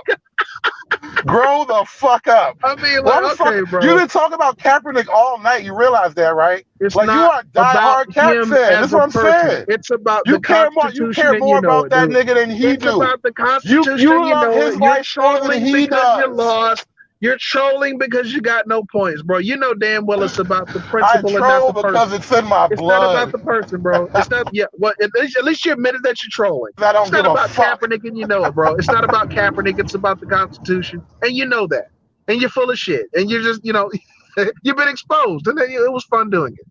Grow the fuck up. I mean, like, okay, bro. You didn't talk about Kaepernick all night. You realize that, right? It's like, not you are a diehard Cap fan. That's what I'm saying. It's about you the Constitution. You care more about that nigga than he do. It's about the Constitution. You love his life more than he does. You lost. You're trolling because you got no points, bro. You know damn well it's about the principle and not the person. because it's in my blood. It's not about the person, bro. It's not. Yeah. Well, at least you admitted that you're trolling. I don't it's not give about a fuck. Kaepernick, and you know it, bro. It's not about Kaepernick. It's about the Constitution, and you know that. And you're full of shit. And you're just, you've been exposed, and it was fun doing it.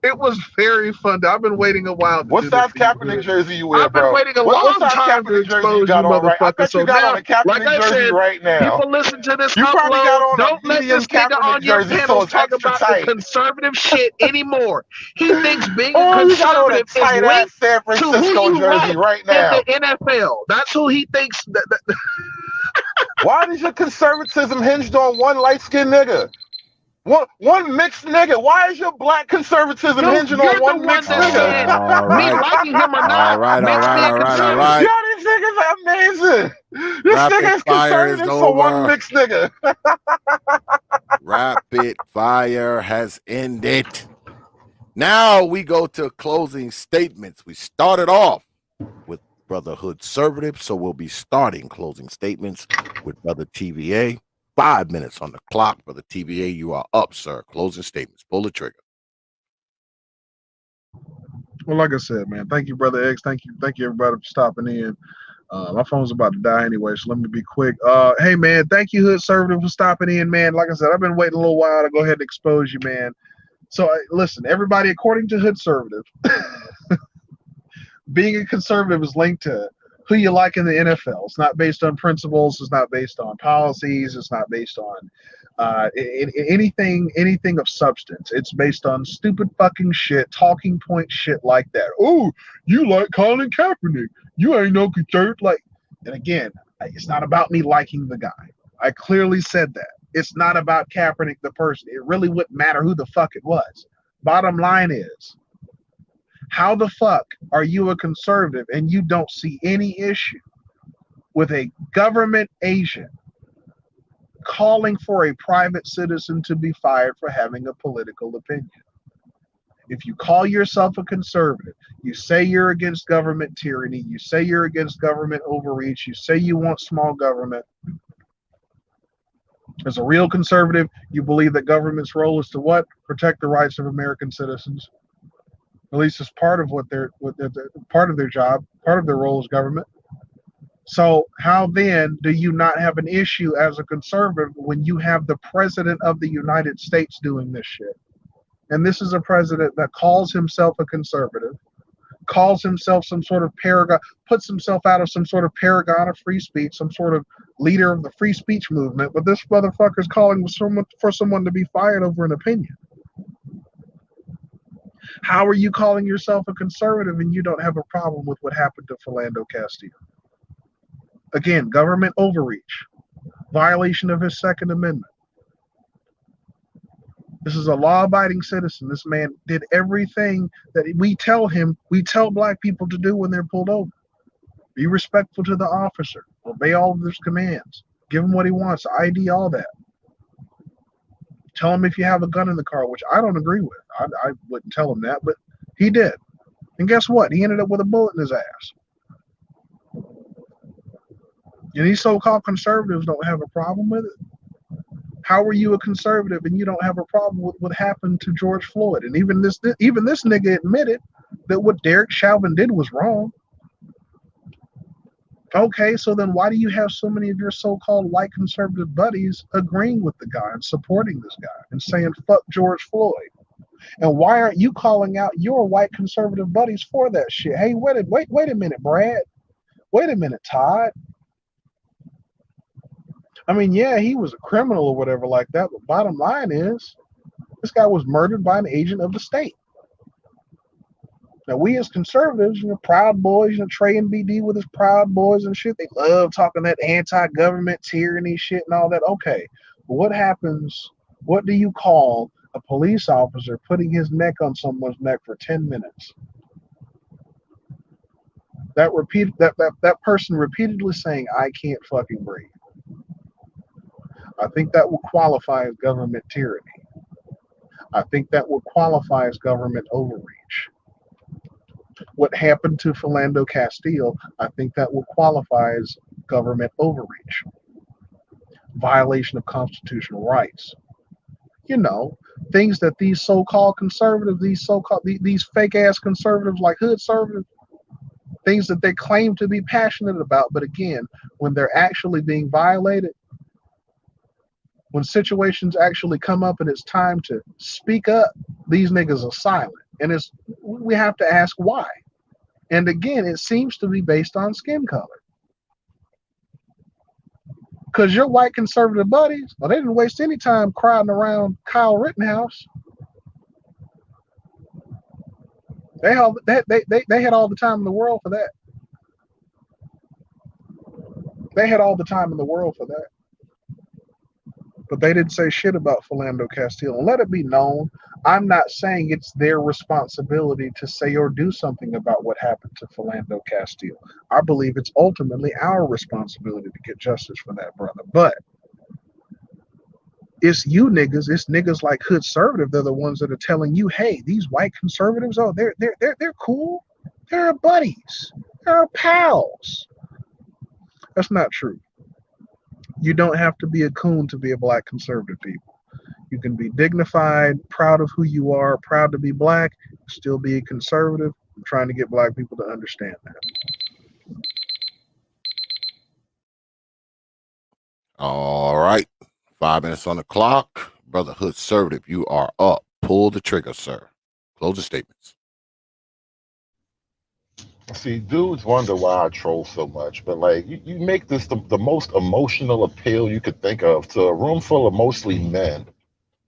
It was very fun. I've been waiting a while. What size Kaepernick jersey you wear, bro? I've been waiting a long time to expose you, motherfucker. I bet you got on a Kaepernick jersey right now. People listen to this. You probably got on Don't let this nigga on your panel talk about the conservative shit anymore. He thinks being a conservative is linked San to who Francisco you jersey right now. in the NFL. That's who he thinks. Why is your conservatism hinged on one light-skinned nigga? One mixed nigga. Why is your black conservatism hinging on one mixed nigga? All right. Me liking him or not. All right. You already This nigga's amazing. This Rapid nigga is fire is conservative for one over. mixed nigga. Rapid fire has ended. Now we go to closing statements. We started off with Brotherhood Conservative, so we'll be starting closing statements with Brother T.V.A. 5 minutes on the clock. Brother T.V.A., you are up, sir. Closing statements. Pull the trigger. Well, like I said, man, thank you, Brother X. Thank you everybody for stopping in. My phone's about to die anyway, so let me be quick. Hey, man, thank you, Hood Conservative, for stopping in, man. Like I said, I've been waiting a little while to go ahead and expose you, man. So, listen, everybody, according to Hood Conservative, being a conservative is linked to who you like in the NFL. It's not based on principles. It's not based on policies. It's not based on anything of substance. It's based on stupid fucking shit, talking point shit like that. Oh, you like Colin Kaepernick. You ain't no conservative. Like, and again, it's not about me liking the guy. I clearly said that. It's not about Kaepernick the person. It really wouldn't matter who the fuck it was. Bottom line is, how the fuck are you a conservative and you don't see any issue with a government agent calling for a private citizen to be fired for having a political opinion? If you call yourself a conservative, you say you're against government tyranny, you say you're against government overreach, you say you want small government. As a real conservative, you believe that government's role is to what? Protect the rights of American citizens. At least it's part of what they're part of their job, part of their role as government. So how then do you not have an issue as a conservative when you have the president of the United States doing this shit? And this is a president that calls himself a conservative, calls himself some sort of paragon, puts himself out of some sort of paragon of free speech, some sort of leader of the free speech movement. But this motherfucker's calling for someone to be fired over an opinion. How are you calling yourself a conservative and you don't have a problem with what happened to Philando Castile? Again, government overreach, violation of his Second Amendment. This is a law-abiding citizen. This man did everything that we tell black people to do when they're pulled over. Be respectful to the officer. Obey all of his commands. Give him what he wants. ID, all that. Tell him if you have a gun in the car, which I don't agree with. I wouldn't tell him that, but he did. And guess what? He ended up with a bullet in his ass. And these so-called conservatives don't have a problem with it. How are you a conservative and you don't have a problem with what happened to George Floyd? And even this nigga admitted that what Derek Chauvin did was wrong. Okay, so then why do you have so many of your so-called white conservative buddies agreeing with the guy and supporting this guy and saying fuck George Floyd? And why aren't you calling out your white conservative buddies for that shit? Hey, wait a minute, Brad. Wait a minute, Todd. I mean, yeah, he was a criminal or whatever like that, but bottom line is, this guy was murdered by an agent of the state. Now, we as conservatives, Proud Boys, Trey and BD with his Proud Boys and shit, they love talking that anti-government tyranny shit and all that. Okay, but what do you call a police officer putting his neck on someone's neck for 10 minutes? That person repeatedly saying, I can't fucking breathe. I think that will qualify as government tyranny. I think that will qualify as government overreach. What happened to Philando Castile, I think that will qualify as government overreach. Violation of constitutional rights. Things that these so-called conservatives, these fake-ass conservatives like hood conservatives, things that they claim to be passionate about, but again, when they're actually being violated, when situations actually come up and it's time to speak up, these niggas are silent. And we have to ask why. And again, it seems to be based on skin color. Because your white conservative buddies, well, they didn't waste any time crowding around Kyle Rittenhouse. They had all the time in the world for that. They had all the time in the world for that. But they didn't say shit about Philando Castile. And let it be known, I'm not saying it's their responsibility to say or do something about what happened to Philando Castile. I believe it's ultimately our responsibility to get justice for that brother. But it's you niggas, it's niggas like Hood Conservative. They're the ones that are telling you, hey, these white conservatives, oh, they're cool. They're our buddies. They're our pals. That's not true. You don't have to be a coon to be a black conservative, people. You can be dignified, proud of who you are, proud to be black, still be a conservative. I'm trying to get black people to understand that. All right. 5 minutes on the clock. Brotherhood Conservative, you are up. Pull the trigger, sir. Closing statements. See, dudes wonder why I troll so much, but like you make this the most emotional appeal you could think of to a room full of mostly men.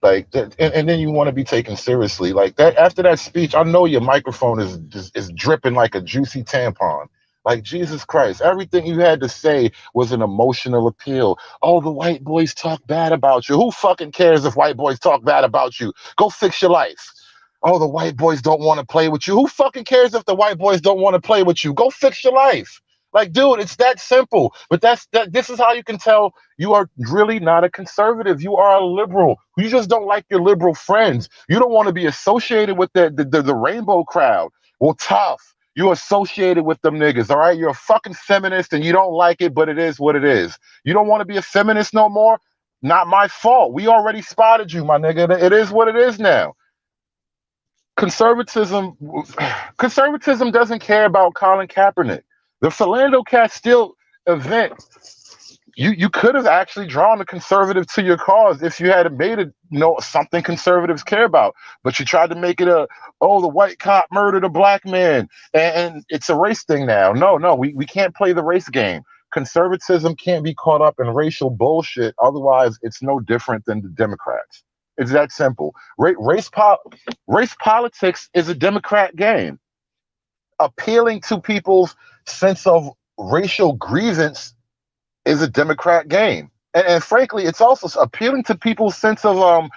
Like, and then you want to be taken seriously. Like that after that speech, I know your microphone is dripping like a juicy tampon. Like Jesus Christ, everything you had to say was an emotional appeal. Oh, the white boys talk bad about you. Who fucking cares if white boys talk bad about you? Go fix your life. Oh, the white boys don't want to play with you. Who fucking cares if the white boys don't want to play with you? Go fix your life. Like, dude, it's that simple. But this is how you can tell you are really not a conservative. You are a liberal. You just don't like your liberal friends. You don't want to be associated with the rainbow crowd. Well, tough. You're associated with them niggas, all right? You're a fucking feminist and you don't like it, but it is what it is. You don't want to be a feminist no more? Not my fault. We already spotted you, my nigga. It is what it is now. Conservatism doesn't care about Colin Kaepernick. The Philando Castile event, you could have actually drawn a conservative to your cause if you had made it, something conservatives care about. But you tried to make it the white cop murdered a black man, and it's a race thing now. No, we can't play the race game. Conservatism can't be caught up in racial bullshit. Otherwise, it's no different than the Democrats. It's that simple. Race politics is a Democrat game. Appealing to people's sense of racial grievance is a Democrat game. And frankly, it's also appealing to people's sense of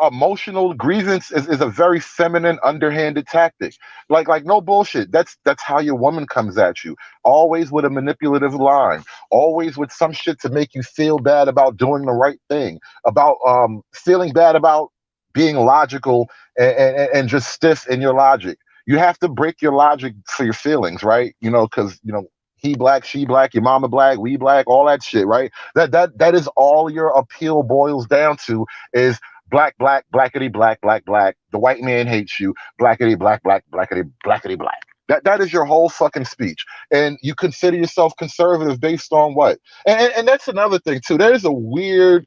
emotional grievance is a very feminine, underhanded tactic. Like no bullshit. That's how your woman comes at you. Always with a manipulative line. Always with some shit to make you feel bad about doing the right thing. About feeling bad about being logical and just stiff in your logic. You have to break your logic for your feelings, right? Because he black, she black, your mama black, we black, all that shit, right? That is all your appeal boils down to is black, black, blackity, black, black, black. The white man hates you, blackity, black, black, blackity, blackity, black. That is your whole fucking speech. And you consider yourself conservative based on what? And that's another thing too. There's a weird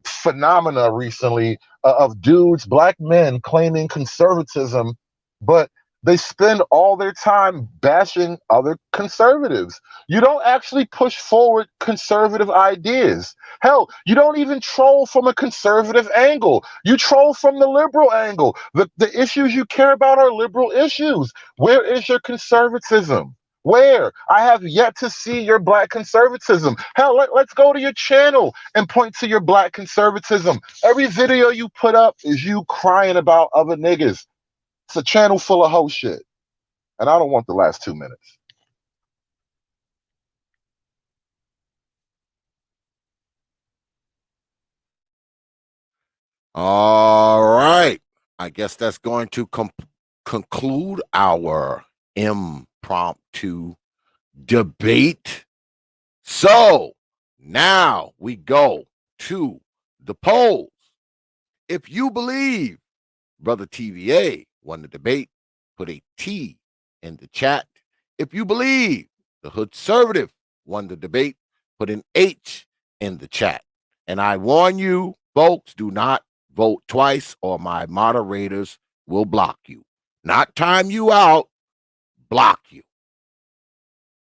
phenomena recently of dudes, black men claiming conservatism, but they spend all their time bashing other conservatives. You don't actually push forward conservative ideas. Hell, you don't even troll from a conservative angle. You troll from the liberal angle. The issues you care about are liberal issues. Where is your conservatism? Where? I have yet to see your black conservatism. Hell, let's go to your channel and point to your black conservatism. Every video you put up is you crying about other niggas. It's a channel full of hoe shit. And I don't want the last 2 minutes. All right. I guess that's going to conclude our impromptu debate. So now we go to the polls. If you believe Brother T.V.A. won the debate, put a T in the chat. If you believe the Hood Conservative won the debate, put an H in the chat. And I warn you, folks, do not vote twice or my moderators will block you. Not time you out, block you.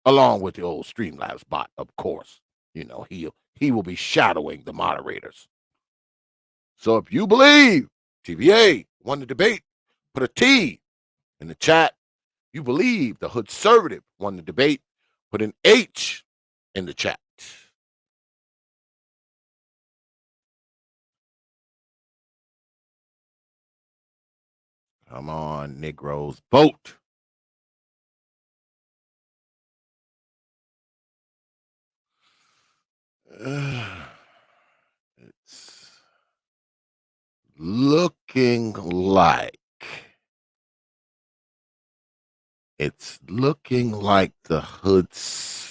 Along with the old Streamlabs bot, of course. He will be shadowing the moderators. So if you believe T.V.A. won the debate, put a T in the chat. You believe the Hood Conservative won the debate, put an H in the chat. Come on, Negroes, vote. It's looking like the hood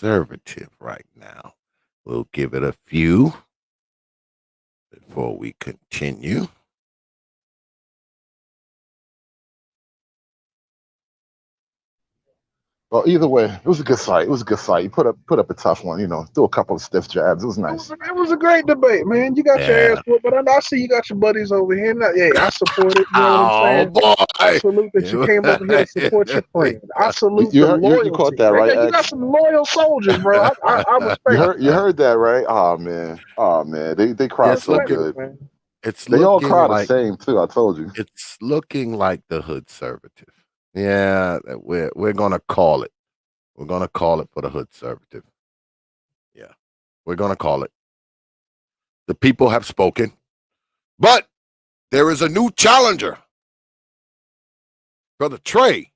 conservative right now. We'll give it a few before we continue. Well, either way, it was a good fight. It was a good fight. You put up a tough one, threw a couple of stiff jabs. It was nice. It was a great debate, man. You got your ass whooped, but I see you got your buddies over here. Now, yeah, I support it. You know what I'm saying? Boy. I salute that you came over here to support your friend. I salute the loyalty. You caught that right, You got some loyal soldiers, bro. I respect you heard that right? Oh man. They cry so good. Man. They all cry the same too. I told you. It's looking like the hood conservative. Yeah, we're gonna call it. We're gonna call it for the hood conservative. Yeah, we're gonna call it. The people have spoken, but there is a new challenger. Brother Trey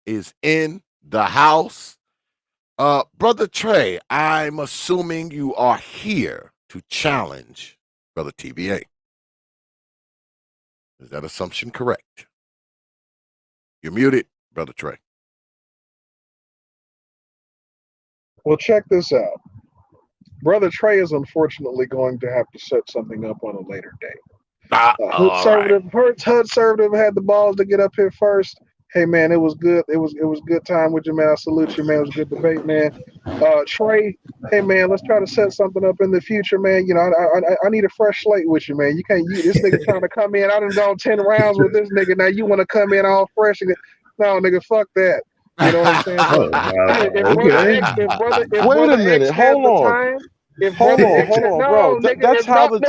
is in the house. Brother Trey, I'm assuming you are here to challenge Brother T.V.A. Is that assumption correct? You're muted, Brother Trey. Well, check this out. Brother Trey is unfortunately going to have to set something up on a later date. Hood conservative had the balls to get up here first. Hey man, it was good. It was good time with you, man. I salute you, man. It was a good debate, man. Trey, hey man, let's try to set something up in the future, man. I need a fresh slate with you, man. You can't this nigga trying to come in. I done gone 10 rounds with this nigga. Now you want to come in all fresh and no, nigga, fuck that. You know what I'm saying? Wait a minute, hold on. Hold on, bro. That's how the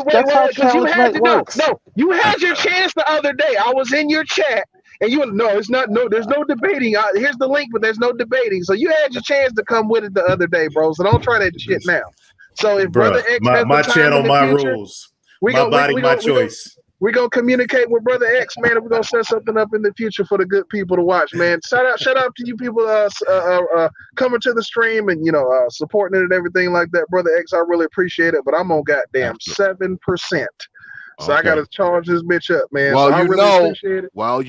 challenge night works. No, you had your chance the other day. I was in your chat, and there's no debating. Here's the link, but there's no debating. So you had your chance to come with it the other day, bro. So don't try that shit now. So if Brother X has my the time channel, in the my future, rules, my body, my choice. We're going to communicate with Brother X, man, and we're going to set something up in the future for the good people to watch, man. Shout out to you people coming to the stream and, supporting it and everything like that. Brother X, I really appreciate it, but I'm on goddamn 7%. So I got to charge this bitch up, man. Well, so I really appreciate it. Well,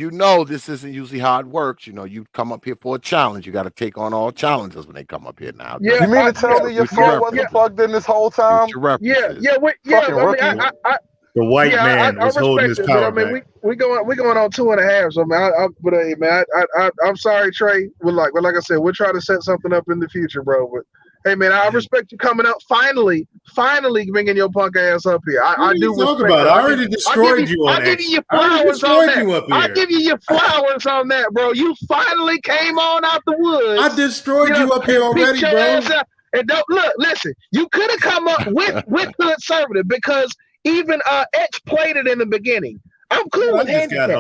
this isn't usually how it works. You come up here for a challenge. You got to take on all challenges when they come up here now. Yeah, you mean to tell me your phone wasn't plugged in this whole time? The white man was holding his power back. We going on 2.5. So I'm sorry, Trey. Like I said, we'll try to set something up in the future, bro. But hey, man, I respect you coming up. Finally bringing your punk ass up here. I do talk respect about. it. I already destroyed you on that. I give you your flowers on that. I give you your flowers on that, bro. You finally came on out the woods. I destroyed you up here already, bro. And listen. You could have come up with conservative because. Even X played it in the beginning. I'm cool with handicap.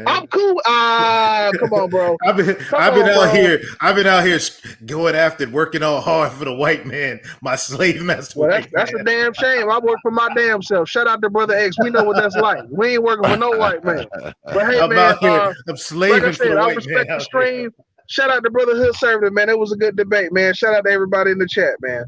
I'm cool. Come on, bro. I've been out here going after it, working all hard for the white man, my slave master. Well, that's a damn shame. I work for my damn self. Shout out to Brother X. We know what that's like. We ain't working for no white man. But hey, I'm out here. I'm slaving like I said, for the I white respect man. The stream. Shout out to Brother Hood Conservative, man. It was a good debate, man. Shout out to everybody in the chat, man.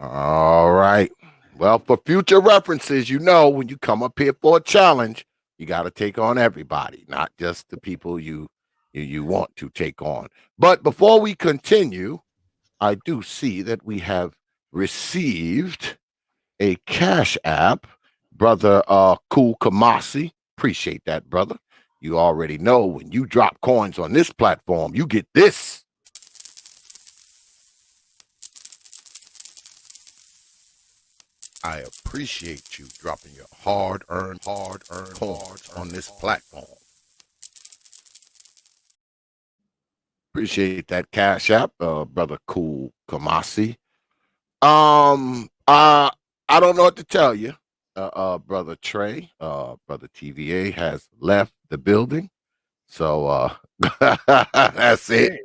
All right. Well, for future references, when you come up here for a challenge, you got to take on everybody, not just the people you want to take on. But before we continue, I do see that we have received a Cash App, Brother Cool Kamasi. Appreciate that, brother. You already know when you drop coins on this platform, you get this. I appreciate you dropping your hard-earned coins on this platform. Appreciate that Cash App, Brother Cool Kamasi. I don't know what to tell you, Brother Trey. Brother T.V.A. has left the building, so that's it.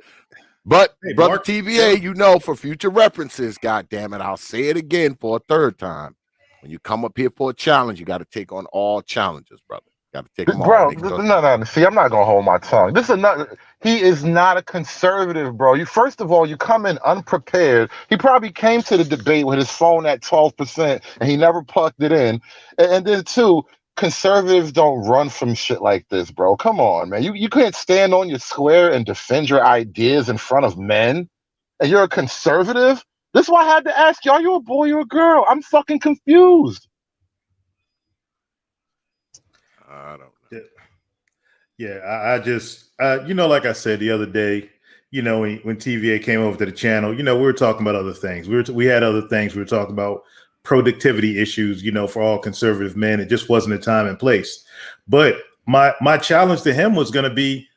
But Brother Mark, T.V.A., for future references, goddamn it, I'll say it again for a third time. When you come up here for a challenge, you got to take on all challenges, brother. Got to take them all. Bro, no. See, I'm not gonna hold my tongue. This is another. He is not a conservative, bro. You first of all, you come in unprepared. He probably came to the debate with his phone at 12%, and he never plugged it in. And then two, conservatives don't run from shit like this, bro. Come on, man. You can't stand on your square and defend your ideas in front of men, and you're a conservative. This is why I had to ask you: are you a boy or a girl? I'm fucking confused. I don't know. Yeah, I just, like I said the other day, when T.V.A. came over to the channel, we were talking about other things. We had other things. We were talking about productivity issues, for all conservative men. It just wasn't a time and place. But my challenge to him was going to be,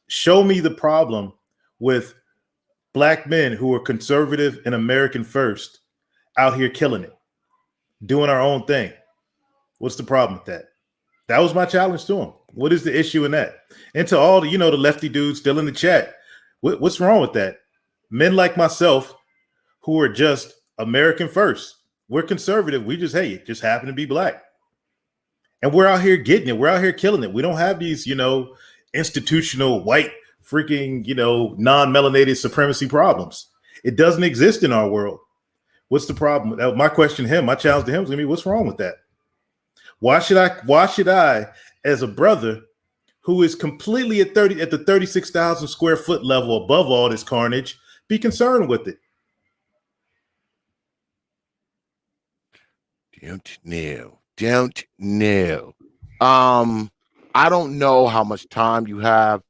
show me the problem with black men who are conservative and American first out here killing it, doing our own thing. What's the problem with that? That was my challenge to him. What is the issue in that? And to all the, the lefty dudes still in the chat, what's wrong with that? Men like myself who are just American first. We're conservative. We just, it just happen to be black. And we're out here getting it. We're out here killing it. We don't have these, institutional white freaking, non-melanated supremacy problems. It doesn't exist in our world. What's the problem? My question to him, my challenge to him is going to be, what's wrong with that? Why should I, as a brother who is completely at the 36,000 square foot level above all this carnage, be concerned with it? Don't know. I don't know how much time you have,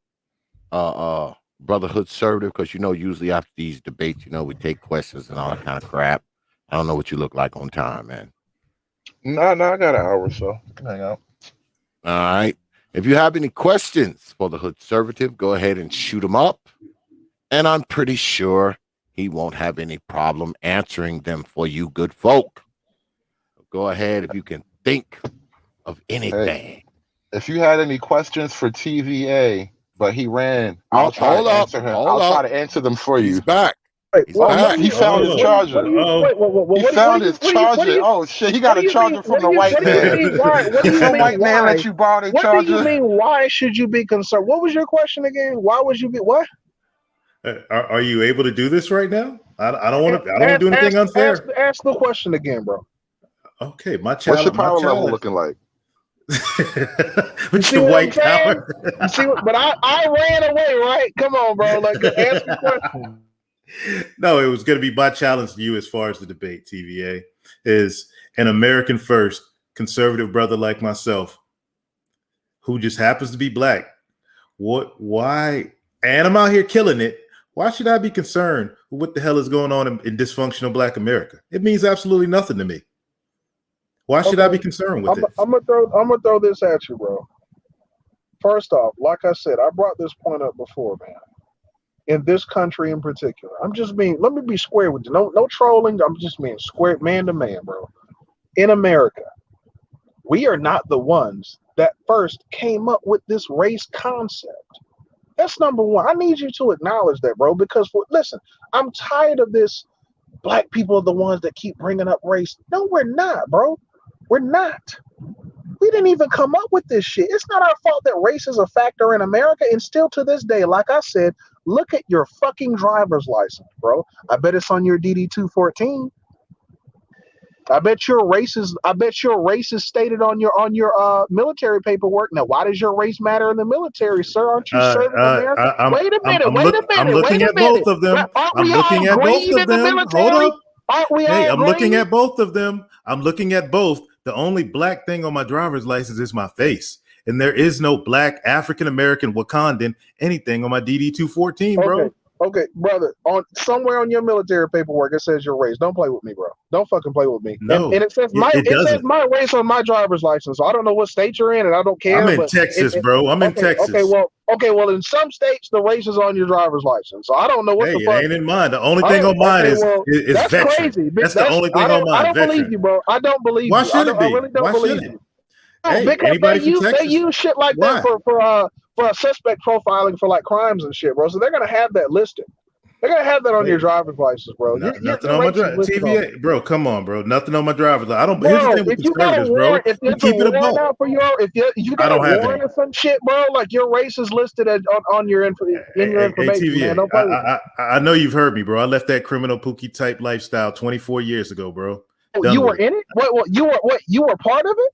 Brotherhood Conservative, because usually after these debates, we take questions and all that kind of crap. I don't know what you look like on time, man. No, I got an hour or so. Hang out. All right. If you have any questions for the Hood Conservative, go ahead and shoot them up. And I'm pretty sure he won't have any problem answering them for you good folk. Go ahead if you can think of anything. Hey, if you had any questions for T.V.A., but he ran, I'll try to answer him. I'll try to answer them for you. He's back. He found his charger. He found his charger. Oh shit! He got a charger from the white man. Some white man let you borrow the charger. What do you mean? Why should you be concerned? What was your question again? Why would you be what? Are you able to do this right now? I don't want to. I don't want to do anything unfair. Ask the question again, bro. Okay, my challenge. What's your power level looking like? With the white power. But I ran away, right? Come on, bro. Like, ask the question. No, it was going to be my challenge to you as far as the debate, TVA, is an American first conservative brother like myself who just happens to be black. Why? And I'm out here killing it. Why should I be concerned with what the hell is going on in dysfunctional black America? It means absolutely nothing to me. Why should I be concerned with it? I'm gonna throw this at you, bro. First off, like I said, I brought this point up before, man. In this country in particular, let me be square with you. No trolling. I'm just being square, man to man, bro. In America, we are not the ones that first came up with this race concept. That's number one. I need you to acknowledge that, bro, because listen, I'm tired of this. Black people are the ones that keep bringing up race. No, we're not, bro. We're not. We didn't even come up with this shit. It's not our fault that race is a factor in America. And still to this day, like I said, look at your fucking driver's license, bro. I bet it's on your DD-214. I bet your race is stated on your military paperwork. Now, why does your race matter in the military, sir? Aren't you serving America? Wait a minute. I'm looking at both of them. I'm looking at both of them. Hold up. I'm looking at both of them. I'm looking at both. The only black thing on my driver's license is my face. And there is no black, African-American, Wakandan, anything on my DD-214, bro. Okay, brother. Somewhere on your military paperwork, it says your race. Don't play with me, bro. Don't fucking play with me. No, and it says my race on my driver's license. So I don't know what state you're in, and I don't care. I'm in Texas, bro. I'm in Texas. Okay, well, in some states, the race is on your driver's license. So I don't know what the fuck. It ain't in mine. The only thing on mine is that's veteran. Crazy. That's the only thing on mine. I don't believe you, bro. I don't believe you. Why should it be? I really don't believe you. Hey, because they use shit like that for suspect profiling for like crimes and shit, bro. So they're gonna have that listed. They're gonna have that on your driver's license, bro. Nothing Your on my race is driver. listed on TVA, bro. Come on, bro. Nothing on my driver's license. I don't. Here's the Bro, thing with if you got a conservatives, bro. warrant, if We there's keep a it a warrant buck. out for you I got a don't have warrant any. or some shit, bro, like your race is listed on your Hey, information, TVA. man. Don't play with me. I know you've heard me, bro. I left that criminal Pookie type lifestyle 24 years ago, bro. Oh, Done you were with it. in it? You were part of it?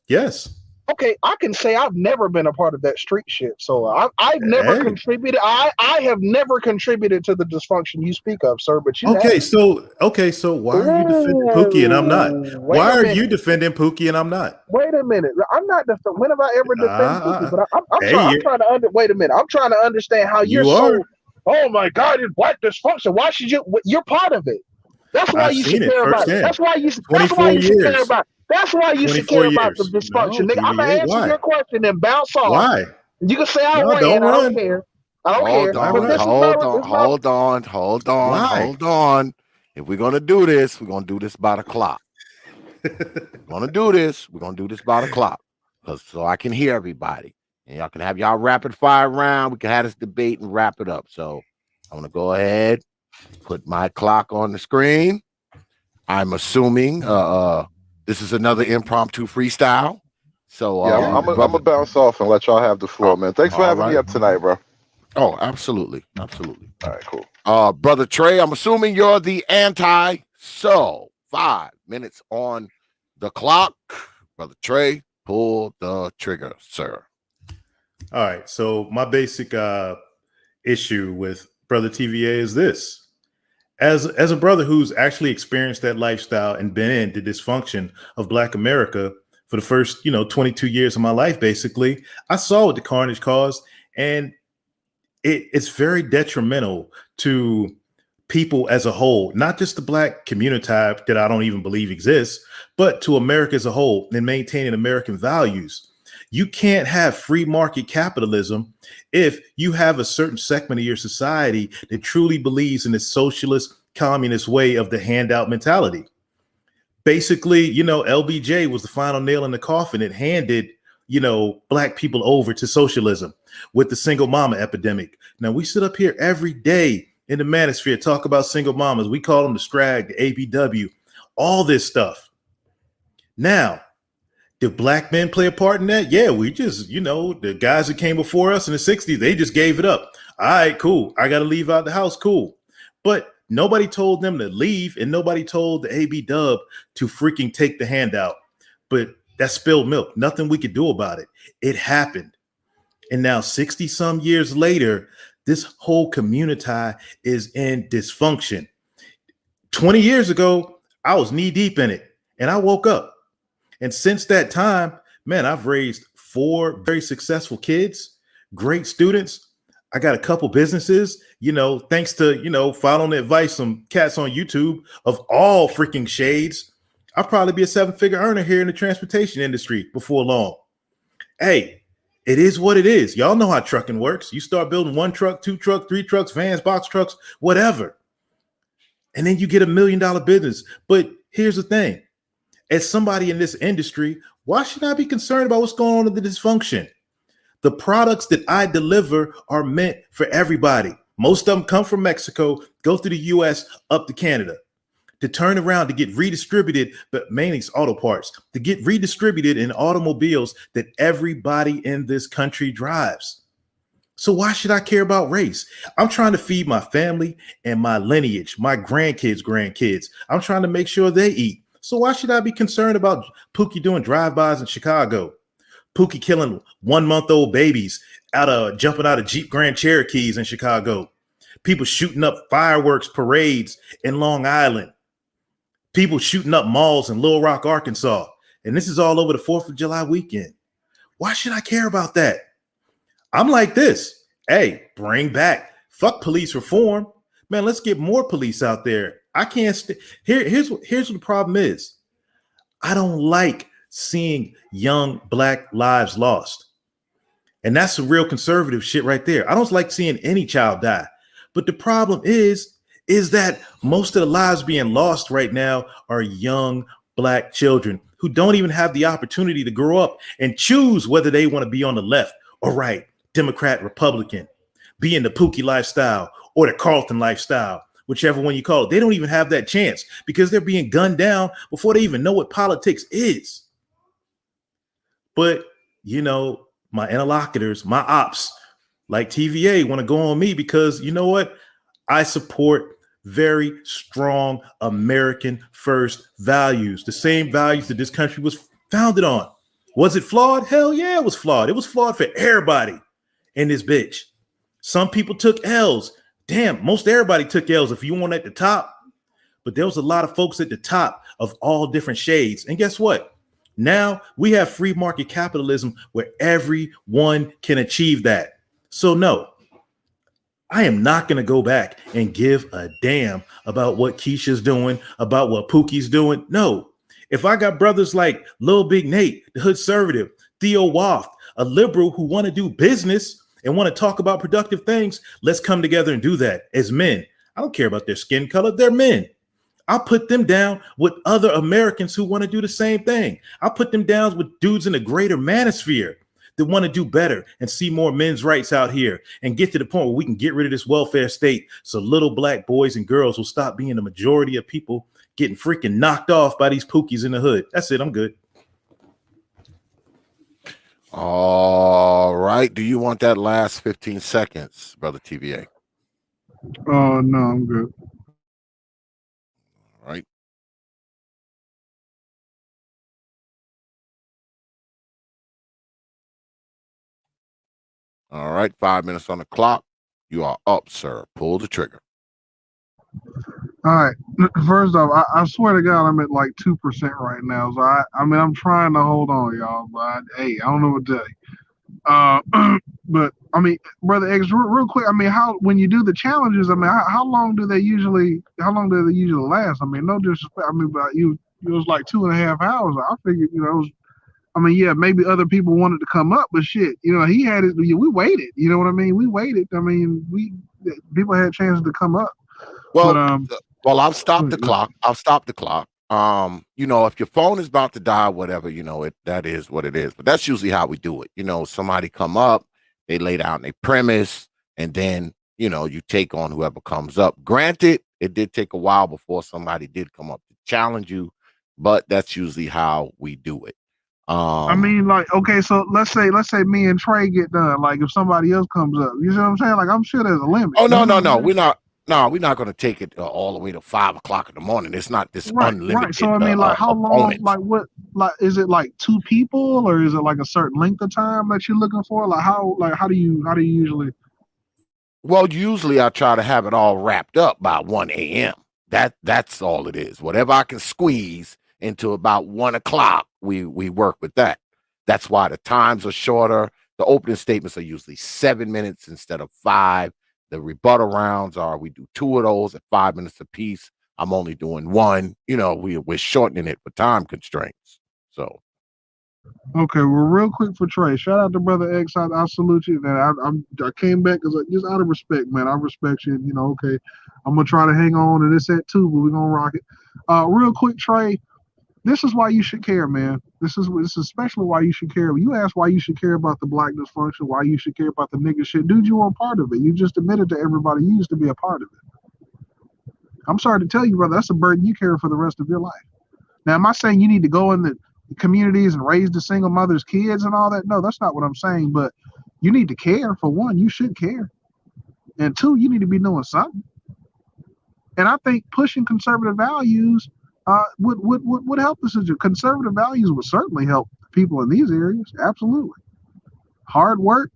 Yes. Okay, I can say I've never been a part of that street shit. So I've never Hey. contributed. I have never contributed to the dysfunction you speak of, sir. But you Okay, have. so why are you defending Pookie and I'm not? Wait Why a are minute. you defending Pookie and I'm not? Wait a minute. I'm not when have I ever defended Pookie? But I'm Hey, trying. I'm trying to wait a minute. I'm trying to understand how you're you so. are. Oh my God, it's black dysfunction. Why should you? You're part of it. That's why I've you seen should it care about it. firsthand. That's why you. That's 24 why you should care years. about. That's why you should 24 care about the years. dysfunction, No, nigga. I'm gonna TVA. answer Why? your question and bounce off. Why? You can say I No, ran. don't I don't run. care. I don't Hold care. But on, this is hold my. on, This is my. hold on, hold on, Why? hold on. If we're gonna do this, we're gonna do this by the clock. We're gonna do this. We're gonna do this by the clock, so I can hear everybody, and y'all can have y'all rapid fire round. We can have this debate and wrap it up. So I'm gonna go ahead, put my clock on the screen. I'm assuming this is another impromptu freestyle. So I'm gonna bounce off and let y'all have the floor, man. Thanks for having me up tonight, bro. Oh, absolutely, absolutely. All right, cool. Brother Trey, I'm assuming you're the anti. So 5 minutes on the clock. Brother Trey, pull the trigger, sir. All right. So my basic issue with Brother TVA is this. As a brother who's actually experienced that lifestyle and been in the dysfunction of Black America for the first, 22 years of my life, basically, I saw what the carnage caused, and it's very detrimental to people as a whole, not just the Black community type that I don't even believe exists, but to America as a whole and maintaining American values. You can't have free market capitalism if you have a certain segment of your society that truly believes in the socialist, communist way of the handout mentality. Basically, LBJ was the final nail in the coffin. It handed, Black people over to socialism with the single mama epidemic. Now, we sit up here every day in the manosphere, talk about single mamas. We call them the SCRAG, the ABW, all this stuff. Now, did Black men play a part in that? Yeah, we just, the guys that came before us in the 60s, they just gave it up. All right, cool. I got to leave out the house. Cool. But nobody told them to leave, and nobody told the AB Dub to freaking take the handout. But that's spilled milk. Nothing we could do about it. It happened. And now 60 some years later, this whole community is in dysfunction. 20 years ago, I was knee deep in it, and I woke up. And since that time, man, I've raised 4 very successful kids, great students. I got a couple businesses, thanks to, following the advice from cats on YouTube of all freaking shades. I'll probably be a 7-figure earner here in the transportation industry before long. Hey, it is what it is. Y'all know how trucking works. You start building 1 truck, 2 trucks, 3 trucks, vans, box trucks, whatever. And then you get $1 million business. But here's the thing. As somebody in this industry, why should I be concerned about what's going on with the dysfunction? The products that I deliver are meant for everybody. Most of them come from Mexico, go through the US, up to Canada, to turn around to get redistributed, but mainly it's auto parts, to get redistributed in automobiles that everybody in this country drives. So why should I care about race? I'm trying to feed my family and my lineage, my grandkids. I'm trying to make sure they eat. So why should I be concerned about Pookie doing drive-bys in Chicago? Pookie killing 1-month-old babies jumping out of Jeep Grand Cherokees in Chicago. People shooting up fireworks parades in Long Island. People shooting up malls in Little Rock, Arkansas. And this is all over the 4th of July weekend. Why should I care about that? I'm like this. Hey, bring back. Fuck police reform. Man, let's get more police out there. I can't here's what the problem is. I don't like seeing young Black lives lost. And that's some real conservative shit right there. I don't like seeing any child die. But the problem is that most of the lives being lost right now are young Black children who don't even have the opportunity to grow up and choose whether they want to be on the left or right, Democrat, Republican, be in the Pookie lifestyle or the Carlton lifestyle, whichever one you call it. They don't even have that chance because they're being gunned down before they even know what politics is. But, you know, my interlocutors, my ops, like TVA, want to go on me because, you know what? I support very strong American first values, the same values that this country was founded on. Was it flawed? Hell yeah, it was flawed. It was flawed for everybody in this bitch. Some people took L's. Damn, most everybody took L's if you want at the top. But there was a lot of folks at the top of all different shades. And guess what? Now we have free market capitalism where everyone can achieve that. So no, I am not going to go back and give a damn about what Keisha's doing, about what Pookie's doing. No, if I got brothers like Lil Big Nate, the Hood Conservative, Theo Waft, a liberal who want to do business and want to talk about productive things, let's come together and do that as men. I don't care about their skin color. They're men. I'll put them down with other Americans who want to do the same thing. I'll put them down with dudes in the greater manosphere that want to do better and see more men's rights out here and get to the point where we can get rid of this welfare state so little black boys and girls will stop being the majority of people getting freaking knocked off by these pookies in the hood. That's it. I'm good. All right. Do you want that last 15 seconds, Brother TVA? Oh, no, I'm good. All right. All right. 5 minutes on the clock. You are up, sir. Pull the trigger. All right. First off, I swear to God, I'm at like 2% right now. So I mean, I'm trying to hold on, y'all. But hey, I don't know what to tell you. But I mean, Brother X, real quick. I mean, when you do the challenges, I mean, how long do they usually last? I mean, no disrespect. I mean, but it was like 2.5 hours. I figured, you know, it was, I mean, yeah, maybe other people wanted to come up, but shit, you know, he had it. We waited. You know what I mean? We waited. I mean, people had chances to come up. Well, but, well, I'll stop the clock. I'll stop the clock. You know, if your phone is about to die, whatever, you know, that is what it is. But that's usually how we do it. You know, somebody come up, they lay down their premise, and then, you know, you take on whoever comes up. Granted, it did take a while before somebody did come up to challenge you, but that's usually how we do it. I mean, like, okay, so let's say me and Trey get done. Like, if somebody else comes up, you see what I'm saying? Like, I'm sure there's a limit. Oh, no, we're not. No, we're not going to take it all the way to 5 o'clock in the morning. It's not this unlimited. Right. So I mean, like, how long? Like, what? Like, is it like 2 people, or is it like a certain length of time that you're looking for? Like, how do you usually? Well, usually I try to have it all wrapped up by 1 a.m. That's all it is. Whatever I can squeeze into about 1 o'clock, we work with that. That's why the times are shorter. The opening statements are usually 7 minutes instead of 5. The rebuttal rounds we do 2 of those at 5 minutes apiece. I'm only doing 1. You know, we're shortening it for time constraints. So. Okay, well, real quick for Trey, shout out to Brother X. I salute you, man. I came back because just out of respect, man. I respect you. You know, okay, I'm gonna try to hang on to this at 2, but we're gonna rock it. Real quick, Trey. This is why you should care, man. This is especially why you should care. You asked why you should care about the black dysfunction, why you should care about the nigga shit. Dude, you weren't part of it. You just admitted to everybody you used to be a part of it. I'm sorry to tell you, brother, that's a burden you carry for the rest of your life. Now, am I saying you need to go in the communities and raise the single mother's kids and all that? No, that's not what I'm saying. But you need to care. For one, you should care. And 2, you need to be doing something. And I think pushing conservative values would help us. Conservative values would certainly help people in these areas. Absolutely. Hard work,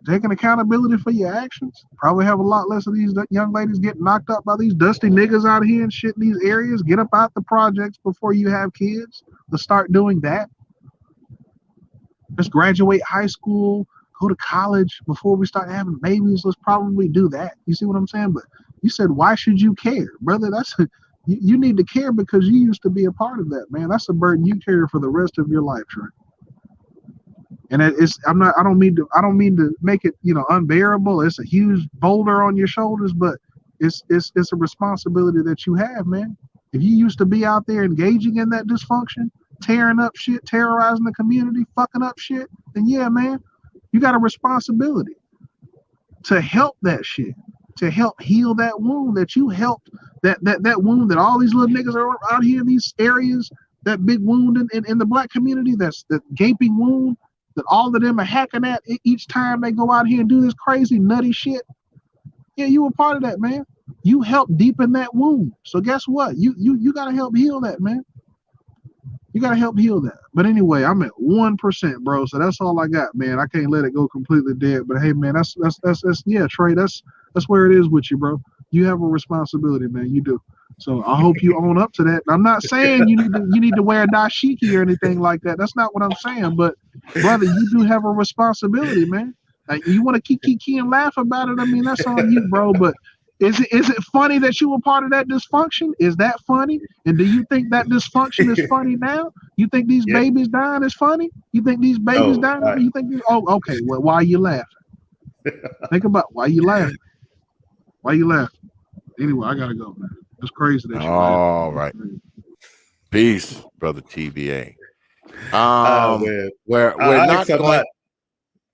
taking accountability for your actions. Probably have a lot less of these young ladies getting knocked up by these dusty niggas out here and shit in these areas. Get up out the projects before you have kids. Let's start doing that. Let's graduate high school, go to college before we start having babies. Let's probably do that. You see what I'm saying? But you said, why should you care? Brother, you need to care because you used to be a part of that, man. That's a burden you carry for the rest of your life, Trey. And I don't mean to make it, you know, unbearable. It's a huge boulder on your shoulders, but it's a responsibility that you have, man. If you used to be out there engaging in that dysfunction, tearing up shit, terrorizing the community, fucking up shit, then yeah, man, you got a responsibility to help that shit, to help heal that wound that you helped, that wound that all these little niggas are out here in these areas, that big wound in the black community, that's the gaping wound that all of them are hacking at each time they go out here and do this crazy nutty shit. Yeah, you were part of that, man. You helped deepen that wound. So guess what? You gotta help heal that, man. You gotta help heal that. But anyway, I'm at 1%, bro. So that's all I got, man. I can't let it go completely dead. But hey, man, that's yeah, Trey. That's where it is with you, bro. You have a responsibility, man. You do. So I hope you own up to that. I'm not saying you need to wear a dashiki or anything like that. That's not what I'm saying. But brother, you do have a responsibility, man. Like, you want to kiki and laugh about it. I mean, that's on you, bro. But is it funny that you were part of that dysfunction? Is that funny? And do you think that dysfunction is funny now? You think these babies dying is funny? You think these babies dying? Or you think these, oh, okay. Well, why are you laughing? Think about why you laughing. Why you laughing? Anyway, I gotta go, man. It's crazy that you all right. Peace, brother T.V.A.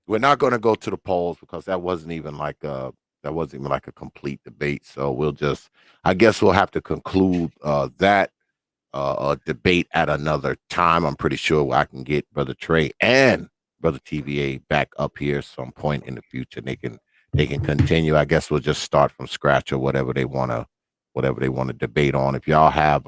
We're not going to go to the polls because that wasn't even like a complete debate. So I guess we'll have to conclude that debate at another time. I'm pretty sure I can get Brother Trey and Brother T.V.A. back up here some point in the future. They can continue. I guess we'll just start from scratch or whatever they want to debate on. If y'all have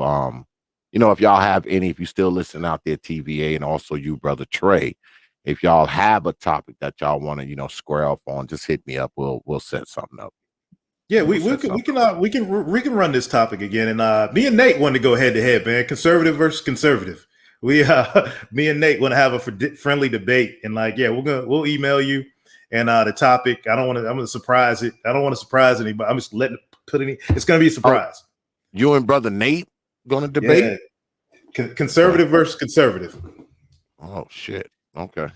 if you still listen out there, T.V.A. and also you, Brother Trey, if y'all have a topic that y'all want to, square off on, just hit me up. We'll set something up. Yeah, we can run this topic again. And me and Nate want to go head to head, man. Conservative versus conservative. Me and Nate want to have a friendly debate. And we'll email you. And the topic, I'm going to surprise it. I don't want to surprise anybody. I'm just letting it put any. It's going to be a surprise. You and Brother Nate going to debate? Yeah. Conservative versus conservative. Oh shit. Okay.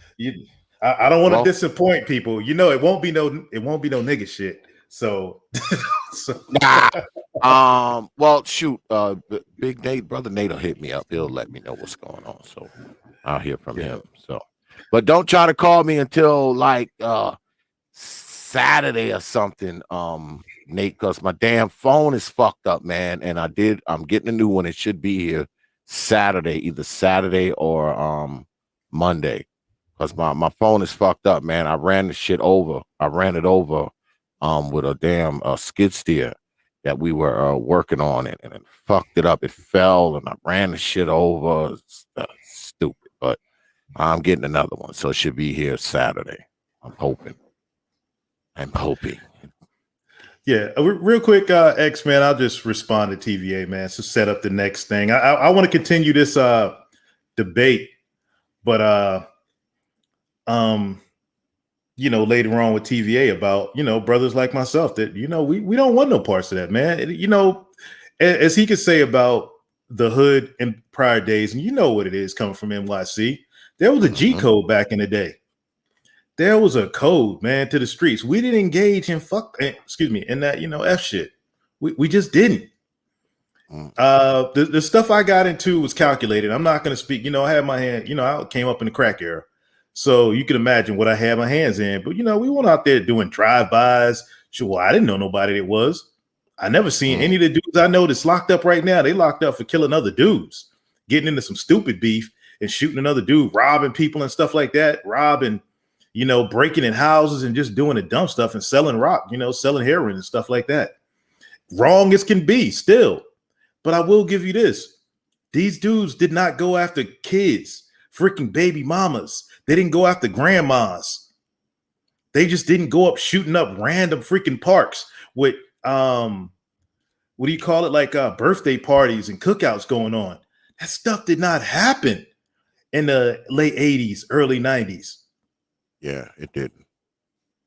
I don't want to disappoint people. It won't be no nigga shit. So well, shoot. Big Nate, Brother Nate will hit me up. He'll let me know what's going on. So I'll hear from him. So, but don't try to call me until like Saturday or something, Nate, because my damn phone is fucked up, man. And I'm getting a new one. It should be here either Saturday or Monday, because my phone is fucked up, man. I ran it over with a damn skid steer that we were working on it, and it fucked it up. It fell, and I ran the shit over. It's stupid, but I'm getting another one, so it should be here Saturday. I'm hoping. Yeah, real quick, X, man, I'll just respond to T.V.A., man, to set up the next thing. I want to continue this debate, but later on with T.V.A. about, brothers like myself that, we don't want no parts of that, man. As he could say about the hood in prior days, and you know what it is coming from NYC, there was a G code back in the day. There was a code, man, to the streets. We didn't engage in in that, F shit. We just didn't. The stuff I got into was calculated. I'm not going to speak, I had my hand, I came up in the crack era. So you can imagine what I had my hands in. But, we went out there doing drive-bys. Sure, I didn't know nobody that was. I never seen any of the dudes I know that's locked up right now. They locked up for killing other dudes, getting into some stupid beef and shooting another dude, robbing people and stuff like that, breaking in houses and just doing the dumb stuff and selling rock, selling heroin and stuff like that. Wrong as can be still. But I will give you this. These dudes did not go after kids, freaking baby mamas. They didn't go after grandmas. They just didn't go up shooting up random freaking parks with, what do you call it? Like birthday parties and cookouts going on. That stuff did not happen in the late 80s, early 90s. Yeah, it didn't.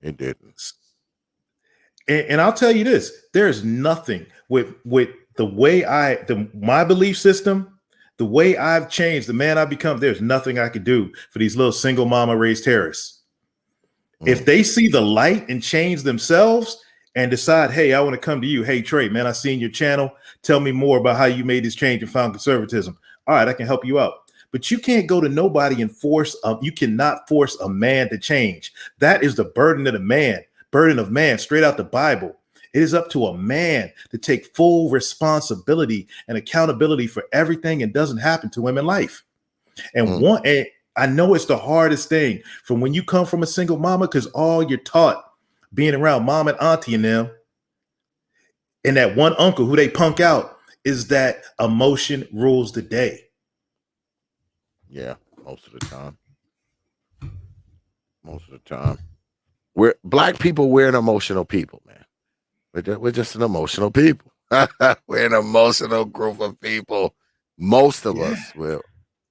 It didn't. And I'll tell you this, there's nothing with the way my belief system, the way I've changed, the man I've become, there's nothing I could do for these little single mama raised terrorists. If they see the light and change themselves and decide, hey, I want to come to you. Hey, Trey, man, I seen your channel. Tell me more about how you made this change and found conservatism. All right, I can help you out. But you can't go to nobody and you cannot force a man to change. That is the burden of man, straight out the Bible. It is up to a man to take full responsibility and accountability for everything that doesn't happen to him in life. And and I know it's the hardest thing from when you come from a single mama, because all you're taught being around mom and auntie and them and that one uncle who they punk out is that emotion rules the day. Yeah, most of the time. Most of the time. Black people, we're an emotional people, man. We're just an emotional people. We're an emotional group of people. Most of us, we're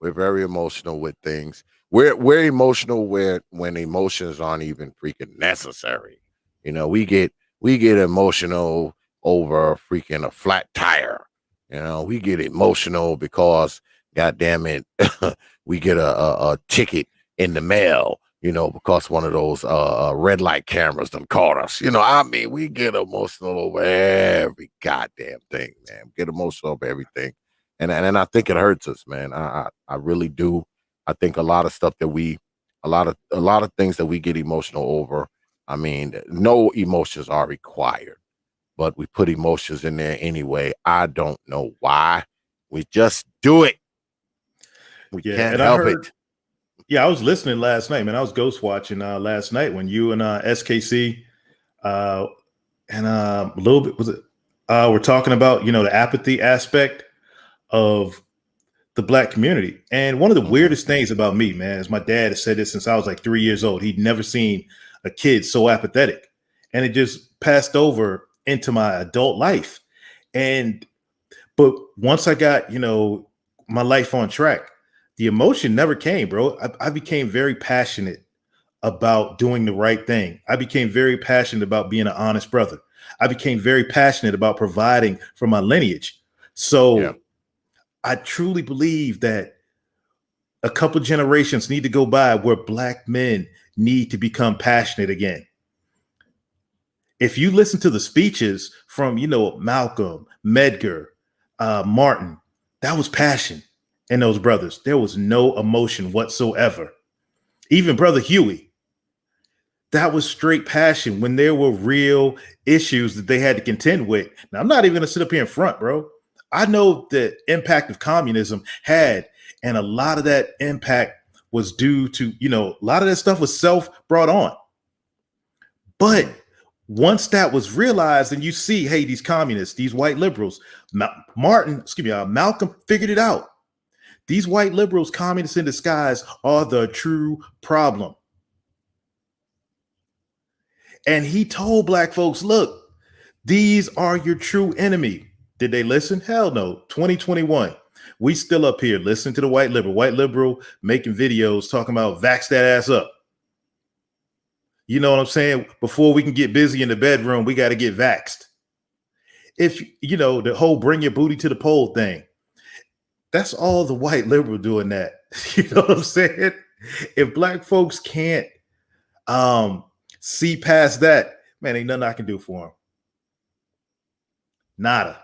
very emotional with things. We're emotional when emotions aren't even freaking necessary. You know, we get emotional over freaking a flat tire. You know, we get emotional because, goddamn it, we get a ticket in the mail. You know, because one of those red light cameras done caught us. You know, I mean, we get emotional over every goddamn thing, man. Get emotional over everything, and I think it hurts us, man. I really do. I think a lot of stuff that a lot of things that we get emotional over. I mean, no emotions are required, but we put emotions in there anyway. I don't know why. We just do it. We can't help it. Yeah, I was listening last night, man. I was ghost watching last night when you and SKC and a little bit we're talking about, the apathy aspect of the Black community. And one of the weirdest things about me, man, is my dad has said this since I was like 3 years old. He'd never seen a kid so apathetic, and it just passed over into my adult life. But once I got, my life on track, the emotion never came, bro. I became very passionate about doing the right thing. I became very passionate about being an honest brother. I became very passionate about providing for my lineage. So I truly believe that a couple generations need to go by where Black men need to become passionate again. If you listen to the speeches from, Malcolm, Medgar, Martin, that was passion. And those brothers, there was no emotion whatsoever. Even Brother Huey, that was straight passion when there were real issues that they had to contend with. Now, I'm not even going to sit up here in front, bro. I know the impact of communism had, and a lot of that impact was due to, a lot of that stuff was self-brought on. But once that was realized, and you see, hey, these communists, these white liberals, Malcolm figured it out. These white liberals, communists in disguise, are the true problem. And he told Black folks, look, these are your true enemy. Did they listen? Hell no. 2021. We still up here listening to the white liberal making videos talking about vax that ass up. You know what I'm saying? Before we can get busy in the bedroom, we got to get vaxxed. If, the whole bring your booty to the pole thing, that's all the white liberal doing that. You know what I'm saying? If Black folks can't see past that, man, ain't nothing I can do for them. Nada.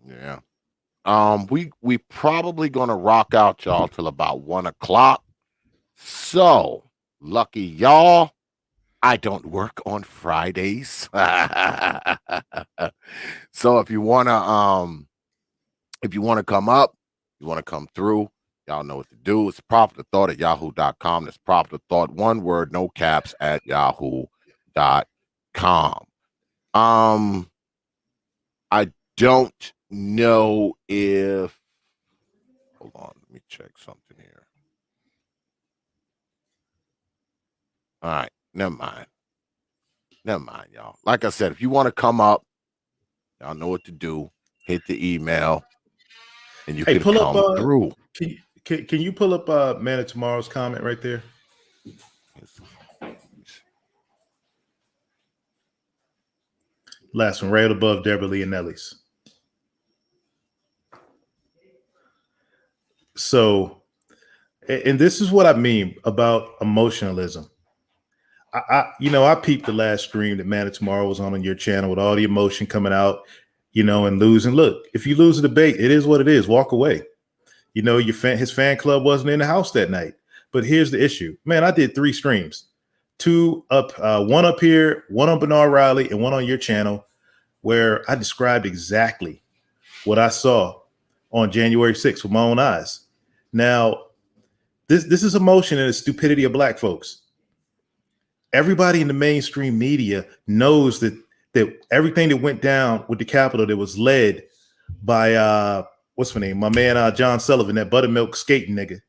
Yeah. We probably gonna rock out, y'all, till about 1 o'clock. So lucky y'all, I don't work on Fridays. So if you wanna come up, you wanna come through, y'all know what to do. It's prophetthought at yahoo.com. That's prophetthought, one word, no caps, at yahoo.com. I don't know if, hold on, let me check something here. All right, never mind, y'all. Like I said, if you want to come up, y'all know what to do. Hit the email, and you can pull come up, through. Can you pull up Man of Tomorrow's comment right there? Last one, right above Deborah Leonelli's. So, and this is what I mean about emotionalism. I peeped the last stream that Man of Tomorrow was on your channel with all the emotion coming out, and losing. Look, if you lose a debate, it is what it is. Walk away. His fan club wasn't in the house that night. But here's the issue, man. I did 3 streams. two up, one up here, one on Bernard Riley, and one on your channel, where I described exactly what I saw on January 6th with my own eyes. Now, this is emotion and the stupidity of black folks. Everybody in the mainstream media knows that everything that went down with the Capitol that was led by what's her name? My man John Sullivan, that buttermilk skating nigga,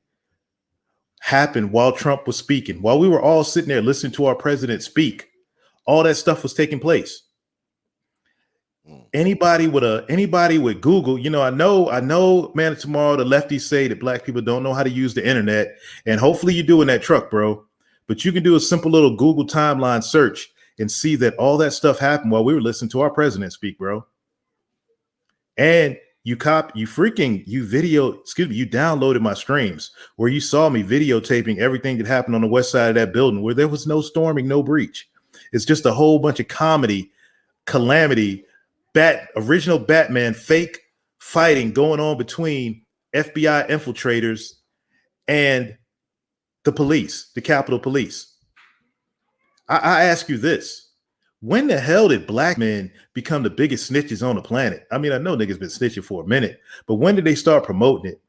happened while Trump was speaking. While we were all sitting there listening to our president speak, all that stuff was taking place. Anybody with Google, I know, man, tomorrow the lefties say that black people don't know how to use the internet, and hopefully you do in that truck, bro. But you can do a simple little Google timeline search and see that all that stuff happened while we were listening to our president speak, bro. And you downloaded my streams where you saw me videotaping everything that happened on the west side of that building where there was no storming, no breach. It's just a whole bunch of comedy, calamity, original Batman fake fighting going on between FBI infiltrators and the police, the Capitol Police. I ask you this. When the hell did black men become the biggest snitches on the planet? I mean, I know niggas been snitching for a minute, but when did they start promoting it?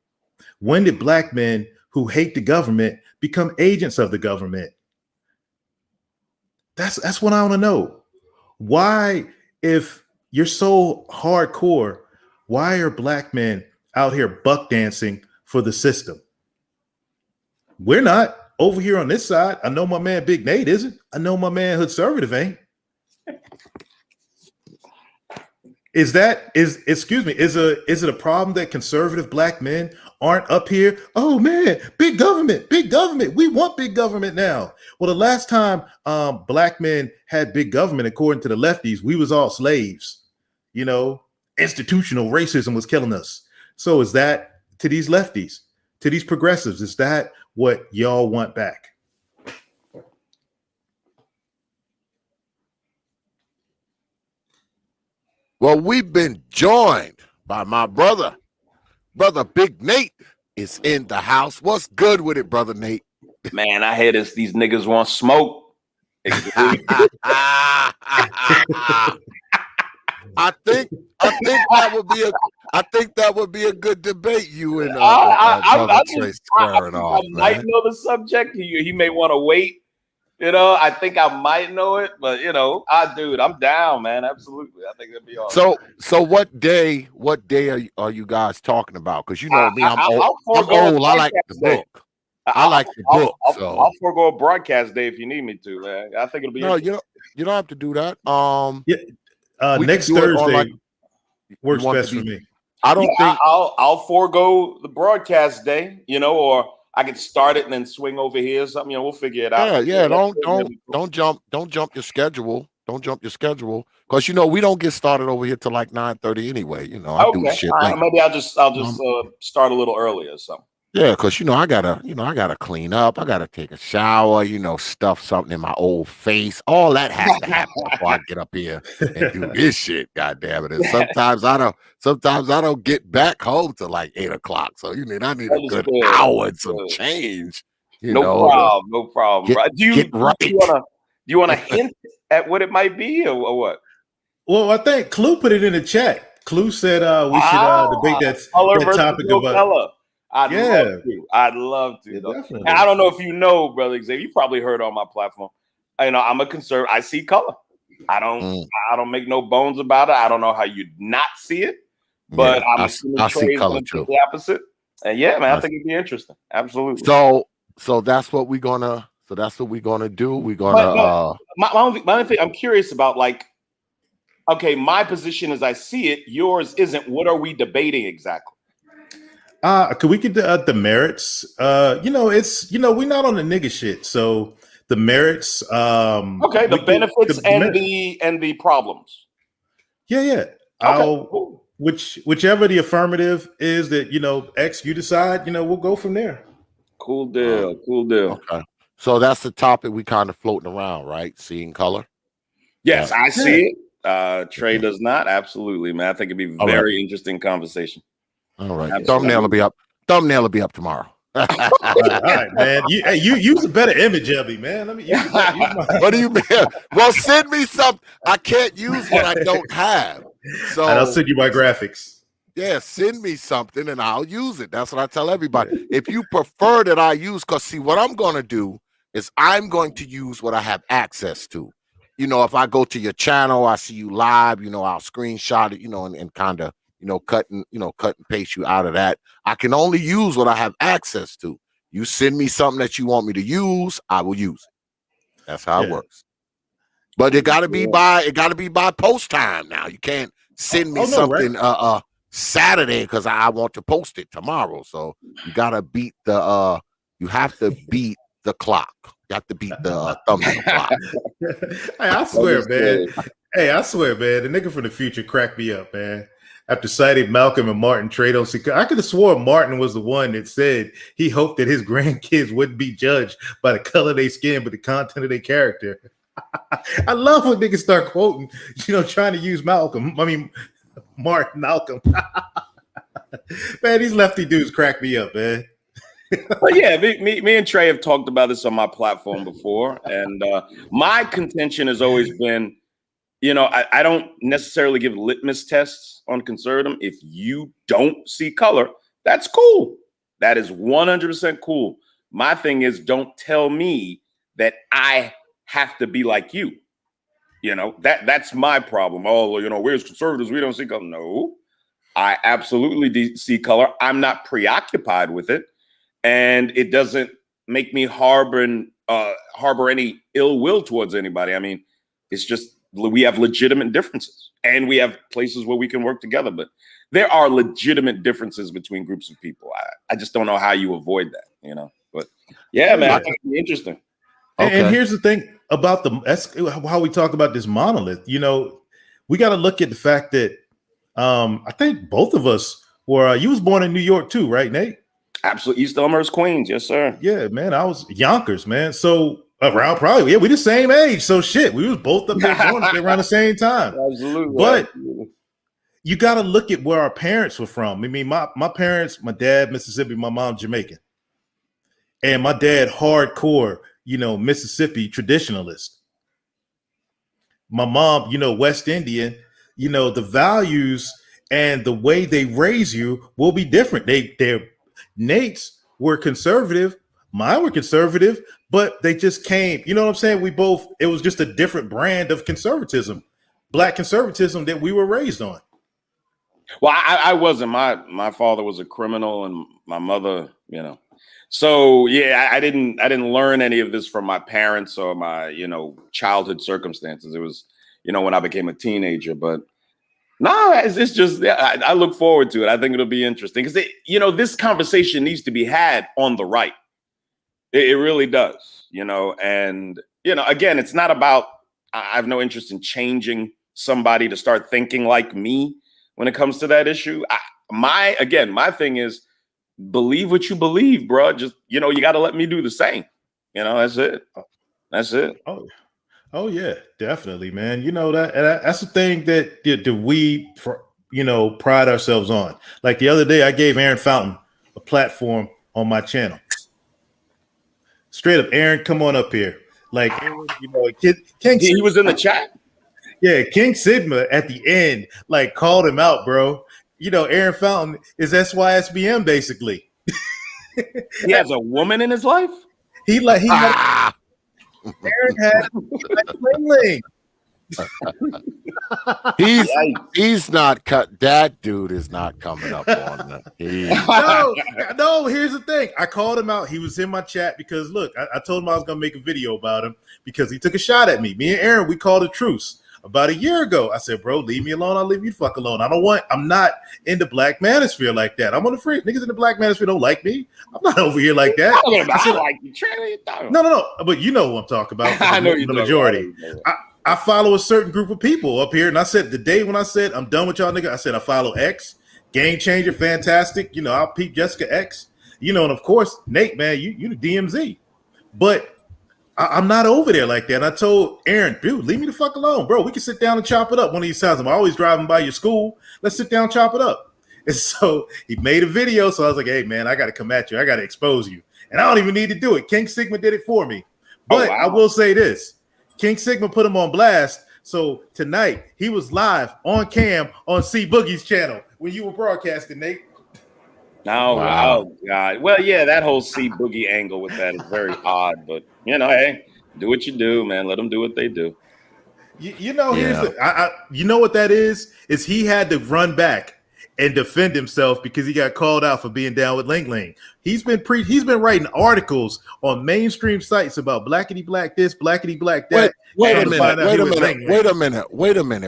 When did black men who hate the government become agents of the government? That's what I want to know. Why, if you're so hardcore, why are black men out here buck dancing for the system? We're not. Over here on this side, I know my man Big Nate isn't. I know my man Hoodservative ain't. Is it a problem that conservative black men aren't up here? Oh man, big government, we want big government now. Well, the last time black men had big government, according to the lefties, we was all slaves. Institutional racism was killing us. So is that, to these lefties, to these progressives, is that what y'all want back? Well, we've been joined by my brother. Brother Big Nate is in the house. What's good with it, Brother Nate? Man, I hear these niggas want smoke. I think that would be a good debate. You and Brother Trace squaring off. I might know the subject. He may want to wait. I think I might know it, but I'm down, man. Absolutely, I think it'd be awesome. So what day are you guys talking about? Because me, I'm old. I like the book. I like the book. I'll forego a broadcast day if you need me to, man. I think it'll be. No, you don't have to do that. Next Thursday works best for me. I don't think I'll forego the broadcast day, or I could start it and then swing over here or something. We'll figure it out. Yeah. Don't jump your schedule. Don't jump your schedule, because we don't get started over here till like 9:30 anyway. I do shit. Right. Maybe I'll just start a little earlier or something. Yeah, because I gotta clean up. I gotta take a shower. Stuff something in my old face. All that has to happen before I get up here and do this shit. God damn it! And sometimes I don't get back home till like 8 o'clock. So I need a good hour and some change. No problem. Do you want to hint at what it might be or what? Well, I think Clue put it in the chat. Clue said we should debate that topic about. I'd love to. And I don't know if Brother Xavier, you probably heard on my platform. I'm a conservative. I see color. I don't make no bones about it. I don't know how you not see it, but I see color too. The opposite. And I think it'd be interesting. Absolutely. So that's what we're gonna. So that's what we're gonna do. We're gonna. My only thing I'm curious about, my position as I see it, yours isn't. What are we debating exactly? Could we get the merits? It's we're not on the nigga shit. So the merits. The benefits and the problems. Yeah. Okay, cool. Whichever the affirmative is that X, you decide. We'll go from there. Cool deal. Okay. So that's the topic we kind of floating around, right? Seeing color. Yes, I see it. Trey does not. Absolutely, man. I think it'd be very interesting conversation. All right. Thumbnail will be up tomorrow. All right, man. You use a better image of me, man. Let me use What do you mean? Well, send me some. I can't use what I don't have. So I'll send you my graphics. Yeah, send me something and I'll use it. That's what I tell everybody. If you prefer that I use, because see, what I'm going to do is I'm going to use what I have access to. If I go to your channel, I see you live, I'll screenshot it, and kind of, cut and paste you out of that. I can only use what I have access to. You send me something that you want me to use, I will use it. That's how it works. But it got to be by post time now. You can't send me something Saturday because I want to post it tomorrow. So you got to beat the you have to beat the clock. You have to beat the thumbnail clock. Hey, I swear, man. The nigga from the future cracked me up, man. After citing Malcolm and Martin trade on security, I could have sworn Martin was the one that said he hoped that his grandkids wouldn't be judged by the color of their skin, but the content of their character. I love when niggas start quoting, trying to use Malcolm. I mean, Martin Malcolm. Man, these lefty dudes crack me up, man. Well, yeah, me and Trey have talked about this on my platform before, and my contention has always been, I don't necessarily give litmus tests on conservatism. If you don't see color, that's cool. That is 100% cool. My thing is, don't tell me that I have to be like you. That's my problem. Oh, we're as conservatives, we don't see color. No, I absolutely see color. I'm not preoccupied with it. And it doesn't make me harbor any ill will towards anybody. I mean, it's just we have legitimate differences and we have places where we can work together. But there are legitimate differences between groups of people. I just don't know how you avoid that, But yeah, man, I think it'd be interesting. Okay. And here's the thing about that's how we talk about this monolith. We got to look at the fact that I think both of us were. You was born in New York too, right, Nate? Absolutely, East Elmhurst, Queens, yes, sir. Yeah, man, I was Yonkers, man. So around probably, we the same age. So shit, we was both up there around the same time. Absolutely, but you got to look at where our parents were from. I mean, my parents, my dad Mississippi, my mom Jamaican, and my dad hardcore, Mississippi traditionalist. My mom, West Indian. The values and the way they raise you will be different. They're Nate's were conservative, mine were conservative, but they just came, you know what I'm saying? It was just a different brand of conservatism, black conservatism that we were raised on. Well, I wasn't. My father was a criminal and my mother, So yeah, I didn't learn any of this from my parents or my, childhood circumstances. It was, when I became a teenager, but no, it's just, I look forward to it. I think it'll be interesting because, this conversation needs to be had on the right. It really does, and, again, it's not about, I have no interest in changing somebody to start thinking like me when it comes to that issue. My thing is believe what you believe, bro. Just, you got to let me do the same. That's it. That's it. Oh yeah, definitely, man. That's the thing that we pride ourselves on. Like the other day, I gave Aaron Fountain a platform on my channel. Straight up, Aaron, come on up here. Like, King he was in the chat. Yeah, King Sigma at the end, called him out, bro. Aaron Fountain is SYSBM basically. He has a woman in his life. Aaron had a he's not cut. That dude is not coming up on that. No, here's the thing. I called him out. He was in my chat because look, I told him I was gonna make a video about him because he took a shot at me. Me and Aaron, we called a truce about a year ago. I said, bro, leave me alone. I'll leave you the fuck alone. I'm not in the black manosphere like that. I'm on the free niggas in the black manosphere don't like me. I'm not over here like that. I like you, Trey. No. But you know what I'm talking about. I know you. The majority. I follow a certain group of people up here, and I said the day when I said I'm done with y'all, nigga, I said I follow X, Game Changer, fantastic. I'll peep Jessica X. And of course, Nate, man, you the DMZ. But I'm not over there like that. And I told Aaron, dude, leave me the fuck alone, bro. We can sit down and chop it up one of these times. I'm always driving by your school. Let's sit down and chop it up. And so he made a video. So I was like, hey, man, I got to come at you. I got to expose you. And I don't even need to do it. King Sigma did it for me. But I will say this. King Sigma put him on blast. So tonight, he was live on cam on C Boogie's channel when you were broadcasting, Nate. Oh God. Well, yeah, that whole C Boogie angle with that is very odd. But, hey, do what you do, man. Let them do what they do. Here's you know what that is he had to run back and defend himself because he got called out for being down with Ling Ling. He's been writing articles on mainstream sites about blackity black this, blackity black that. Wait a minute.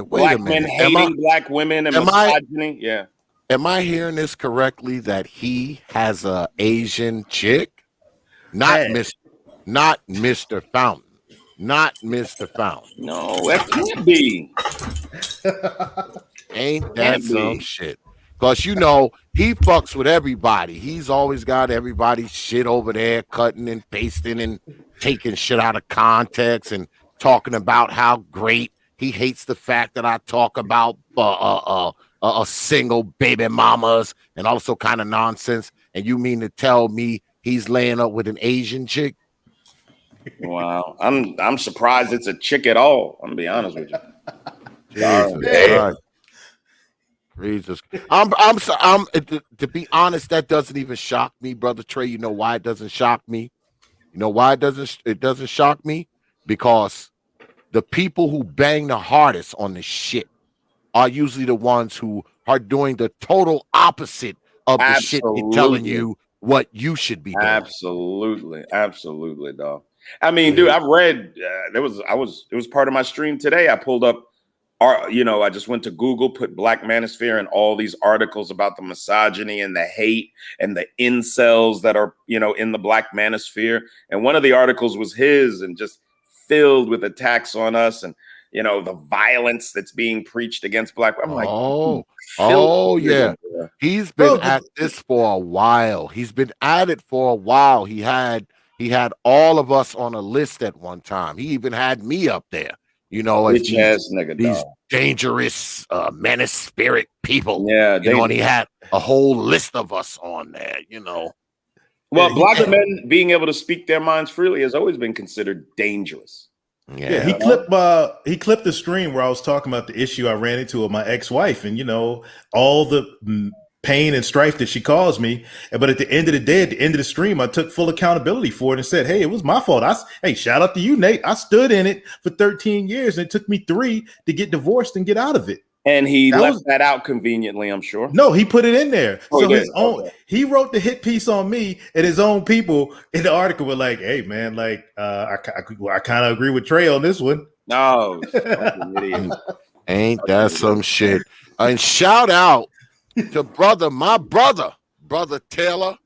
Black men hating black women and misogyny. Yeah. Am I hearing this correctly that he has a Asian chick? Not Mr. Fountain. Not Mr. Fountain. No, that can't be. Ain't that some shit? Because he fucks with everybody. He's always got everybody's shit over there, cutting and pasting and taking shit out of context and talking about how great he hates the fact that I talk about single baby mamas and also kind of nonsense. And you mean to tell me he's laying up with an Asian chick? Wow, I'm surprised it's a chick at all. I'm gonna be honest with you. Jesus. I'm to be honest, that doesn't even shock me, Brother Trey. You know why it doesn't shock me? You know why it doesn't shock me? Because the people who bang the hardest on this shit are usually the ones who are doing the total opposite of the shit they're telling you what you should be doing. Absolutely, dog. I mean, dude, I've read. It was part of my stream today. I pulled up. I just went to Google, put Black Manosphere, and all these articles about the misogyny and the hate and the incels that are, in the Black Manosphere. And one of the articles was his, and just filled with attacks on us and the violence that's being preached against black. I'm like, yeah. He's been at this for a while. He's been at it for a while. He had all of us on a list at one time. He even had me up there. As these dangerous menace spirit people. Yeah, and he had a whole list of us on there. Well, black men being able to speak their minds freely has always been considered dangerous. Yeah, he clipped the stream where I was talking about the issue I ran into with my ex-wife, and all the pain and strife that she caused me. But at the end of the day, at the end of the stream, I took full accountability for it and said, hey, it was my fault. Hey, shout out to you, Nate. I stood in it for 13 years and it took me 3 to get divorced and get out of it. And he left that out conveniently, I'm sure. No, he put it in there. He wrote the hit piece on me, and his own people in the article were like, hey, man, I kind of agree with Trey on this one. No, idiot. Ain't that some shit? And shout out to my brother Taylor.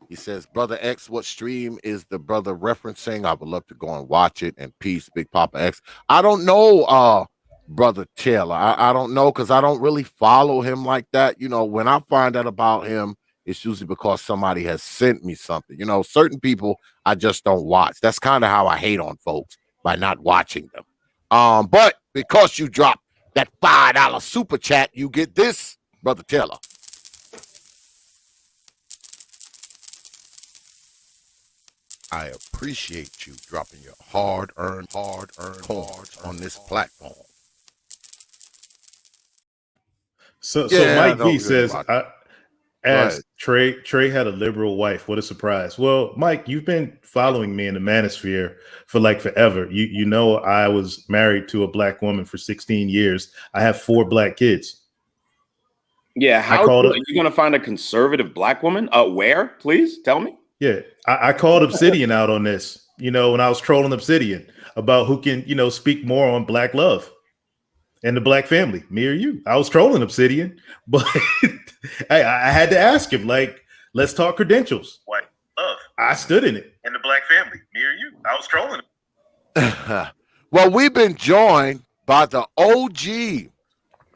He says, Brother X, what stream is the brother referencing? I would love to go and watch it. And peace, Big Papa X. I don't know, Brother Taylor. I don't know, because I don't really follow him like that. When I find out about him, it's usually because somebody has sent me something. Certain people I just don't watch. That's kind of how I hate on folks, by not watching them. But because you dropped that $5 super chat, you get this, Brother Taylor. I appreciate you dropping your hard-earned coins on this platform. So Mike V says, Trey had a liberal wife. What a surprise. Well, Mike, you've been following me in the manosphere for forever. You know I was married to a black woman for 16 years. I have 4 black kids. Yeah, how are you going to find a conservative black woman? Where? Please tell me. Yeah, I called Obsidian out on this, when I was trolling Obsidian about who can, speak more on black love and the black family, me or you. I was trolling Obsidian, but I had to ask him, let's talk credentials. White love. I stood in it. And the black family, me or you. I was trolling him. Well, we've been joined by the OG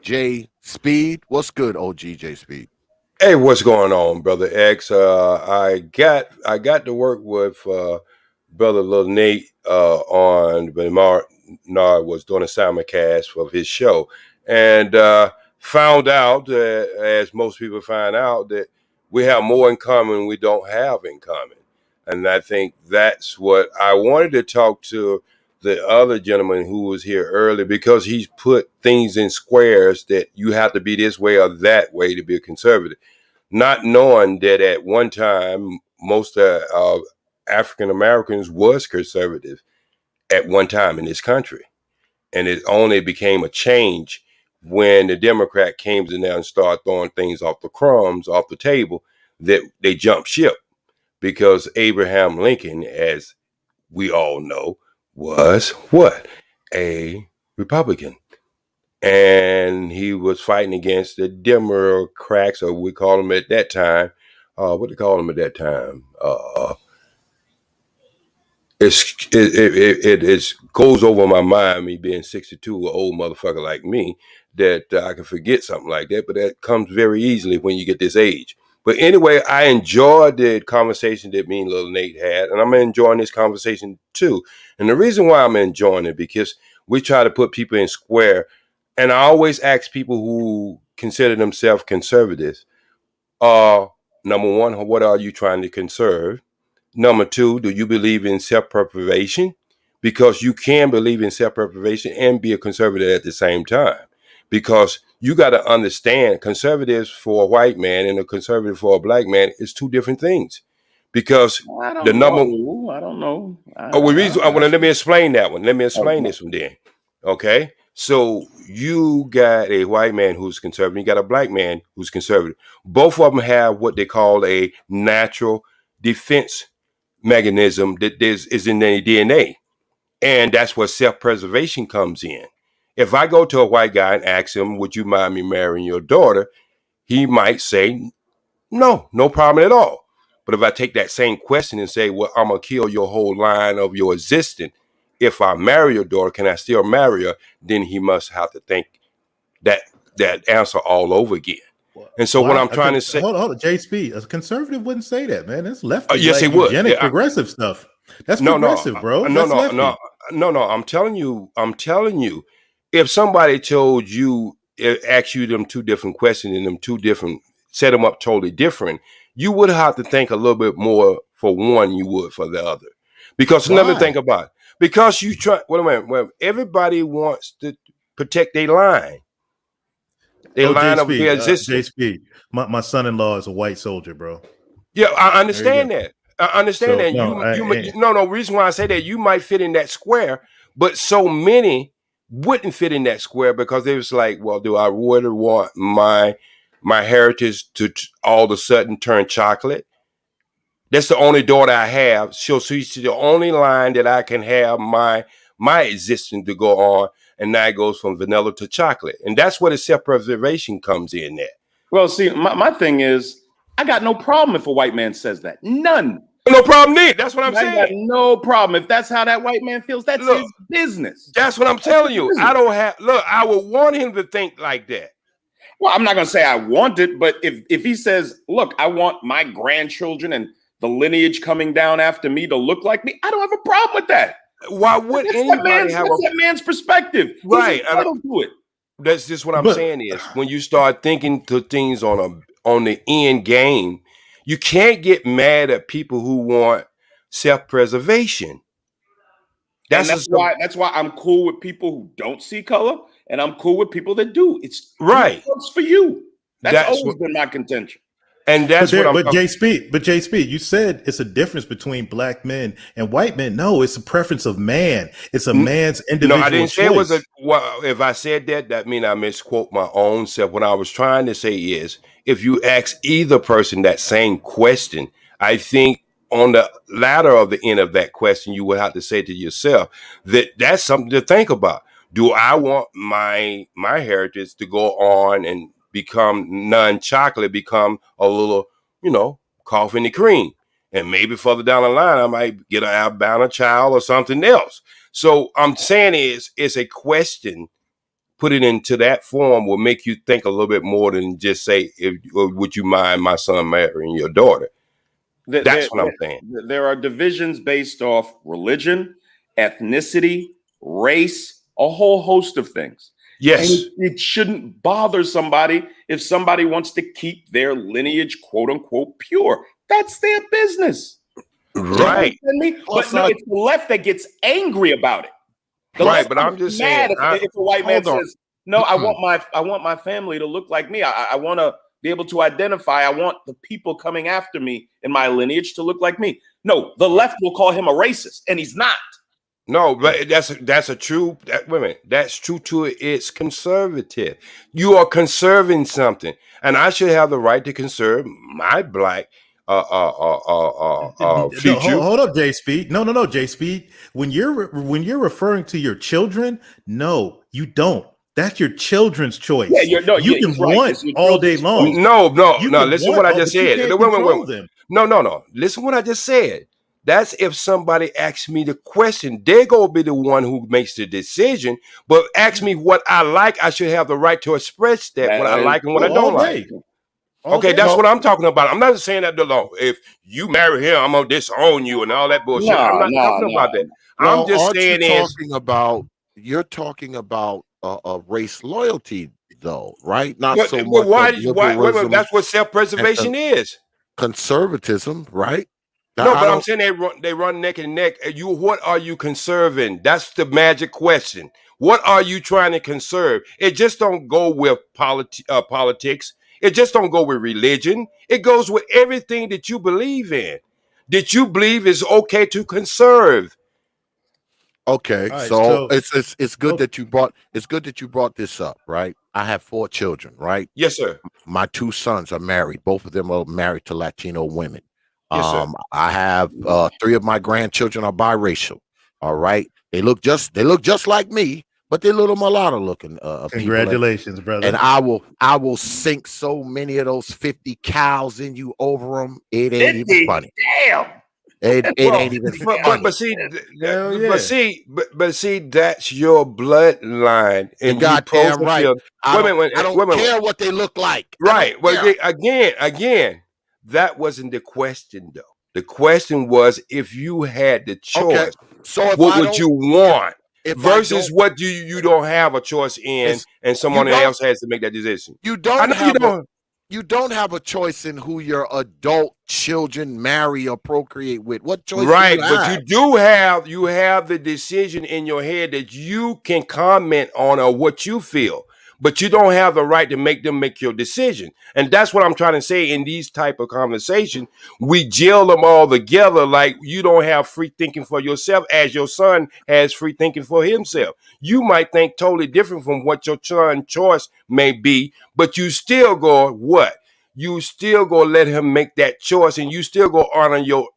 J Speed. What's good, OG J Speed? Hey, what's going on, Brother X? I got to work with Brother Lil Nate on when Nard was doing a simulcast of his show, and found out that, as most people find out, that we have more in common than we don't have in common. And I think that's what I wanted to talk to the other gentleman who was here earlier, because he's put things in squares that you have to be this way or that way to be a conservative, not knowing that at one time most African Americans was conservative at one time in this country, and it only became a change when the Democrat came in there and started throwing things off the crumbs off the table, that they jumped ship, because Abraham Lincoln, as we all know, was what? A Republican. And he was fighting against the Democrats, or we call them at that time. What do they call them at that time? It goes over my mind, me being 62, an old motherfucker like me, that I can forget something like that, but that comes very easily when you get this age. But anyway, I enjoyed the conversation that me and little Nate had, and I'm enjoying this conversation too. And the reason why I'm enjoying it, because we try to put people in square, and I always ask people who consider themselves conservatives, number one, what are you trying to conserve? Number two, do you believe in self-preservation? Because you can believe in self-preservation and be a conservative at the same time. Because you got to understand, conservatives for a white man and a conservative for a black man is two different things. Because I don't the number, know. I don't know. let me explain that one. Let me explain this one then. Okay, so you got a white man who's conservative, you got a black man who's conservative. Both of them have what they call a natural defense mechanism that is in their DNA. And that's where self-preservation comes in. If I go to a white guy and ask him, would you mind me marrying your daughter? He might say, no problem at all. But if I take that same question and say, well, I'm going to kill your whole line of your existence. If I marry your daughter, can I still marry her? Then he must have to think that answer all over again. And so what I'm trying to say, hold on, JSP, a conservative wouldn't say that, man. That's lefty, yes, like he would. eugenic, progressive stuff. That's progressive, bro. That's lefty. No. I'm telling you, if somebody told you, asked you them two different questions and them two different, set them up totally different, you would have to think a little bit more for one you would for the other. Because another thing about it, because you try, well, everybody wants to protect their line. Line of their existence. JSP, my son-in-law is a white soldier, bro. Yeah, I understand that. I understand that. No, reason why I say that, you might fit in that square, but so many wouldn't fit in that square, because it was like, well, do I really want my heritage to all of a sudden turn chocolate? That's the only daughter I have. She's the only line that I can have my existence to go on, and now it goes from vanilla to chocolate. And that's where the self-preservation comes in there. Well, see, my thing is, I got no problem if a white man says that. None. No problem either. That's what I'm saying. I got no problem. If that's how that white man feels, that's his business. That's what I'm telling you. I would want him to think like that. Well, I'm not going to say I want it, but if he says, look, I want my grandchildren and the lineage coming down after me to look like me, I don't have a problem with that. Why would anybody have that man's perspective? Right. I don't do it. That's just what I'm saying is, when you start thinking to things on the end game, you can't get mad at people who want self-preservation. That's why I'm cool with people who don't see color, and I'm cool with people that do. It's right. Works for you. That's always been my contention. And that's but JSP, you said it's a difference between black men and white men. No, it's a preference of man. It's a man's individual choice. No, I didn't say it was a. Well, if I said that means I misquote my own self. What I was trying to say is, if you ask either person that same question, I think on the latter of the end of that question, you would have to say to yourself that that's something to think about. Do I want my heritage to go on and become non-chocolate, become a little, coffee and cream? And maybe further down the line, I might get an Alabama child or something else. So I'm saying it's a question. Put it into that form will make you think a little bit more than just say, would you mind my son marrying your daughter? That's what I'm saying. There are divisions based off religion, ethnicity, race, a whole host of things. Yes. And it shouldn't bother somebody if somebody wants to keep their lineage, quote unquote, pure. That's their business. Right. But no, it's the left that gets angry about it. The Right, left but I'm just mad saying, if a white man says, "No, I want my family to look like me. I want to be able to identify. I want the people coming after me in my lineage to look like me." No, the left will call him a racist, and he's not. No, but that's a true women. That's true to it. It's conservative. You are conserving something, and I should have the right to conserve my black future. Hold up, J Speed. No, J Speed. When you're referring to your children, no, you don't. That's your children's choice. Yeah, you can want all day long. No. You Listen want, what I just said. Wait. Them. No. Listen what I just said. That's if somebody asks me the question, they're gonna be the one who makes the decision. But ask me what I like, I should have the right to express that what I like and what I don't like. Okay, that's what I'm talking about. I'm not saying that the law. If you marry him, I'm gonna disown you and all that bullshit. I'm not talking about that. Well, I'm just saying you're talking about race loyalty, though, right? Not but, so but much why that's what self-preservation is. Conservatism, right? No, but I'm saying they run neck and neck. What are you conserving? That's the magic question. What are you trying to conserve? It just don't go with politics. It just don't go with religion. It goes with everything that you believe in. That you believe is okay to conserve. Okay, right, so it's good that you brought this up, right? I have 4 children, right? Yes, sir. My 2 sons are married. Both of them are married to Latino women. Yes, sir. I have 3 of my grandchildren are biracial. All right, they look just like me, but they're little mulatto looking. Congratulations, brother. And I will sink so many of those 50 cows in you over them. It ain't even funny. Damn. It ain't even funny. But see, that's your bloodline. And goddamn right. I don't care wait. what they look like. Right. Well, again, that wasn't the question, though. The question was if you had the choice, okay. So what would you want? Versus what you don't have a choice in, and someone else has to make that decision. You don't have a choice in who your adult children marry or procreate with. What choice do you have? But you have the decision in your head that you can comment on or what you feel. But you don't have the right to make them make your decision. And that's what I'm trying to say in these type of conversations. We jail them all together like you don't have free thinking for yourself as your son has free thinking for himself. You might think totally different from what your son's choice may be, but you still go, what? You still go let him make that choice and you still go honor your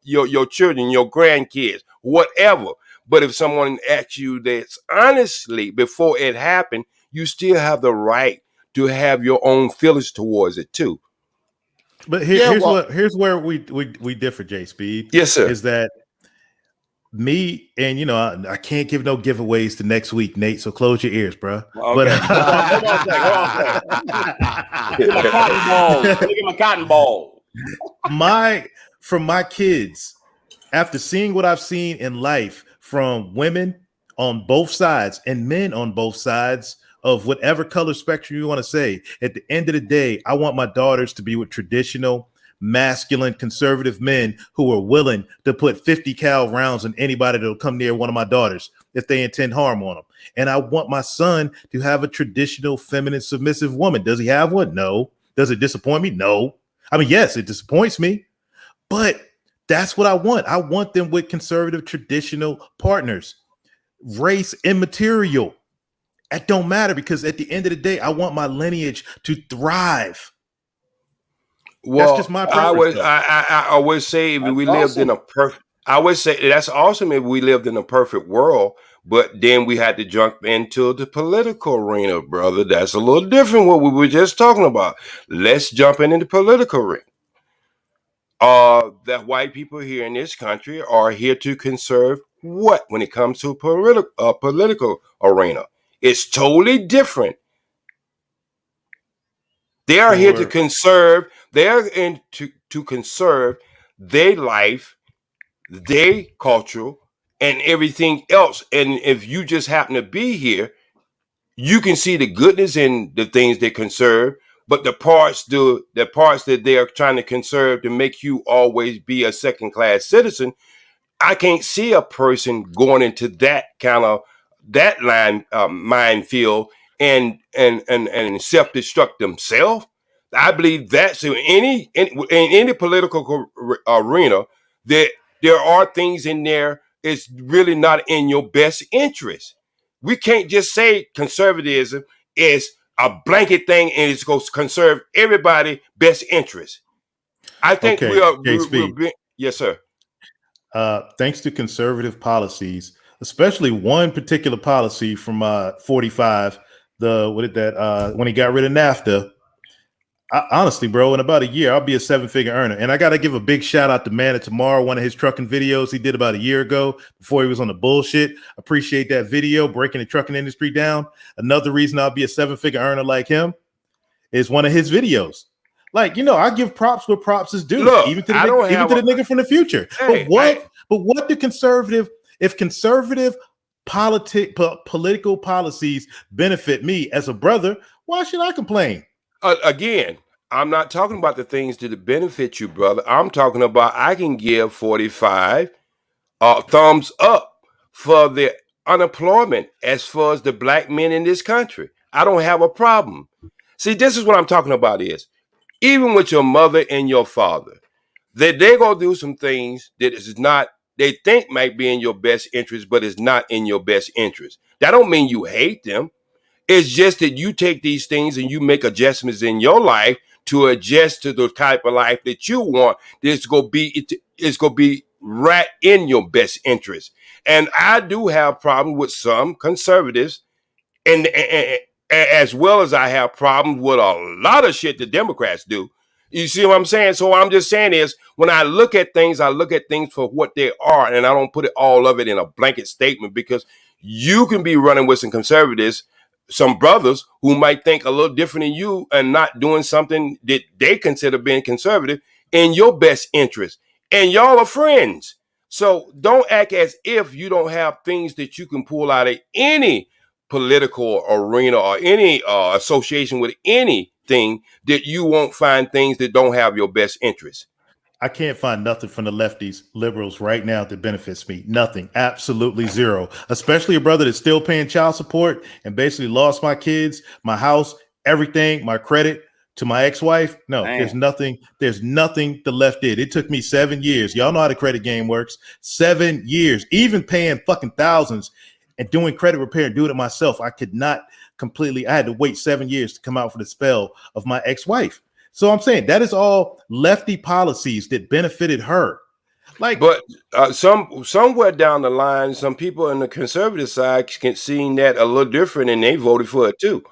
children, your grandkids, whatever. But if someone asks you this honestly before it happened, you still have the right to have your own feelings towards it too. But here's where we differ, J Speed. Yes, sir. Is that me and I can't give no giveaways to next week, Nate. So close your ears, bro. Okay. Hold on a second. Look at my cotton ball. From my kids, after seeing what I've seen in life from women on both sides and men on both sides of whatever color spectrum you want to say, at the end of the day, I want my daughters to be with traditional, masculine, conservative men who are willing to put 50 cal rounds in anybody that'll come near one of my daughters if they intend harm on them. And I want my son to have a traditional, feminine, submissive woman. Does he have one? No. Does it disappoint me? No. I mean, yes, it disappoints me, but that's what I want. I want them with conservative, traditional partners. Race immaterial. That don't matter because at the end of the day, I want my lineage to thrive. Well, that's just my preference. I always say if we lived in a perfect. I would say that's awesome if we lived in a perfect world, but then we had to jump into the political arena, brother. That's a little different what we were just talking about. Let's jump into the political arena. That white people here in this country are here to conserve what when it comes to political arena. It's totally different. They are here to conserve. They're in to conserve their life, their culture, and everything else. And if you just happen to be here, you can see the goodness in the things they conserve, but the parts that they are trying to conserve to make you always be a second-class citizen, I can't see a person going into that kind of that line minefield and self-destruct themselves. I believe that's in any political arena that there are things in there it's really not in your best interest. We can't just say conservatism is a blanket thing and it's going to conserve everybody best interest. I think Okay, yes, sir. Thanks to conservative policies, especially one particular policy from 45, when he got rid of NAFTA. Honestly, bro, in about a year, I'll be a 7-figure earner. And I got to give a big shout out to Man of Tomorrow, one of his trucking videos he did about a year ago before he was on the bullshit. Appreciate that video, breaking the trucking industry down. Another reason I'll be a 7-figure earner like him is one of his videos. Like, I give props where props is due, Look, even to the nigga from the future. Hey, but what do conservative political policies benefit me as a brother? Why should I complain? Again, I'm not talking about the things that benefit you, brother. I'm talking about I can give 45 thumbs up for the unemployment as far as the black men in this country. I don't have a problem. See, this is what I'm talking about is even with your mother and your father, they're going to do some things that is not, they think might be in your best interest, but is not in your best interest. That don't mean you hate them. It's just that you take these things and you make adjustments in your life to adjust to the type of life that you want. It's going to be right in your best interest. And I do have problems with some conservatives, and as well as I have problems with a lot of shit the Democrats do. You see what I'm saying? So what I'm just saying is when I look at things for what they are, and I don't put all of it in a blanket statement, because you can be running with some conservatives, some brothers who might think a little different than you and not doing something that they consider being conservative in your best interest. And y'all are friends. So don't act as if you don't have things that you can pull out of any political arena or any association with anything that you won't find things that don't have your best interest. I can't find nothing from the lefties, liberals right now that benefits me. Nothing. Absolutely zero. Especially a brother that's still paying child support and basically lost my kids, my house, everything, my credit to my ex-wife. No, Damn. There's nothing the left did. It took me 7 years. Y'all know how the credit game works. 7 years, even paying fucking thousands and doing credit repair and doing it myself. I had to wait 7 years to come out for the spell of my ex-wife. So I'm saying that is all lefty policies that benefited her. But somewhere down the line, some people on the conservative side can see that a little different, and they voted for it too.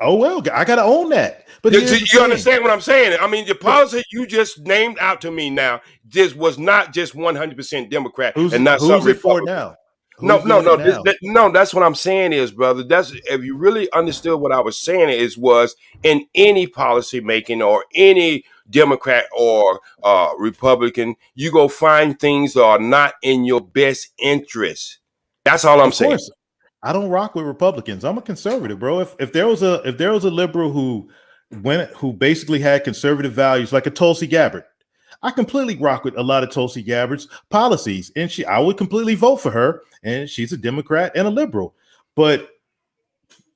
Oh well, I gotta own that. But you understand what I'm saying? I mean, the policy you just named out to me now, this was not just 100% Democrat and not who's some it for Republican. now? No, that's what I'm saying is, brother. That's if you really understood what I was saying was in any policy making or any Democrat or Republican, you go find things that are not in your best interest. That's all I'm saying. Course, I don't rock with Republicans. I'm a conservative, bro. If there was a liberal who basically had conservative values like a Tulsi Gabbard, I completely rock with a lot of Tulsi Gabbard's policies, and I would completely vote for her. And she's a Democrat and a liberal. But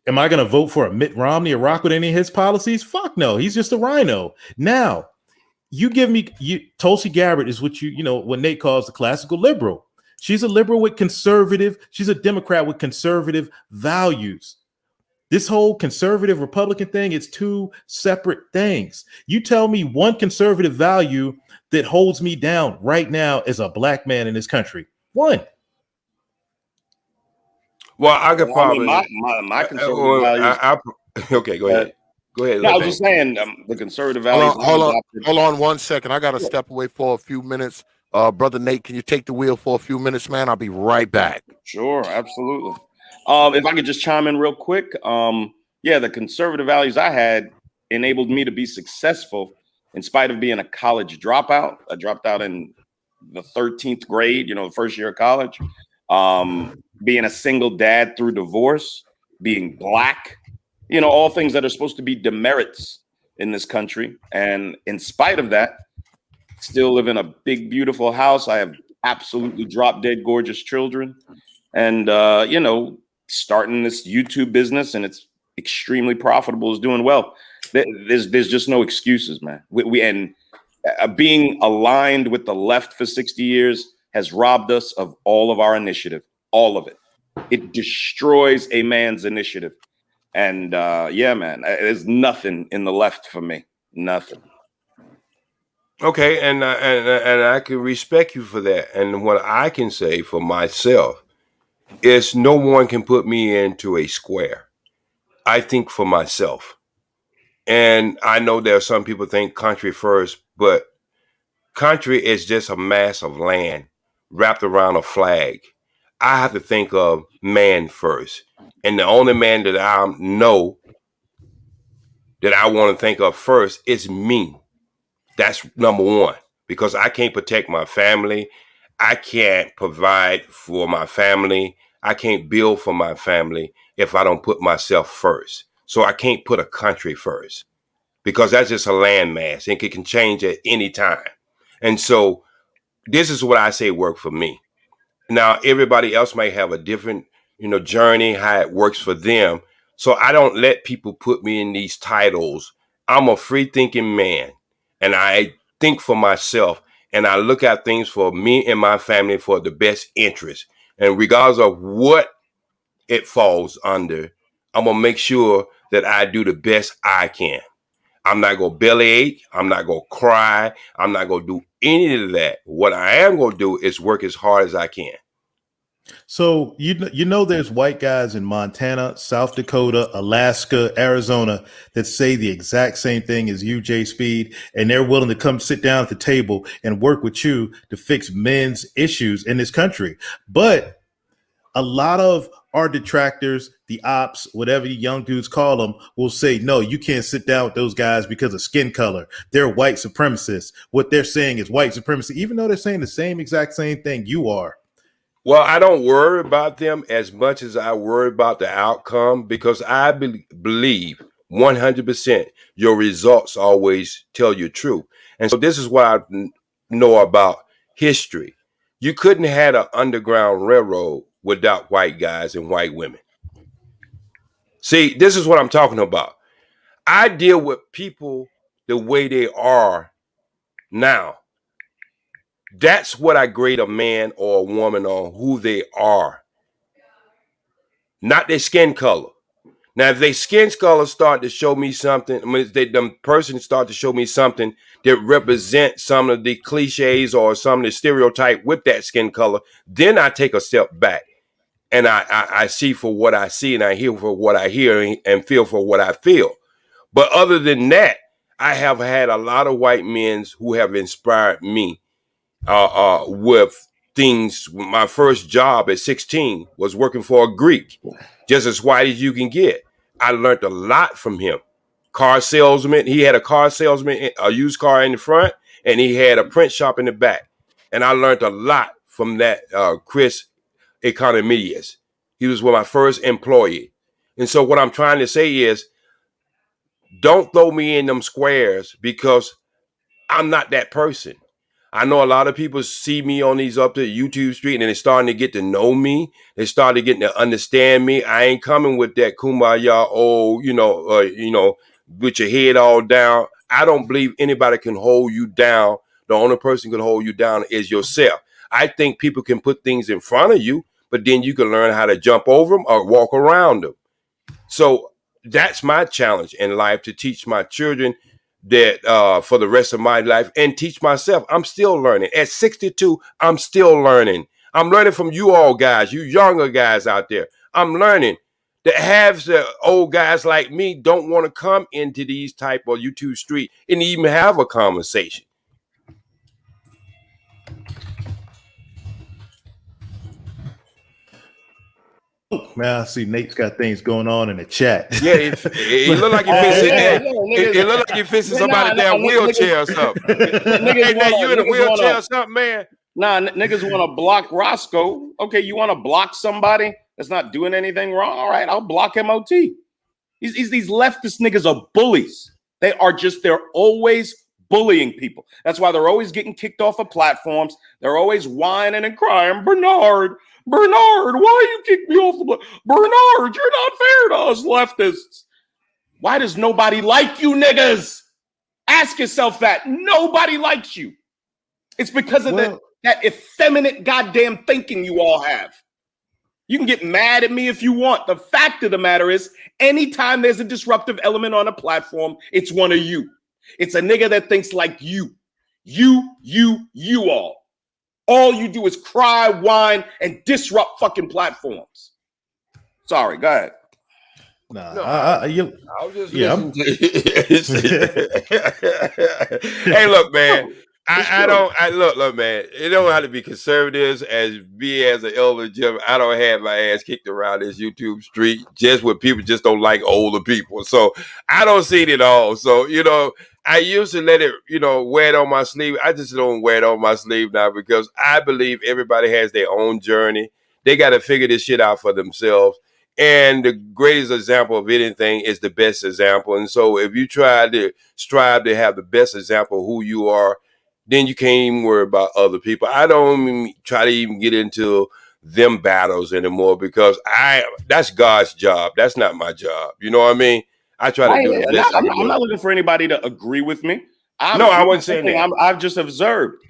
am I going to vote for a Mitt Romney or rock with any of his policies? Fuck no. He's just a rhino. Now, Tulsi Gabbard is what what Nate calls the classical liberal. She's a liberal with conservative. She's a Democrat with conservative values. This whole conservative Republican thing, it's two separate things. You tell me one conservative value that holds me down right now as a black man in this country. One. Well, I could probably my conservative values. Okay, go ahead. Go ahead. No, I was just saying the conservative values. Hold on 1 second. I got to step away for a few minutes. Brother Nate, can you take the wheel for a few minutes, man? I'll be right back. Sure, absolutely. If I could just chime in real quick. The conservative values I had enabled me to be successful in spite of being a college dropout. I dropped out in the 13th grade, the first year of college. Being a single dad through divorce, being black, you know, all things that are supposed to be demerits in this country. And in spite of that, still live in a big, beautiful house. I have absolutely drop dead gorgeous children. And, you know, starting this YouTube business, and it's extremely profitable, is doing well. There's just no excuses, man. Being aligned with the left for 60 years has robbed us of all of our initiative, all of it. It destroys a man's initiative. And yeah, man, there's nothing in the left for me. Nothing. Okay, and I can respect you for that. And what I can say for myself is no one can put me into a square. I think for myself. And I know there are some people think country first, but country is just a mass of land wrapped around a flag. I have to think of man first. And the only man that I know that I want to think of first is me. That's number one, because I can't protect my family. I can't provide for my family. I can't build for my family if I don't put myself first. So I can't put a country first, because that's just a landmass and it can change at any time. And so this is what I say work for me. Now, everybody else might have a different, journey, how it works for them. So I don't let people put me in these titles. I'm a free thinking man, and I think for myself, and I look at things for me and my family for the best interest. And regardless of what it falls under, I'm going to make sure that I do the best I can. I'm not going to bellyache. I'm not going to cry. I'm not going to do any of that. What I am going to do is work as hard as I can. So you know there's white guys in Montana, South Dakota, Alaska, Arizona that say the exact same thing as you, J Speed, and they're willing to come sit down at the table and work with you to fix men's issues in this country. But a lot of our detractors, the ops, whatever you young dudes call them, will say, no, you can't sit down with those guys because of skin color. They're white supremacists. What they're saying is white supremacy, even though they're saying the exact same thing you are. Well, I don't worry about them as much as I worry about the outcome, because I believe 100% your results always tell you truth. And so this is what I know about history. You couldn't have an underground railroad without white guys and white women. See, this is what I'm talking about. I deal with people the way they are now. That's what I grade a man or a woman on, who they are, not their skin color. Now, if their skin color start to show me something, the person start to show me something that represents some of the cliches or some of the stereotype with that skin color, then I take a step back and I see for what I see, and I hear for what I hear, and feel for what I feel. But other than that, I have had a lot of white men who have inspired me with things. My first job at 16 was working for a Greek, just as white as you can get. I learned a lot from him. Car salesman. He had a car salesman, a used car in the front, and he had a print shop in the back. And I learned a lot from that Chris Economides. He was my first employee. And so what I'm trying to say is, don't throw me in them squares, because I'm not that person. I know a lot of people see me on these up to YouTube street, and they're starting to get to know me. They started getting to understand me. I ain't coming with that kumbaya, with your head all down. I don't believe anybody can hold you down. The only person who can hold you down is yourself. I think people can put things in front of you, but then you can learn how to jump over them or walk around them. So that's my challenge in life, to teach my children that for the rest of my life, and teach myself. I'm still learning. At 62, I'm still learning. I'm learning from you all guys, you younger guys out there. I'm learning that half the old guys like me don't want to come into these type of YouTube street and even have a conversation. Man, I see Nate's got things going on in the chat. Yeah, it look like you're fixing it look like you're fixing somebody's damn wheelchair or something. Hey, Nate, you in a wheelchair or something, man? Nah, niggas want to block Roscoe. Okay, you want to block somebody that's not doing anything wrong? All right, I'll block MOT. These leftist niggas are bullies. They're always bullying people. That's why they're always getting kicked off of platforms. They're always whining and crying. Bernard, why you kick me off the Bernard, you're not fair to us leftists. Why does nobody like you niggas? Ask yourself that. Nobody likes you. It's because of that effeminate goddamn thinking you all have. You can get mad at me if you want. The fact of the matter is, anytime there's a disruptive element on a platform, it's one of you. It's a nigga that thinks like you. You all. All you do is cry, whine, and disrupt fucking platforms. Sorry, go ahead. Nah, No, I was just listening to Hey, look, man. Look, man. It don't have to be conservatives as an elder Jim. I don't have my ass kicked around this YouTube street just where people just don't like older people. So I don't see it at all. So I used to let it wear it on my sleeve. I just don't wear it on my sleeve now because I believe everybody has their own journey. They got to figure this shit out for themselves. And the greatest example of anything is the best example. And so if you strive to have the best example of who you are, then you can't even worry about other people. I don't even try to even get into them battles anymore because that's God's job. That's not my job. You know what I mean? I try to do the best. I'm not looking for anybody to agree with me. I wasn't saying that. I've just observed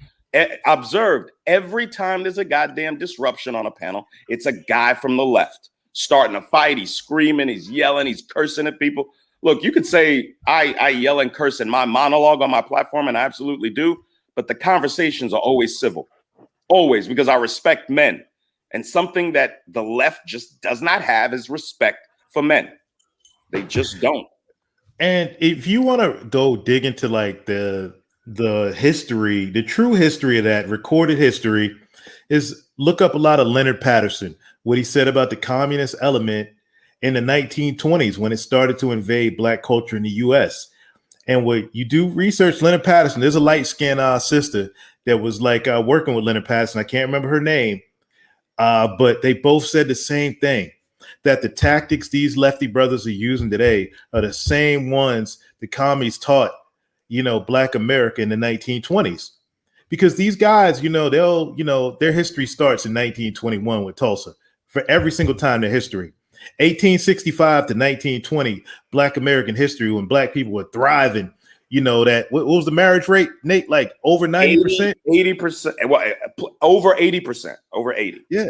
every time there's a goddamn disruption on a panel, it's a guy from the left starting a fight. He's screaming, he's yelling, he's cursing at people. Look, you could say I yell and curse in my monologue on my platform, and I absolutely do. But the conversations are always civil, always, because I respect men. And something that the left just does not have is respect for men. They just don't. And if you want to go dig into like the history, the true history of that recorded history, is look up a lot of Leonard Patterson, what he said about the communist element in the 1920s when it started to invade black culture in the U.S. And what you do research Leonard Patterson, there's a light-skinned sister that was like working with Leonard Patterson. I can't remember her name, but they both said the same thing, that the tactics these lefty brothers are using today are the same ones the commies taught, black America in the 1920s. Because these guys, their history starts in 1921 with Tulsa for every single time their history. 1865 to 1920, black American history when black people were thriving. What was the marriage rate, Nate? Like over 90%? 80%. Well, over 80%. Over 80. Yeah.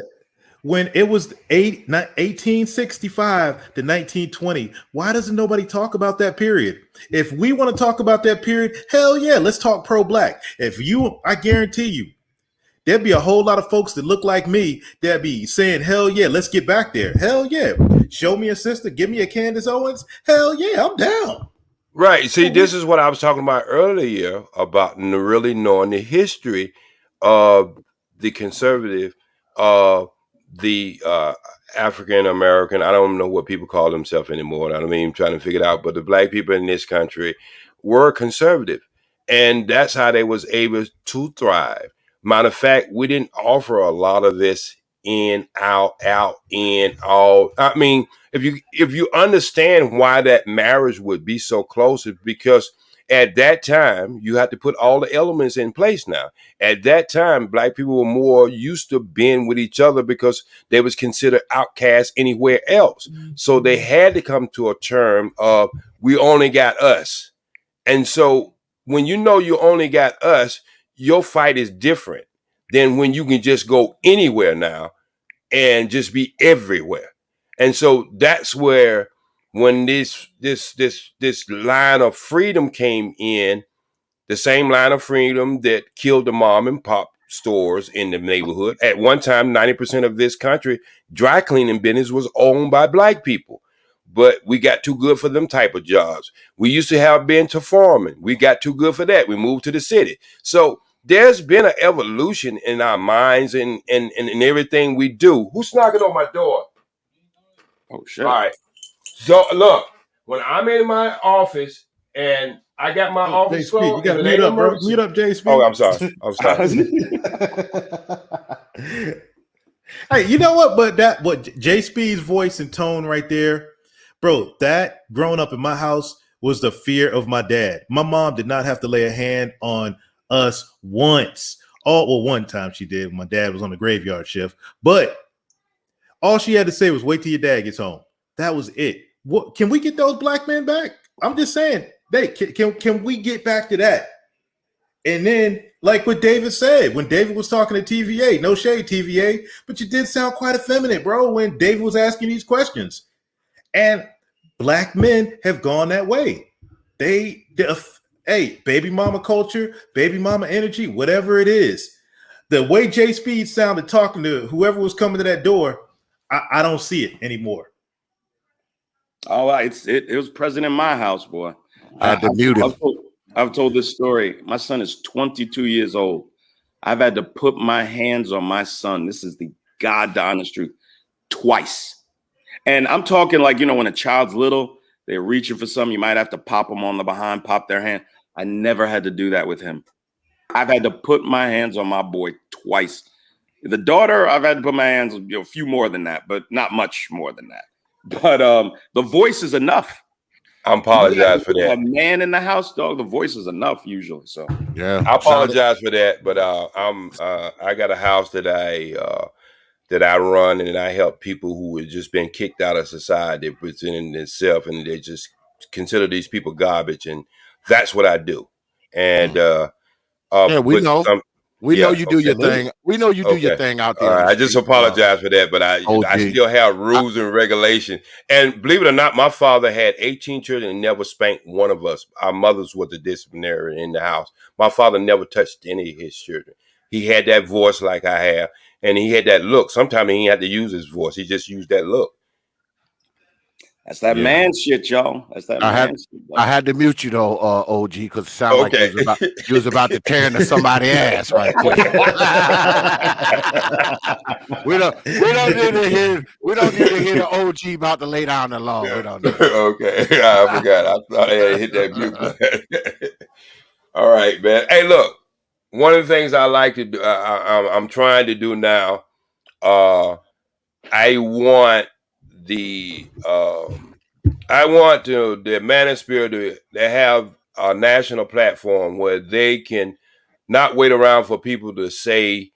When it was 1865 to 1920, why doesn't nobody talk about that period? If we want to talk about that period, hell yeah, let's talk pro-black. I guarantee you, there'd be a whole lot of folks that look like me that'd be saying, hell yeah, let's get back there. Hell yeah. Show me a sister, give me a Candace Owens. Hell yeah, I'm down. Right. See, this is what I was talking about earlier about really knowing the history of the conservative, the African American. I don't know what people call themselves anymore. I don't even trying to figure it out. But the black people in this country were conservative, and that's how they was able to thrive. Matter of fact, we didn't offer a lot of this in, out, in, all. I mean, if you understand why that marriage would be so close, it's because at that time you had to put all the elements in place. Now, at that time, black people were more used to being with each other because they was considered outcasts anywhere else. So they had to come to a term of we only got us. And so when you only got us, your fight is different than when you can just go anywhere now and just be everywhere. And so that's where when this line of freedom came in, the same line of freedom that killed the mom and pop stores in the neighborhood. At one time, 90% of this country dry cleaning business was owned by black people. But we got too good for them type of jobs. We used to have been to farming. We got too good for that. We moved to the city. So there's been an evolution in our minds and everything we do. Who's knocking on my door? Oh, shit. All right. So look, when I'm in my office and I got my office Speed, phone. you got to If it mute ain't up, bro. emergency- Mute up, J Speed. Oh, I'm sorry. I'm sorry. Hey, you know what? But what J Speed's voice and tone right there, bro, that growing up in my house was the fear of my dad. My mom did not have to lay a hand on us once. One time she did when my dad was on the graveyard shift, but all she had to say was wait till your dad gets home. That was it. What can we get those black men back? I'm just saying, can we get back to that? And then, like what David said, when David was talking to T.V.A, no shade, T.V.A, but you did sound quite effeminate, bro, when David was asking these questions. And black men have gone that way. Hey, baby mama culture, baby mama energy, whatever it is. The way J Speed sounded talking to whoever was coming to that door, I don't see it anymore. Oh, it was present in my house, boy. I had to mute him. I've told this story. My son is 22 years old. I've had to put my hands on my son. This is the God honest truth. Twice. And I'm talking like, when a child's little, they're reaching for something. You might have to pop them on the behind, pop their hand. I never had to do that with him. I've had to put my hands on my boy twice. The daughter, I've had to put my hands, a few more than that, but not much more than that. But the voice is enough. I apologize for that. A man in the house, dog. The voice is enough usually. So yeah, I apologize for that. But I got a house that I run, and I help people who have just been kicked out of society, presenting themselves, and they just consider these people garbage, and that's what I do. And we know. We know you do your thing. We know you do your thing out there. I just apologize for that, but I still have rules and regulations. And believe it or not, my father had 18 children and never spanked one of us. Our mothers were the disciplinary in the house. My father never touched any of his children. He had that voice like I have, and he had that look. Sometimes he had to use his voice. He just used that look. That's that man shit, y'all. That's that man shit. I had to mute you though, OG, because it sounded like you was about to tear into somebody's ass right there. we don't need to hear the OG about to lay down the law. We don't need Okay, I forgot. I thought I had hit that mute. All right, man. Hey, look. One of the things I like to do, I'm trying to do now. I want the manosphere to have a national platform where they can not wait around for people to say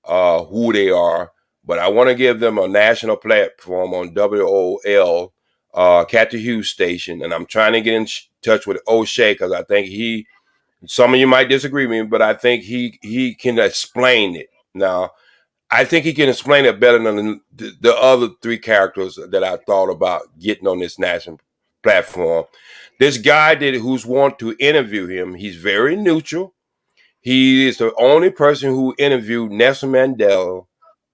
who they are, but I want to give them a national platform on WOL, Cathy Hughes station, and I'm trying to get in touch with O'Shea because I think some of you might disagree with me, but I think he can explain it. Now, I think he can explain it better than the other three characters that I thought about getting on this national platform. This guy who's want to interview him, he's very neutral. He is the only person who interviewed Nelson Mandela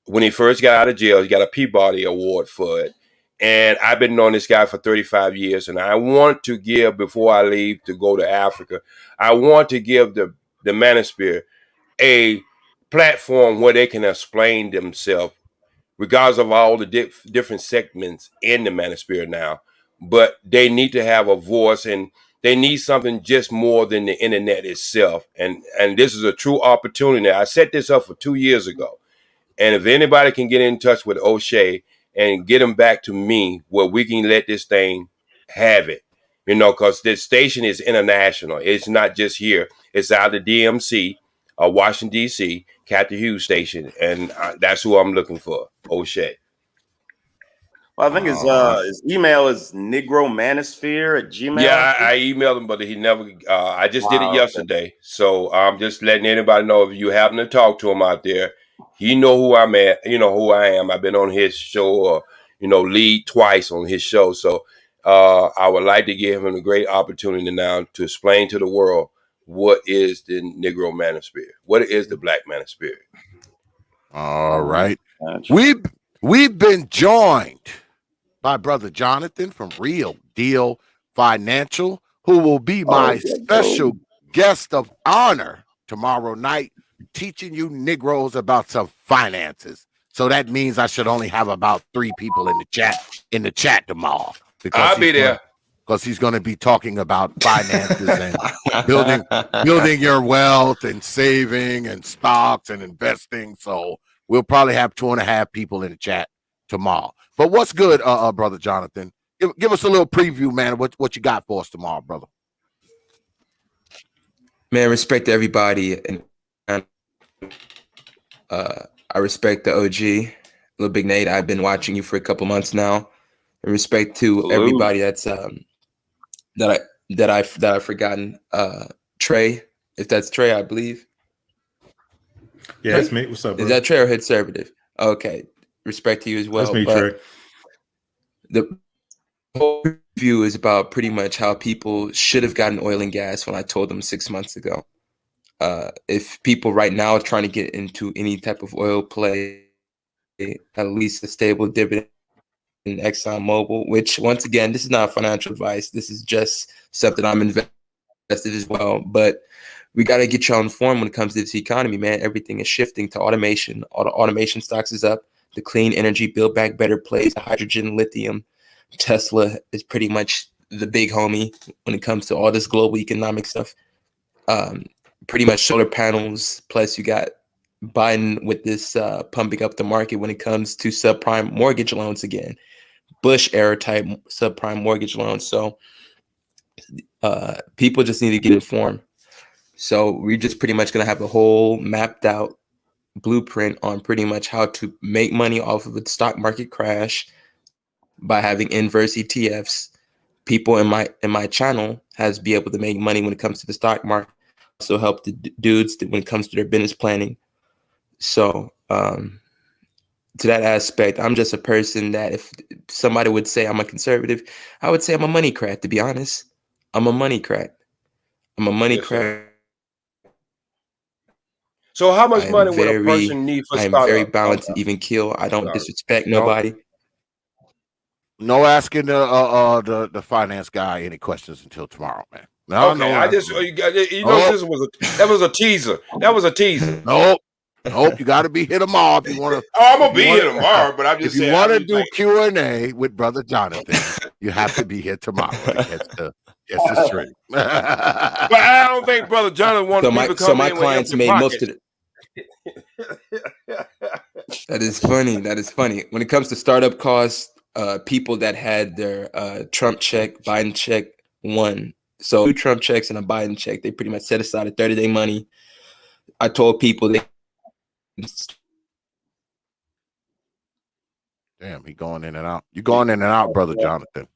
when he first got out of jail. He got a P.O.T award for it. And I've been knowing this guy for 35 years. And I want to give, before I leave to go to Africa, I want to give the manosphere a platform where they can explain themselves, regardless of all the different segments in the manosphere now. But they need to have a voice, and they need something just more than the internet itself. And this is a true opportunity. I set this up for 2 years ago. And if anybody can get in touch with O'Shea and get him back to me, where we can let this thing have it, because this station is international. It's not just here. It's out of the DMC, Washington, D.C., Cathy Hughes station. And that's who I'm looking for, O'Shea. Well, I think his email is negromanosphere@gmail. Yeah, I emailed him, but he never. I just did it yesterday, so I'm just letting anybody know if you happen to talk to him out there. He know who I'm at. You know who I am. I've been on his show, or lead twice on his show. So I would like to give him a great opportunity now to explain to the world what is the Negro Manosphere, what is the Black Manosphere. All right, we've been joined by Brother Jonathan from Real Deal Financial, who will be my special guest of honor tomorrow night, teaching you Negroes about some finances. So that means I should only have about 3 people in the chat tomorrow. I'll be there. because he's going to be talking about finances and building your wealth and saving and stocks and investing. So we'll probably have 2.5 people in the chat tomorrow. But what's good, brother Jonathan? Give us a little preview, man. What you got for us tomorrow, brother? Man, respect to everybody, and I respect the OG, Little Big Nate. I've been watching you for a couple months now. And respect to everybody that's that I've forgotten. Trey, if that's Trey, I believe. Yeah, that's me. What's up, bro? Is that Trey or Conservative? Okay, respect to you as well. That's me, but Trey. The whole review is about pretty much how people should have gotten oil and gas when I told them 6 months ago. If people right now are trying to get into any type of oil play, at least a stable dividend in ExxonMobil, which once again, this is not financial advice. This is just something I'm invested as well. But we got to get y'all informed when it comes to this economy, man. Everything is shifting to automation. All the automation stocks is up. The clean energy, build back better plays, the hydrogen, lithium. Tesla is pretty much the big homie when it comes to all this global economic stuff. Pretty much solar panels, plus you got Biden with this pumping up the market when it comes to subprime mortgage loans again. Bush era type subprime mortgage loans. So people just need to get informed. So we're just pretty much going to have a whole mapped out blueprint on pretty much how to make money off of the stock market crash by having inverse ETFs. People in my channel has be able to make money when it comes to the stock market. Also help the dudes when it comes to their business planning. So to that aspect, I'm just a person that if somebody would say I'm a conservative, I would say I'm a money crack, to be honest. I'm a money crack. I'm a money crack. So how much money would a person need for startup? I'm very balanced and even keel. I don't disrespect nobody. No asking the finance guy any questions until tomorrow, man. No, okay, I just that was a teaser. That was a teaser. Nope. You got to be here tomorrow if you want to. I'm gonna be here tomorrow, but I'm just saying. If you want to do Q&A with Brother Jonathan, you have to be here tomorrow to catch the stream. But I don't think Brother Jonathan wants people to come so my in clients with made pockets. most of it. That is funny. When it comes to startup costs, people that had their Trump check, Biden check, won. So 2 Trump checks and a Biden check, they pretty much set aside a 30-day money. I told people they. Damn, he going in and out. You going in and out, Brother Jonathan.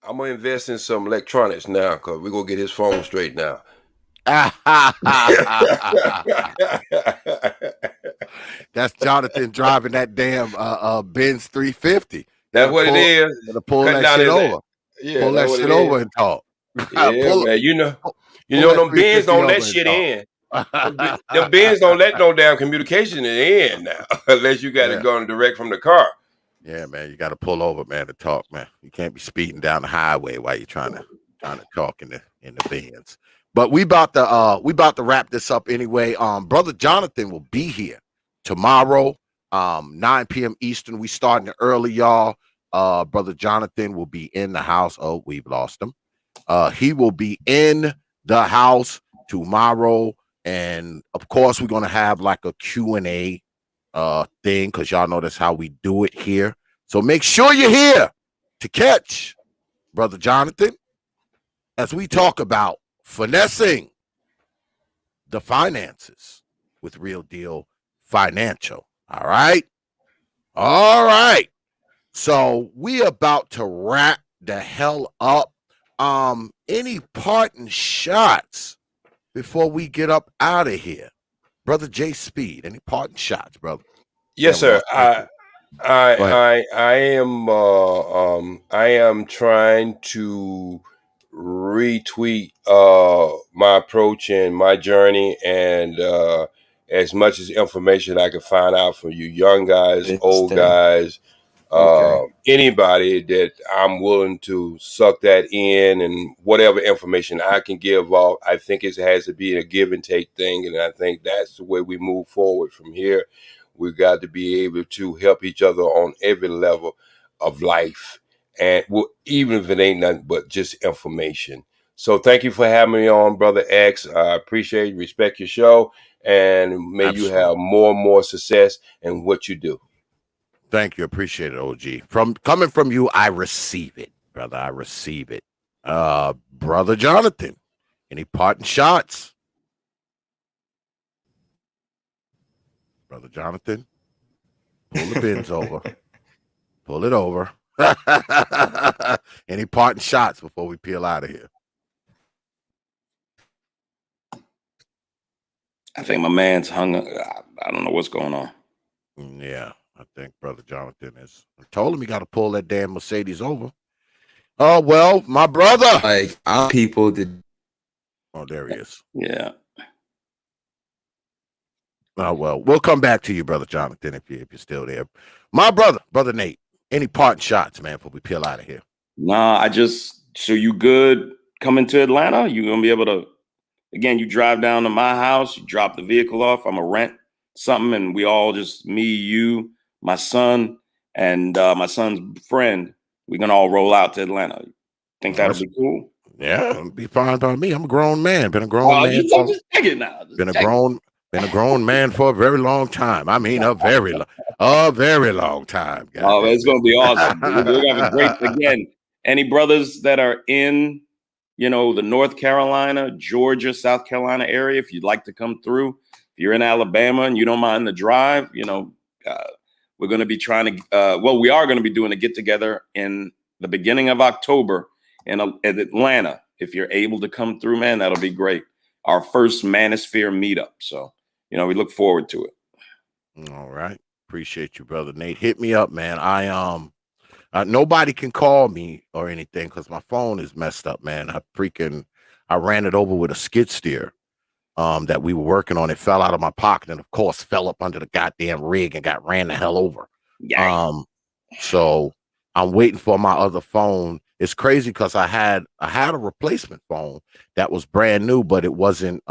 I'm gonna invest in some electronics now because we're gonna get his phone straight now. That's Jonathan driving that damn Benz 350. That's what it is. Gonna pull that shit over. Yeah, pull that shit over and talk. Yeah, man. You know them Benz don't let shit in. Them Benz don't let no damn communication in now, unless you got it going direct from the car. Yeah, man, you got to pull over, man, to talk, man. You can't be speeding down the highway while you're trying to talk in the Benz. But we about to wrap this up anyway. Brother Jonathan will be here tomorrow, 9 p.m. Eastern. We starting early, y'all. Brother Jonathan will be in the house. Oh, we've lost him. He will be in the house tomorrow, and of course, we're gonna have like a Q&A thing because y'all know that's how we do it here. So make sure you're here to catch Brother Jonathan as we talk about finessing the finances with Real Deal Financial. All right. So we about to wrap the hell up. Any parting shots before we get up out of here? Brother J Speed, any parting shots, brother? Yes, sir. I am trying to retweet my approach and my journey, and as much as information I can find out from you young guys, old guys, anybody that I'm willing to suck that in, and whatever information I can give off, I think it has to be a give and take thing, and I think that's the way we move forward from here. We've got to be able to help each other on every level of life, and even if it ain't nothing but just information. So thank you for having me on, Brother X. I appreciate, respect your show, and may you have more and more success in what you do. Thank you. Appreciate it, OG. Coming from you, I receive it, brother. I receive it. Brother Jonathan, any parting shots? Brother Jonathan, pull the bins over. Pull it over. Any parting shots before we peel out of here? I think my man's hung. I don't know what's going on. Yeah, I think Brother Jonathan is. I told him he got to pull that damn Mercedes over. Oh, well, my brother. Like, our people did. Oh, there he is. Yeah. Oh, well, we'll come back to you, Brother Jonathan, if you're still there. My brother, Brother Nate, any parting shots, man, before we peel out of here? Nah, so you good coming to Atlanta? You going to be able to, again, you drive down to my house, you drop the vehicle off, I'm going to rent something, and we all just, me, you, my son, and my son's friend, we're going to all roll out to Atlanta. Think that'll be cool? Yeah, it'll be fine by me. I'm a grown man. Been a grown man. Just check it now. Been a grown man for a very long time. I mean, a very long time. Oh, it's going to be awesome. We're going to have a great, again, any brothers that are in, the North Carolina, Georgia, South Carolina area, if you'd like to come through, if you're in Alabama and you don't mind the drive, we're going to be trying to, we are going to be doing a get together in the beginning of October at Atlanta. If you're able to come through, man, that'll be great. Our first Manosphere meetup. So, we look forward to it. All right. Appreciate you, Brother Nate. Hit me up, man. Nobody can call me or anything because my phone is messed up, man. I ran it over with a skid steer that we were working on. It fell out of my pocket and, of course, fell up under the goddamn rig and got ran the hell over. So I'm waiting for my other phone. It's crazy because I had a replacement phone that was brand new, but it wasn't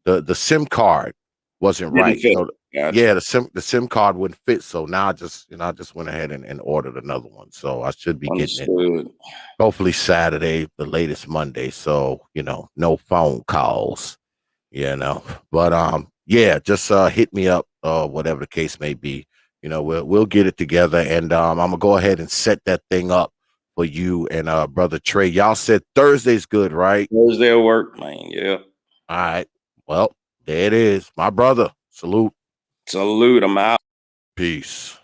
the SIM card wasn't right. So, yeah, the SIM card wouldn't fit. So now I just went ahead and ordered another one. So I should be getting it hopefully Saturday, the latest Monday. So, no phone calls, But yeah, just hit me up, whatever the case may be. We'll get it together, and I'm gonna go ahead and set that thing up for you and Brother Trey. Y'all said Thursday's good, right? Thursday will work, man. Yeah. All right. Well, there it is. My brother. Salute. Salute. I'm out. Peace.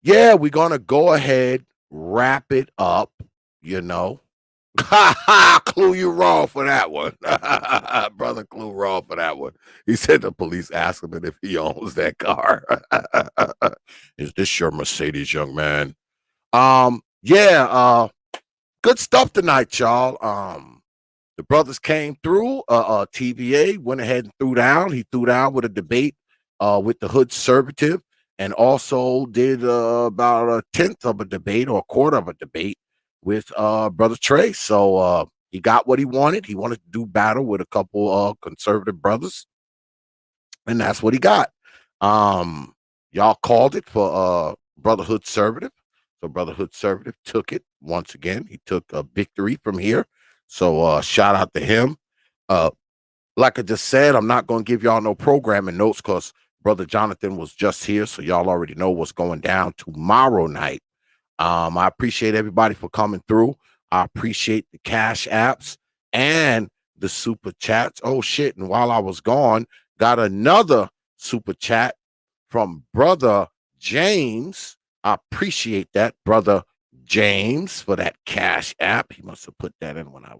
Yeah, we're gonna go ahead, wrap it up, Clue you wrong for that one. Brother Clue wrong for that one. He said the police asked him if he owns that car. Is this your Mercedes, young man? Good stuff tonight, y'all. The brothers came through. T.V.A. went ahead and threw down. He threw down with a debate with the Hood Conservative, and also did about a tenth of a debate or a quarter of a debate with Brother Trey. So he got what he wanted. He wanted to do battle with a couple conservative brothers, and that's what he got. Y'all called it for Brotherhood Conservative. So Brotherhood Conservative took it once again. He took a victory from here. So shout out to him. Like I just said, I'm not going to give y'all no programming notes because Brother Jonathan was just here. So y'all already know what's going down tomorrow night. I appreciate everybody for coming through. I appreciate the cash apps and the super chats. Oh, shit. And while I was gone, got another super chat from Brother James. I appreciate that, Brother James, for that cash app. He must have put that in when I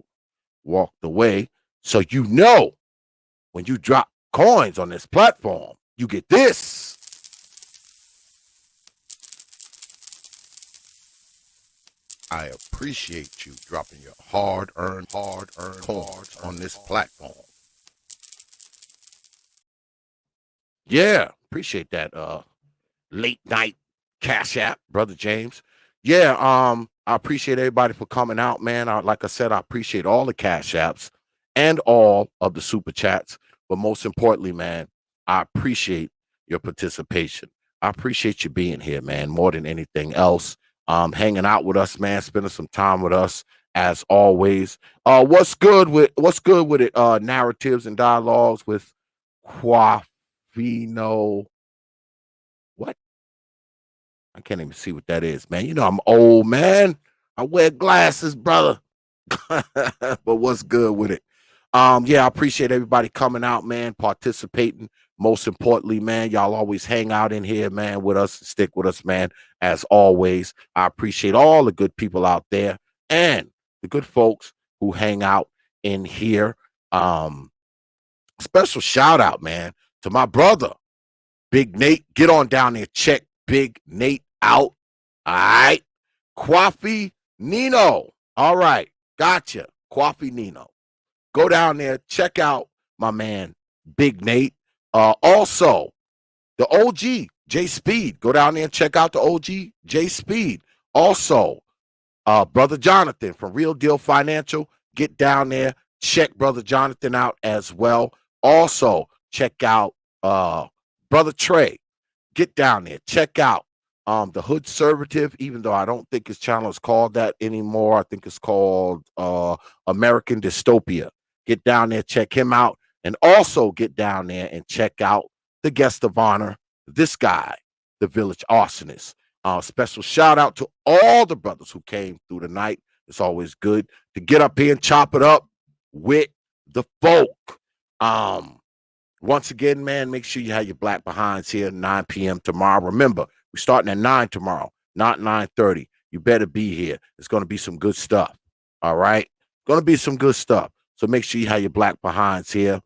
walked away. So when you drop coins on this platform, you get this. I appreciate you dropping your hard-earned coins on this platform. Yeah, appreciate that late night cash app, Brother James. Yeah, I appreciate everybody for coming out, man. Like I said, I appreciate all the cash apps and all of the super chats. But most importantly, man, I appreciate your participation. I appreciate you being here, man, more than anything else. hanging out with us, man, spending some time with us as always. What's good with it? Narratives and dialogues with Quafino. What? I can't even see what that is, man. You know I'm old, man. I wear glasses, brother. But what's good with it? Yeah, I appreciate everybody coming out, man, participating. Most importantly, man, y'all always hang out in here, man, with us, stick with us, man, as always. I appreciate all the good people out there and the good folks who hang out in here. Special shout out, man, to my brother, Big Nate. Get on down there, check Big Nate out. All right. Quafi Nino. All right. Gotcha. Quafi Nino. Go down there, check out my man, Big Nate. Also, the OG, J Speed. Go down there and check out the OG, J Speed. Also, Brother Jonathan from Real Deal Financial. Get down there, check Brother Jonathan out as well. Also, check out Brother Trey. Get down there, check out the Hood Conservative, even though I don't think his channel is called that anymore. I think it's called American Dystopia. Get down there, check him out. And also get down there and check out the guest of honor, this guy, the Village Arsonist. Special shout out to all the brothers who came through the night. It's always good to get up here and chop it up with the folk. Once again, man, make sure you have your black behinds here 9 p.m. tomorrow. Remember, we're starting at 9 tomorrow, not 9:30. You better be here. It's going to be some good stuff. All right? Going to be some good stuff. So make sure you have your black behinds here.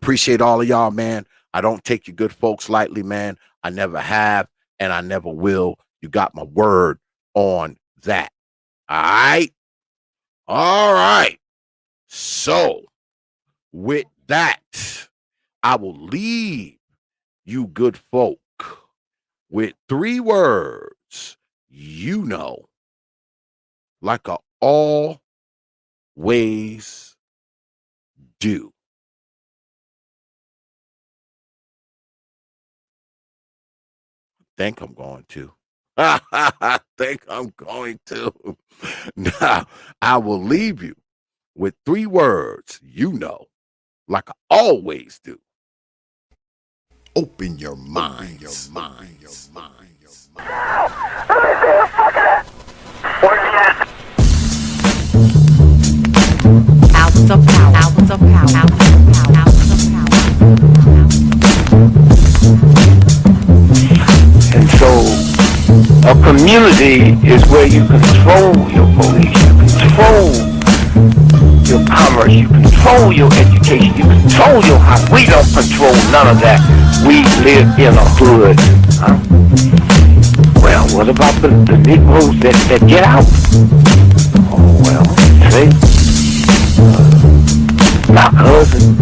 Appreciate all of y'all, man. I don't take you good folks lightly, man. I never have, and I never will. You got my word on that. All right? All right. So, with that, I will leave you good folk with 3 words you know, like I always do. Think I'm going to. I think I'm going to. Now, I will leave you with 3 words you know, like I always do. Open your mind. Your mind. Your mind. Your mind. Hours of power. Hours of power. Hours of power. Hours of power. And so a community is where you control your police, you control your commerce, you control your education, you control your house. We don't control none of that. We live in a hood. Huh? Well, what about the Negroes that get out? Oh, well, see, my cousin,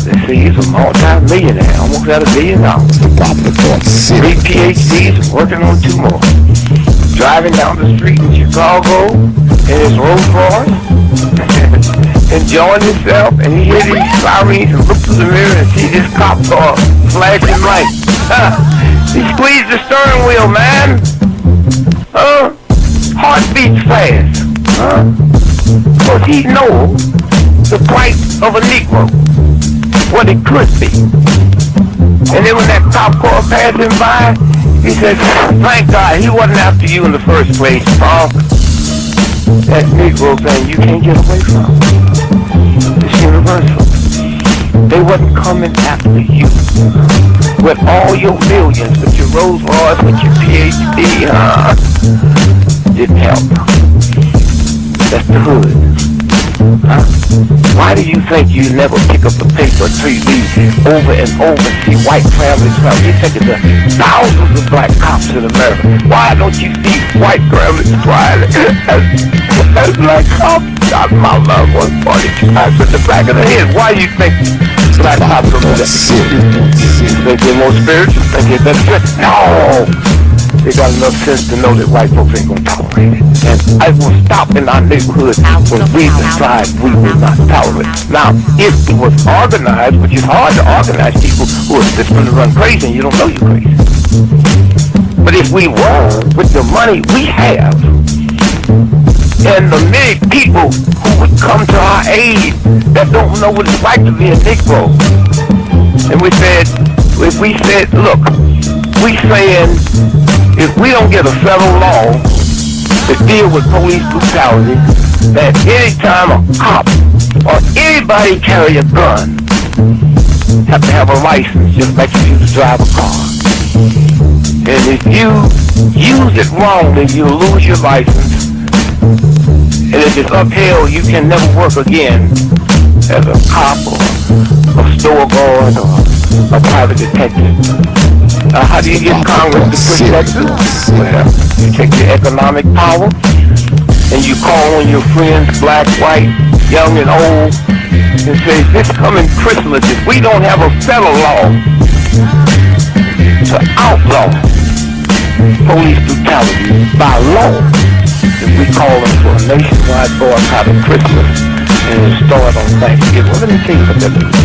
they say he's a multi-millionaire, almost at $1 billion. 3 PhDs, working on 2 more. Driving down the street in Chicago in his Rolls Royce, enjoying himself, and he hears these sirens and looks through the mirror and sees this cop car flashing lights. He squeezed the steering wheel, man. Heart beats fast. Because he knows the price of a Negro, what it could be. And then when that cop car passed him by, he said, thank God he wasn't after you in the first place, Paul. That Negro thing you can't get away from. It's universal. They wasn't coming after you. With all your millions, with your Rolls Royce, with your PhD, didn't help. That's the hood. Why do you think you never pick up the paper till you over and over see white families? You think it's thousands of black cops in America. Why don't you see white families crying as black cops shot my loved one 42 times in the back of the head? Why do you think black cops are more serious? Think they're more spiritual? Think they're better? No! They got enough sense to know that white folks ain't gonna tolerate it. And I will stop in our neighborhood when we decide we will not tolerate it. Now, if it was organized, which is hard to organize people who are just gonna run crazy and you don't know you're crazy. But if we roll with the money we have, and the many people who would come to our aid that don't know what it's like to be a Negro, and we said, look, we saying if we don't get a federal law to deal with police brutality, that anytime a cop or anybody carry a gun, have to have a license just like if you drive a car. And if you use it wrongly, you lose your license. And if it's upheld, you can never work again as a cop or a store guard or a private detective. How do you get Congress to push that through? Well, you take your economic power and you call on your friends, black, white, young and old, and say, this coming Christmas, if we don't have a federal law to outlaw police brutality by law, if we call them for a nationwide boycott of Christmas and it start on Thanksgiving. Well, let me tell you what that means.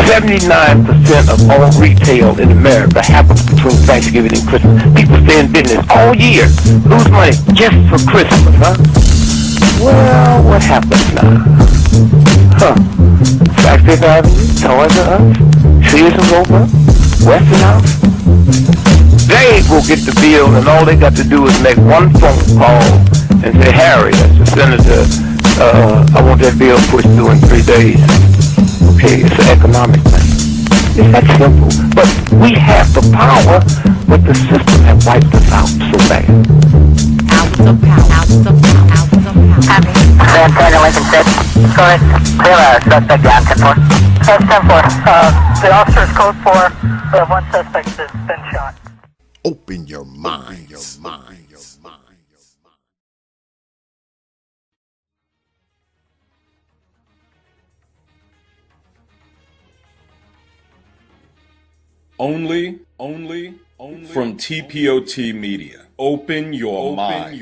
79% of all retail in America happens between Thanksgiving and Christmas. People stay in business all year, lose money just for Christmas, huh? Well, what happens now? Fifth Avenue, Toys R Us, Sears and Roebuck, Weston House. They will get the bill, and all they got to do is make one phone call and say, Harry, that's the senator, I want that bill pushed through in 3 days. Okay, it's an economic thing. It's that simple. But we have the power, but the system has wiped us out so bad. Hours of power, hours of power, hours of power. Copy. San Antonio, Lincoln 6. Go ahead. Clear suspect down, 10-4. That's 10-4. The officer's code 4. We have one suspect that's been shot. Open your mind. Only from T.P.O.T. Media. Open your mind.